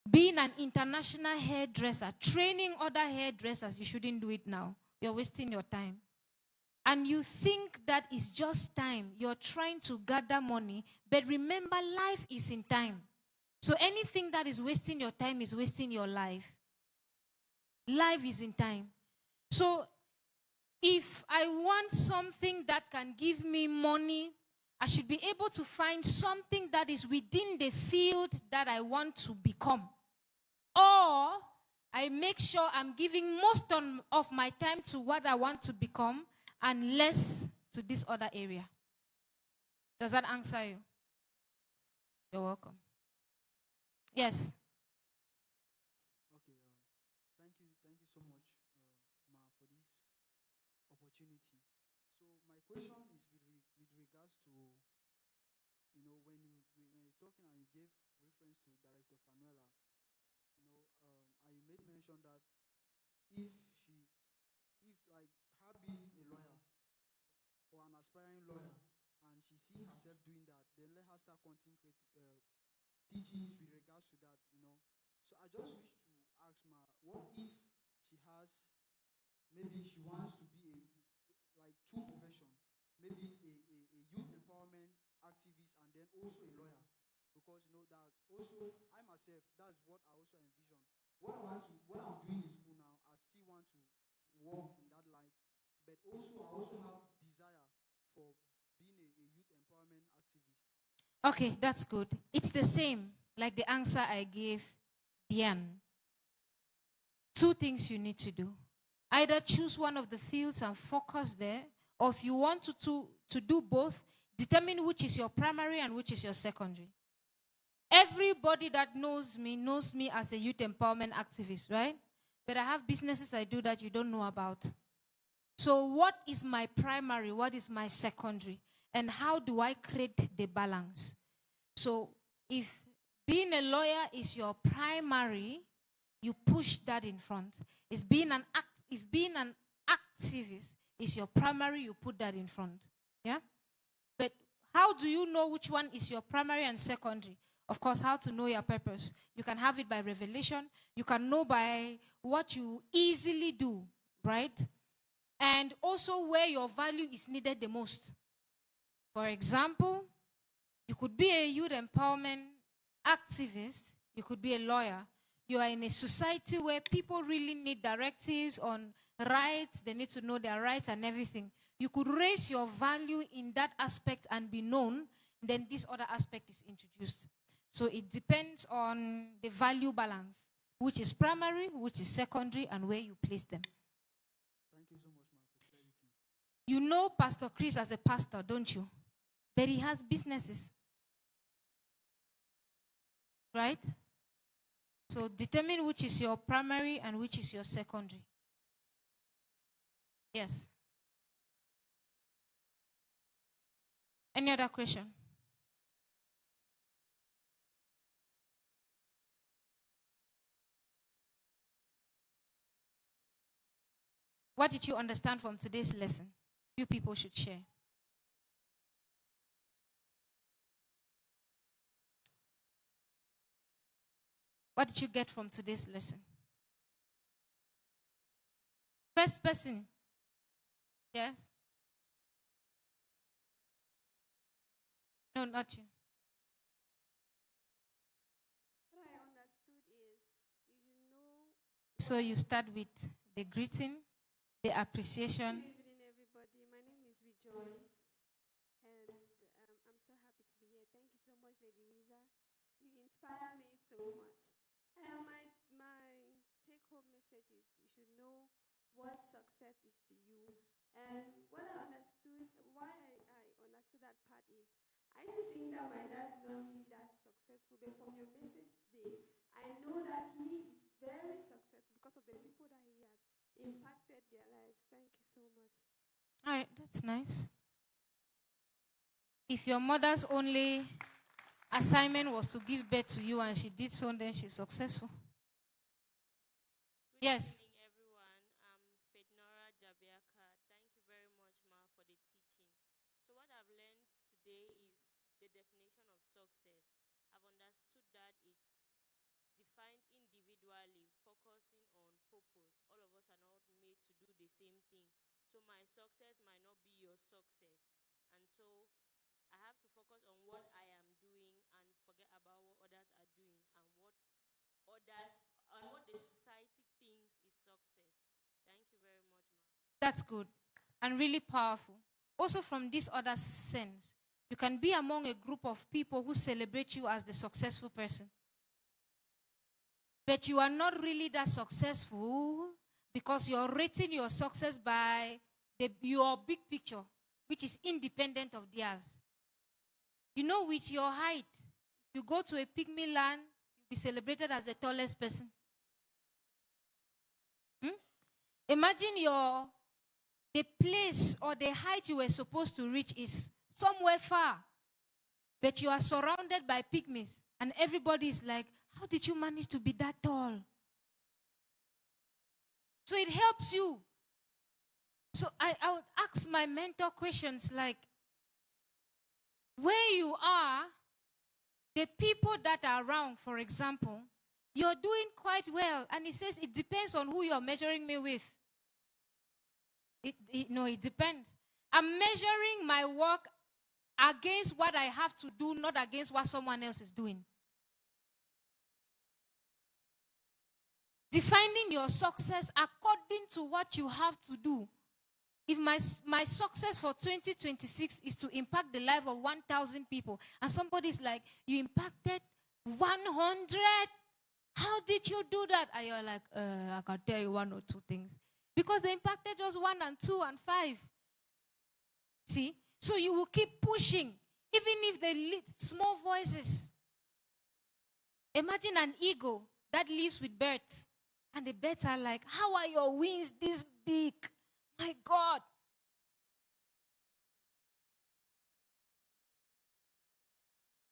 being an international hairdresser, training other hairdressers, you shouldn't do it now. You're wasting your time. And you think that is just time. You're trying to gather money, but remember, life is in time. So anything that is wasting your time is wasting your life. Life is in time. So if I want something that can give me money, I should be able to find something that is within the field that I want to become. Or I make sure I'm giving most of my time to what I want to become and less to this other area. Does that answer you? You're welcome. Yes. Okay. Thank you so much, Ma, for this opportunity. So my question is with regards to, when you're talking and you gave reference to Director Fanuela, and you made mention that if like her being a lawyer or an aspiring lawyer, and she see herself doing that, then let her start content teachings with regards to that, So I just wish to ask Ma, what if she has, maybe she wants to be like two professions, maybe a youth empowerment activist and then also a lawyer, because that's also, I myself, that's what I also envision. What I'm doing in school now, I still want to work in that line, but also I also have desire for being a youth empowerment activist. Okay, that's good. It's the same like the answer I gave Diane. Two things you need to do. Either choose one of the fields and focus there, or if you want to do both, determine which is your primary and which is your secondary. Everybody that knows me as a youth empowerment activist, right? But I have businesses I do that you don't know about. So what is my primary? What is my secondary? And how do I create the balance? So if being a lawyer is your primary, you push that in front. If being an activist is your primary, you put that in front. Yeah? But how do you know which one is your primary and secondary? Of course, how to know your purpose. You can have it by revelation. You can know by what you easily do, right? And also where your value is needed the most. For example, you could be a youth empowerment activist. You could be a lawyer. You are in a society where people really need directives on rights. They need to know their rights and everything. You could raise your value in that aspect and be known. Then this other aspect is introduced. So it depends on the value balance, which is primary, which is secondary, and where you place them. Thank you so much, Ma, for clarity. You know Pastor Chris as a pastor, don't you? But he has businesses. Right? So determine which is your primary and which is your secondary. Yes. Any other question? What did you understand from today's lesson? Few people should share. What did you get from today's lesson? First person. Yes? No, not you. What I understood is you should know. So you start with the greeting, the appreciation. Good evening, everybody. My name is Rejoice, and I'm so happy to be here. Thank you so much, Lady Risa. You inspire me so much. My take-home message is you should know what success is to you. And what I understood, why I understood that part is, I used to think that my dad is not really that successful, but from your message today, I know that he is very successful because of the people that he has impacted their lives. Thank you so much. All right, that's nice. If your mother's only assignment was to give birth to you and she did so, then she's successful. Yes. Good evening, everyone. I'm Fednora Jabiaka. Thank you very much, Ma, for the teaching. So what I've learned today is the definition of success. I've understood that it's defined individually, focusing on purpose. All of us are not made to do the same thing. So my success might not be your success. And so I have to focus on what I am doing and forget about what others are doing and what the society thinks is success. Thank you very much, Ma. That's good and really powerful. Also, from this other sense, you can be among a group of people who celebrate you as the successful person. But you are not really that successful because you're rating your success by your big picture, which is independent of theirs. You know, with your height, if you go to a pygmy land, you'll be celebrated as the tallest person. Imagine the place or the height you were supposed to reach is somewhere far, but you are surrounded by pygmies, and everybody is like, how did you manage to be that tall? So it helps you. So I would ask my mentor questions like, where you are, the people that are around, for example, you're doing quite well. And he says it depends on who you're measuring me with. It depends. I'm measuring my work against what I have to do, not against what someone else is doing. Defining your success according to what you have to do. If my success for 2026 is to impact the life of 1,000 people, and somebody is like, you impacted 100? How did you do that? And you're like, I can tell you one or two things. Because they impacted just 1 and 2 and 5. See? So you will keep pushing, even if they lead small voices. Imagine an eagle that lives with birds. And the birds are like, how are your wings this big? My God.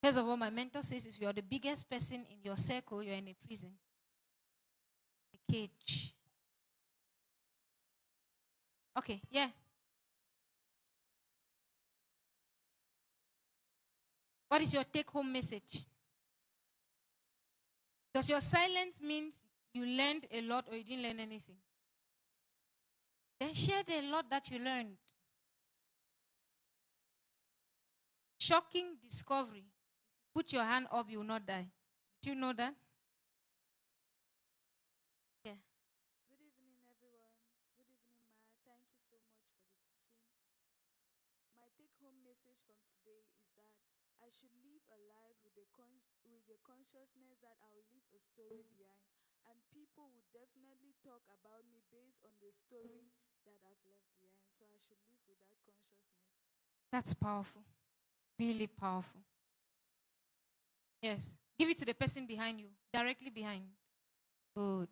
First of all, my mentor says if you're the biggest person in your circle, you're in a prison, a cage. Okay, yeah. What is your take-home message? Does your silence mean you learned a lot or you didn't learn anything? Then share the lot that you learned. Shocking discovery. Put your hand up, you will not die. Did you know that? Yeah. Good evening, everyone. Good evening, Ma. Thank you so much for the teaching. My take-home message from today is that I should live a life with the consciousness that I will leave a story behind, and people will definitely talk about me based on the story that I've left behind. So I should live with that consciousness. That's powerful. Really powerful. Yes. Give it to the person behind you, directly behind. Good.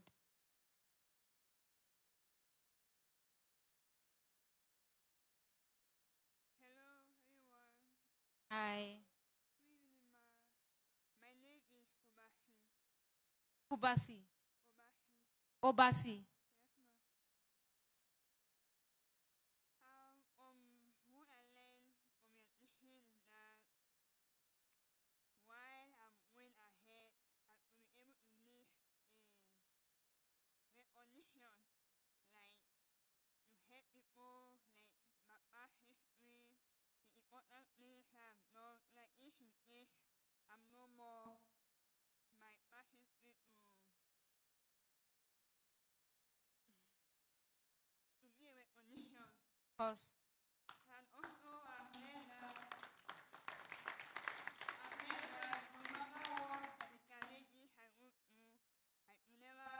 Hello, everyone. Hi. Good evening, ma. My name is Obasi. Kubasi. Obasi. Obasi. Yes, ma. What I learned from your teaching is that while I'm going ahead, I will be able to live in recognition, like to help people, like my past history, the important things I've done, like if in case I'm no more, my past history to be a recognition. Cause. And also I've learned that no matter what the challenges I go through, I will never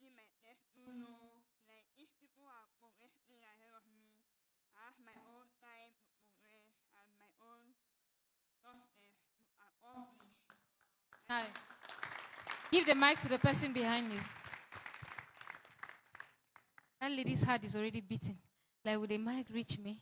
give my best to know. Like if people are progressing ahead of me, I have my own time to progress and my own success to accomplish. Nice. Give the mic to the person behind you. That lady's heart is already beating. Like, will the mic reach me?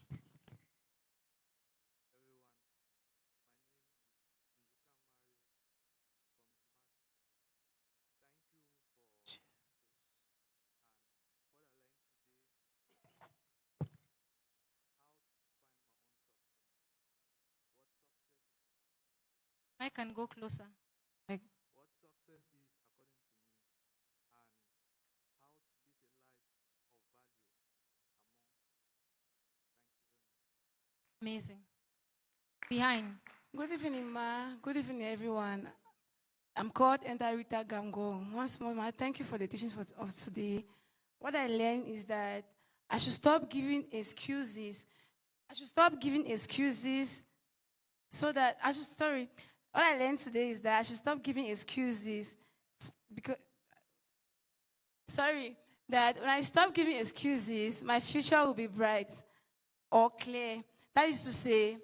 I can go closer. Like, What success is according to me, and how to live a life of value amongst people. Thank you very much. amazing. Behind. Good evening, ma. Good evening, everyone. I'm called Endarita Gamgo. Once more, ma, thank you for the teachings of today. What I learned is that I should stop giving excuses. I should stop giving excuses so that I should, sorry. What I learned today is that I should stop giving excuses because, sorry, that when I stop giving excuses, my future will be bright or clear. That is to say,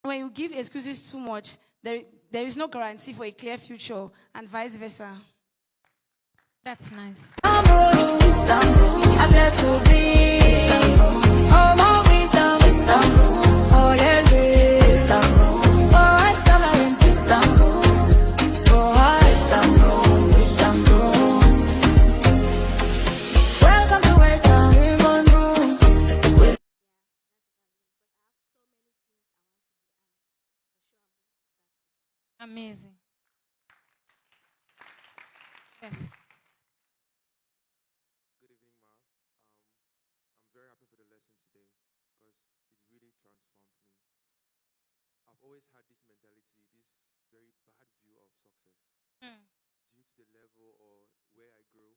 when you give excuses too much, there is no guarantee for a clear future, and vice versa. That's nice. I'm blessed to be. Oh, my wisdom, oh, yeah, oh, I stumble in Istanbul. Oh, I stumble, Istanbul. Welcome to Western Ribbon Room. Amazing. Yes. Good evening, Ma. I'm very happy for the lesson today because it really transformed me. I've always had this mentality, this very bad view of success. Due to the level or where I grew,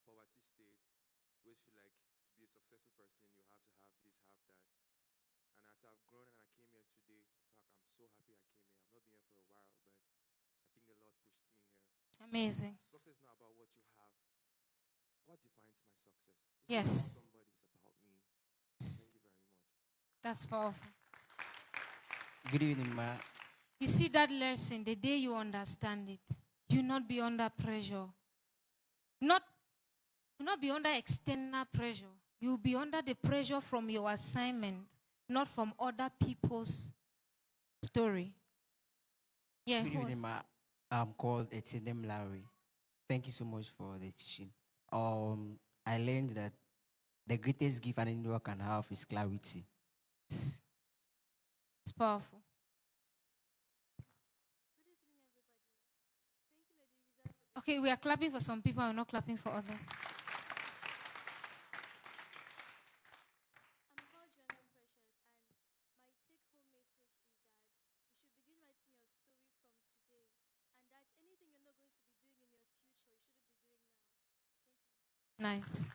poverty state, always feel like to be a successful person, you have to have this, have that. And as I've grown and I came here today, in fact, I'm so happy I came here. I've not been here for a while, but I think the Lord pushed me here. Amazing. Success is not about what you have. What defines my success? It's Yes. not about somebody, it's about me. Thank you very much. That's powerful. Good evening, ma. You see that lesson, the day you understand it, you not be under pressure. Not be under external pressure. You'll be under the pressure from your assignment, not from other people's story. Yeah, Good evening, ma. I'm called Etienne Larry. Thank you so much for the teaching. I learned that the greatest gift an individual can have is clarity. It's powerful. Okay, we are clapping for some people, we're not clapping for others. Nice.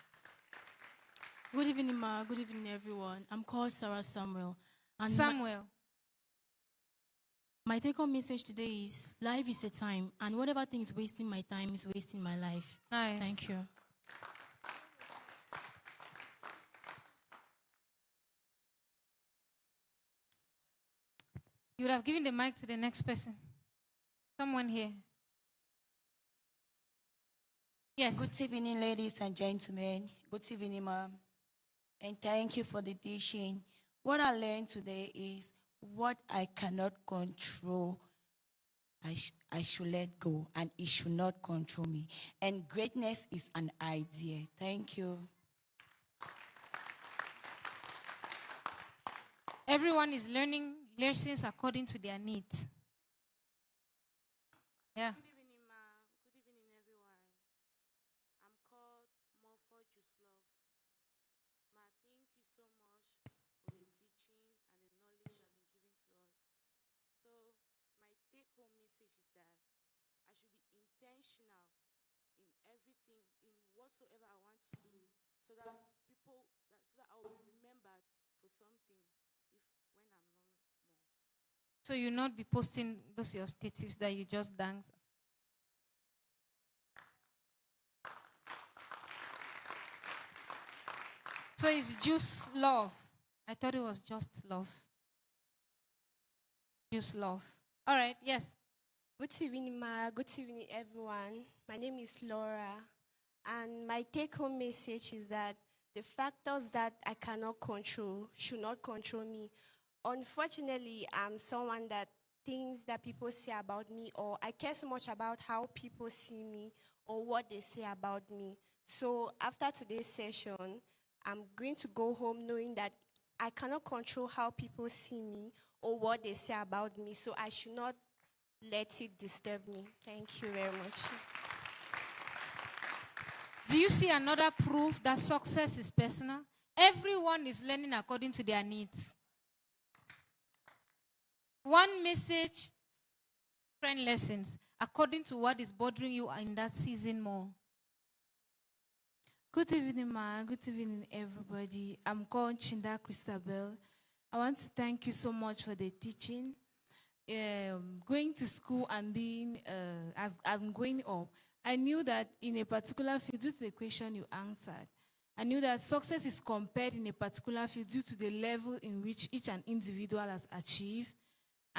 Good evening, Ma. Good evening, everyone. I'm called Sarah Samuel. And Samuel. My take-home message today is, life is a time, and whatever thing is wasting my time is wasting my life. Nice. Thank you. You would have given the mic to the next person. Someone here. Yes. Good evening, ladies and gentlemen. Good evening, ma'am. And thank you for the teaching. What I learned today is what I cannot control, I should let go, and it should not control me. And greatness is an idea. Thank you. Everyone is learning lessons according to their needs. Yeah. Good evening, ma. Good evening, everyone. I'm called Morpho Juslov. Ma, thank you so much for the teachings and the knowledge you have been giving to us. So, my take-home message is that I should be intentional in everything, in whatsoever I want to do, so that I will be remembered for something if when I'm no more. So you'll not be posting those your status that you just dance. So it's just love. I thought it was just love. Just love. All right, yes. Good evening, Ma. Good evening, everyone. My name is Laura. And my take-home message is that the factors that I cannot control should not control me. Unfortunately, I'm someone that things that people say about me, or I care so much about how people see me or what they say about me. So after today's session, I'm going to go home knowing that I cannot control how people see me or what they say about me. So I should not let it disturb me. Thank you very much. Do you see another proof that success is personal? Everyone is learning according to their needs. One message, friend lessons, according to what is bothering you in that season more. Good evening, ma. Good evening, everybody. I'm called Chinda Christabel. I want to thank you so much for the teaching. Going to school and being, as I'm growing up, I knew that in a particular field, due to the question you answered, I knew that success is compared in a particular field due to the level in which each an individual has achieved.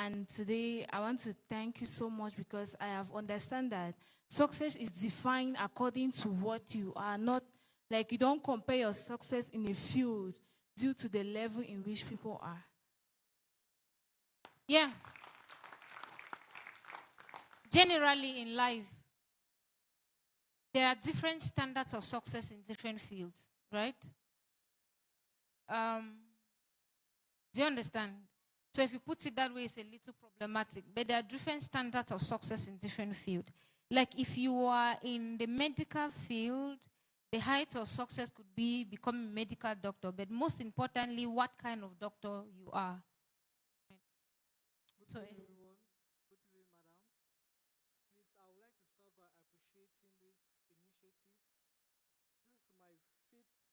And today, I want to thank you so much because I have understand that success is defined according to what you are, not like you don't compare your success in a field due to the level in which people are. Yeah. Generally in life, there are different standards of success in different fields, right? Do you understand? So if you put it that way, it's a little problematic. But there are different standards of success in different fields. Like if you are in the medical field, the height of success could be becoming a medical doctor. But most importantly, what kind of doctor you are. Good evening, everyone. Good evening, madam. Please, I would like to start by appreciating this initiative.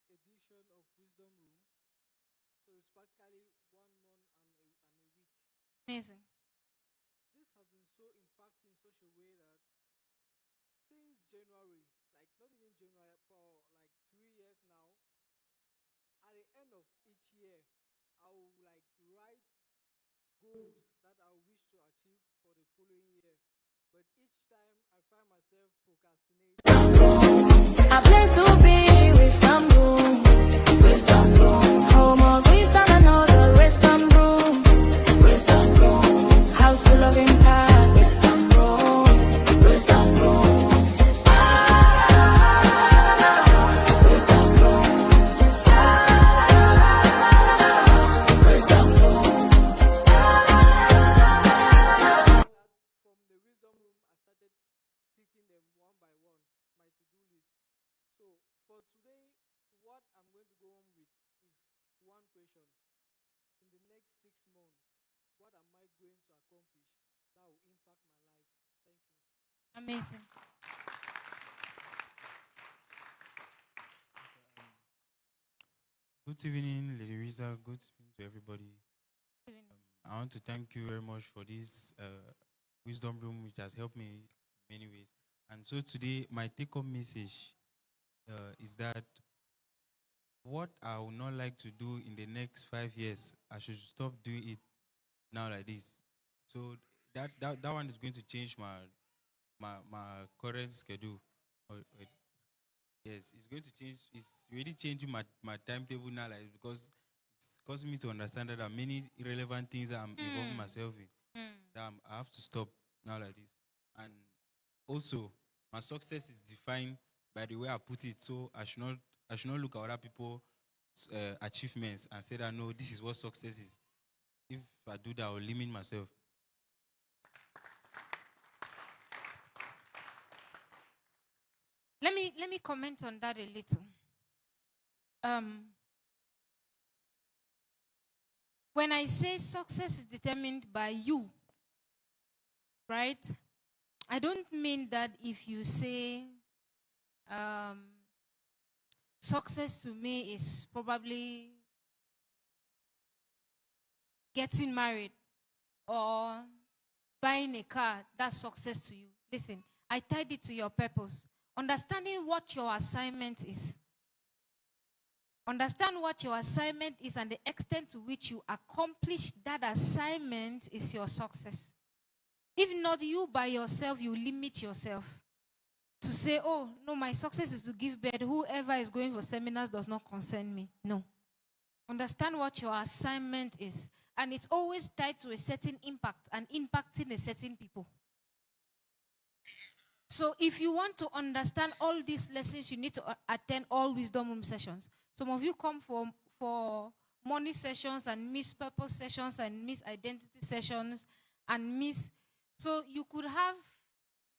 This is my 5th edition of Wisdom Room. So it's practically 1 month and a week. Amazing. This has been so impactful in such a way that since January, like not even January, for like 3 years now, at the end of each year, I will like write goals that I wish to achieve for the following year. But each time I find myself procrastinating. A place to be, wisdom room. Wisdom room. Home of wisdom and all the wisdom room. Wisdom room. House full of impact. Wisdom room. Wisdom room. Wisdom room. Wisdom room. From the wisdom room, I started ticking them one by one, my to-do list. So for today, what I'm going to go on with is one question. In the next 6 months, what am I going to accomplish that will impact my life? Thank you. Amazing. Good evening, Lady Risa. Good evening to everybody. I want to thank you very much for this wisdom room, which has helped me in many ways. And so today, my take-home message is that what I would not like to do in the next 5 years, I should stop doing it now like this. So that one is going to change my current schedule. Yes, it's going to change. It's really changing my timetable now, like because it's causing me to understand that there are many irrelevant things that I'm involving myself in. That I have to stop now like this. And also, my success is defined by the way I put it. So I should not look at other people's achievements and say that no, this is what success is. If I do that, I'll limit myself. Let me comment on that a little. When I say success is determined by you, right? I don't mean that if you say success to me is probably getting married or buying a car, that's success to you. Listen, I tied it to your purpose. Understanding what your assignment is. Understand what your assignment is and the extent to which you accomplish that assignment is your success. If not, you by yourself, you limit yourself to say, oh, no, my success is to give birth. Whoever is going for seminars does not concern me. No. Understand what your assignment is. And it's always tied to a certain impact and impacting a certain people. So if you want to understand all these lessons, you need to attend all wisdom room sessions. Some of you come for money sessions and miss purpose sessions and miss identity sessions and miss. So you could have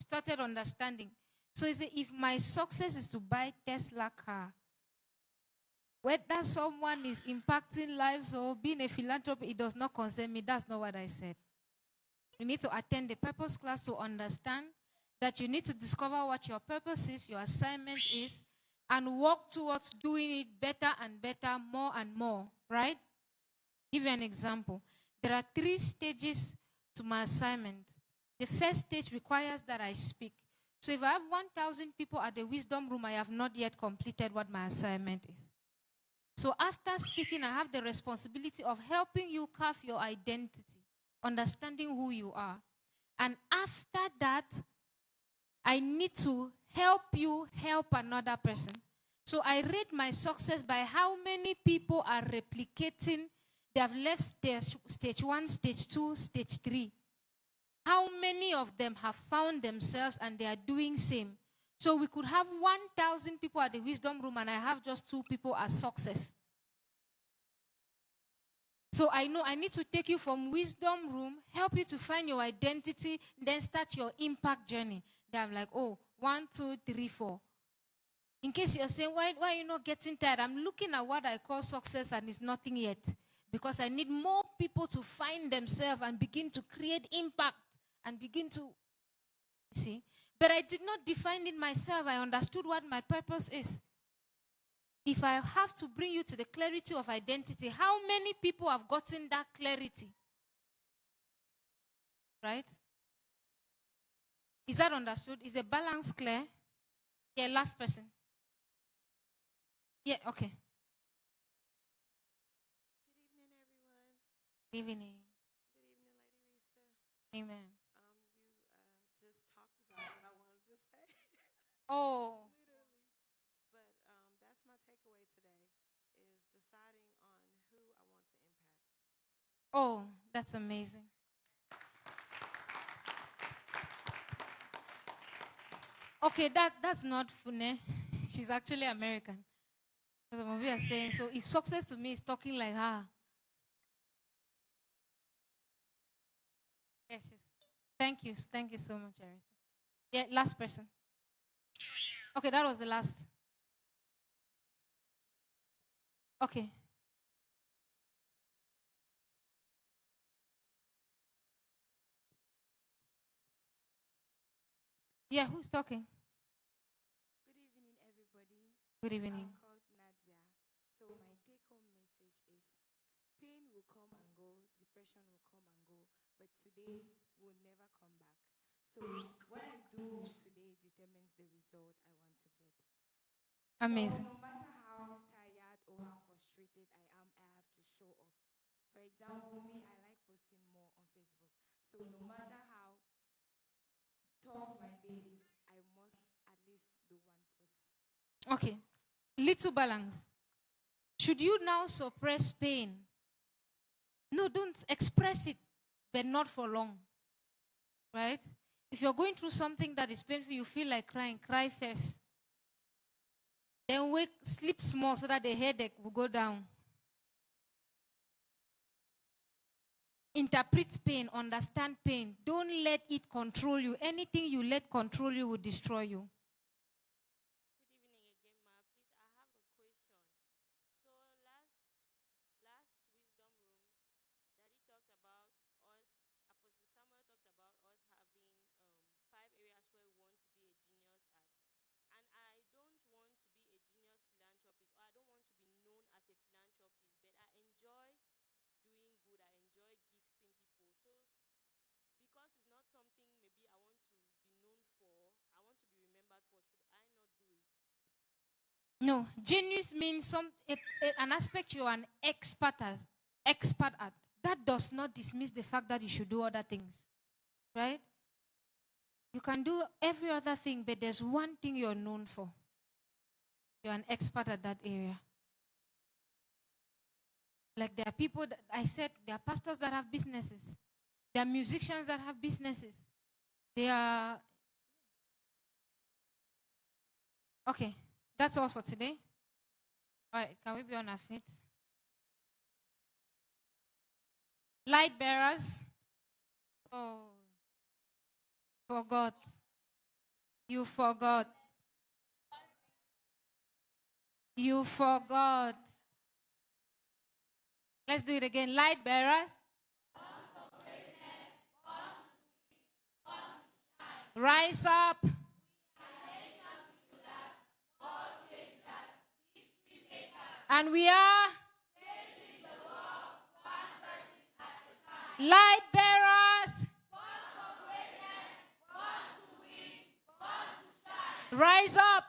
started understanding. So you say, if my success is to buy Tesla car, whether someone is impacting lives or being a philanthropist, it does not concern me. That's not what I said. You need to attend the purpose class to understand that you need to discover what your purpose is, your assignment is, and work towards doing it better and better, more and more, right? Give you an example. There are 3 stages to my assignment. The first stage requires that I speak. So if I have 1,000 people at the wisdom room, I have not yet completed what my assignment is. So after speaking, I have the responsibility of helping you carve your identity, understanding who you are. And after that, I need to help you help another person. So I rate my success by how many people are replicating. They have left stage 1, stage 2, stage 3. How many of them have found themselves and they are doing same? So we could have 1,000 people at the wisdom room and I have just 2 people as success. So I know I need to take you from wisdom room, help you to find your identity, then start your impact journey. Then I'm like, oh, 1, 2, 3, 4. In case you're saying, why are you not getting tired? I'm looking at what I call success and it's nothing yet. Because I need more people to find themselves and begin to create impact and begin to, see. But I did not define it myself. I understood what my purpose is. If I have to bring you to the clarity of identity, how many people have gotten that clarity? Right? Is that understood? Is the balance clear? Yeah, last person. Yeah, okay. Good evening, everyone. Good evening. Good evening, Lady Risa. Amen. You just talked about what I wanted to say. Oh. Literally. But that's my takeaway today, is deciding on who I want to impact. Oh, that's amazing. Okay, that's not Fune. She's actually American. Some of you are saying, so if success to me is talking like her. Yes, thank you. Thank you so much, Eric. Yeah, last person. Okay, that was the last. Okay. Yeah, who's talking? Good evening, everybody. Good evening. I'm called Nadia. So my take-home message is, pain will come and go, depression will come and go, but today will never come back. So what I do today determines the result I want to get. Amazing. So no matter how tired or how frustrated I am, I have to show up. For example, me, I like posting more on Facebook. So no matter how tough my day is, I must at least do one post. Okay. Little balance. Should you now suppress pain? No, don't express it, but not for long. Right? If you're going through something that is painful, you feel like crying, cry first. Then sleep small so that the headache will go down. Interpret pain, understand pain. Don't let it control you. Anything you let control you will destroy you. No, genius means an aspect you're an expert at. That does not dismiss the fact that you should do other things. Right? You can do every other thing, but there's one thing you're known for. You're an expert at that area. Like there are people that I said, there are pastors that have businesses. There are musicians that have businesses. They are... Okay, that's all for today. All right, can we be on our feet? Light bearers. Oh, forgot. You forgot. You forgot. Let's do it again. Light bearers. Rise up. And we are light bearers. Rise up.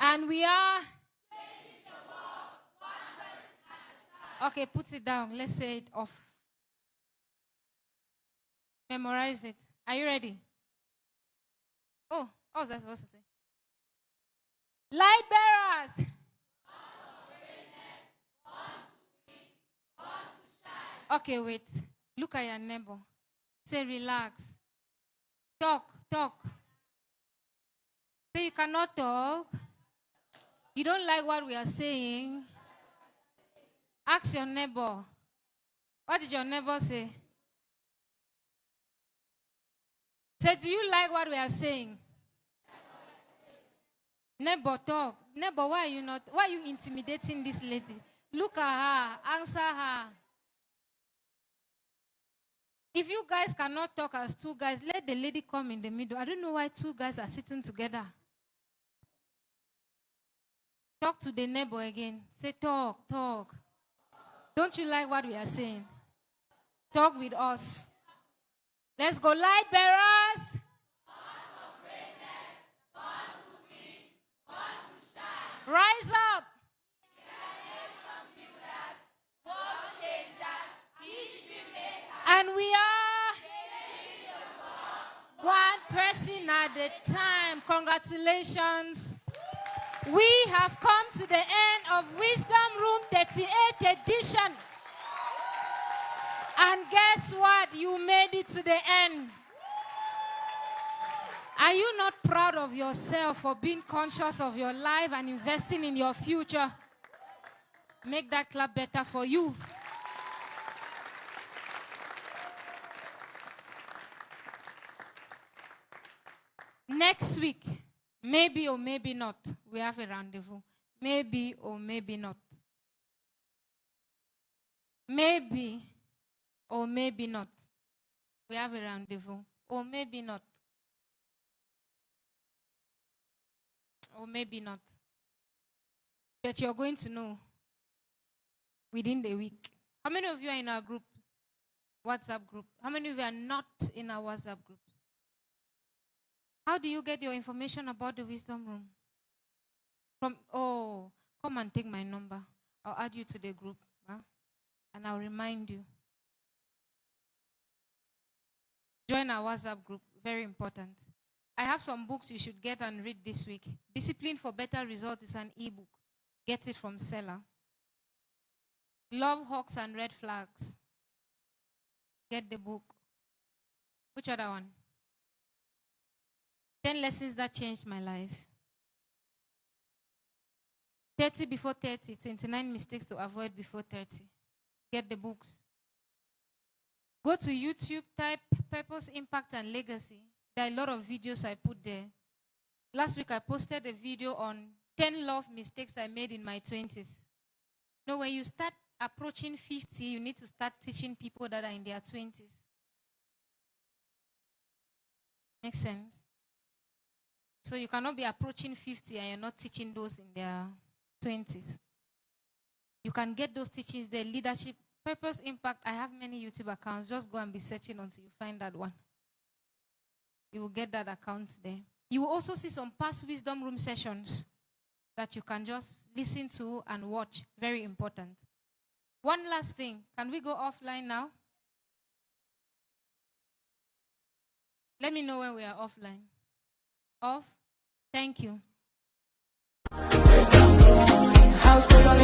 And we are. Okay, put it down. Let's say it off. Memorize it. Are you ready? Oh, what was I supposed to say? Light bearers. Okay, wait. Look at your neighbor. Say, relax. Talk. Say, you cannot talk. You don't like what we are saying. Ask your neighbor. What did your neighbor say? Say, do you like what we are saying? Neighbor, talk. Neighbor, why are you intimidating this lady? Look at her. Answer her. If you guys cannot talk as two guys, let the lady come in the middle. I don't know why two guys are sitting together. Talk to the neighbor again. Say, talk. Don't you like what we are saying? Talk with us. Let's go, light bearers. Rise up. And we are one person at a time. Congratulations. We have come to the end of Wisdom Room 38th edition. And guess what? You made it to the end. Are you not proud of yourself for being conscious of your life and investing in your future? Make that clap better for you. Next week, maybe or maybe not, we have a rendezvous. Maybe or maybe not. Maybe or maybe not. We have a rendezvous. Or maybe not. Or maybe not. But you're going to know within the week. How many of you are in our group? WhatsApp group. How many of you are not in our WhatsApp group? How do you get your information about the Wisdom Room? Come and take my number. I'll add you to the group. And I'll remind you. Join our WhatsApp group. Very important. I have some books you should get and read this week. Discipline for Better Results is an ebook. Get it from Seller. Love Hawks and Red Flags. Get the book. Which other one? 10 Lessons That Changed My Life. 30 Before 30, 29 Mistakes to Avoid Before 30. Get the books. Go to YouTube, type Purpose, Impact, and Legacy. There are a lot of videos I put there. Last week I posted a video on 10 love mistakes I made in my 20s. No, when you start approaching 50, you need to start teaching people that are in their 20s. Makes sense? So you cannot be approaching 50 and you're not teaching those in their 20s. You can get those teachings there. Leadership, Purpose, Impact. I have many YouTube accounts. Just go and be searching until you find that one. You will get that account there. You will also see some past wisdom room sessions that you can just listen to and watch. Very important. One last thing. Can we go offline now? Let me know when we are offline. Off? Thank you. House full of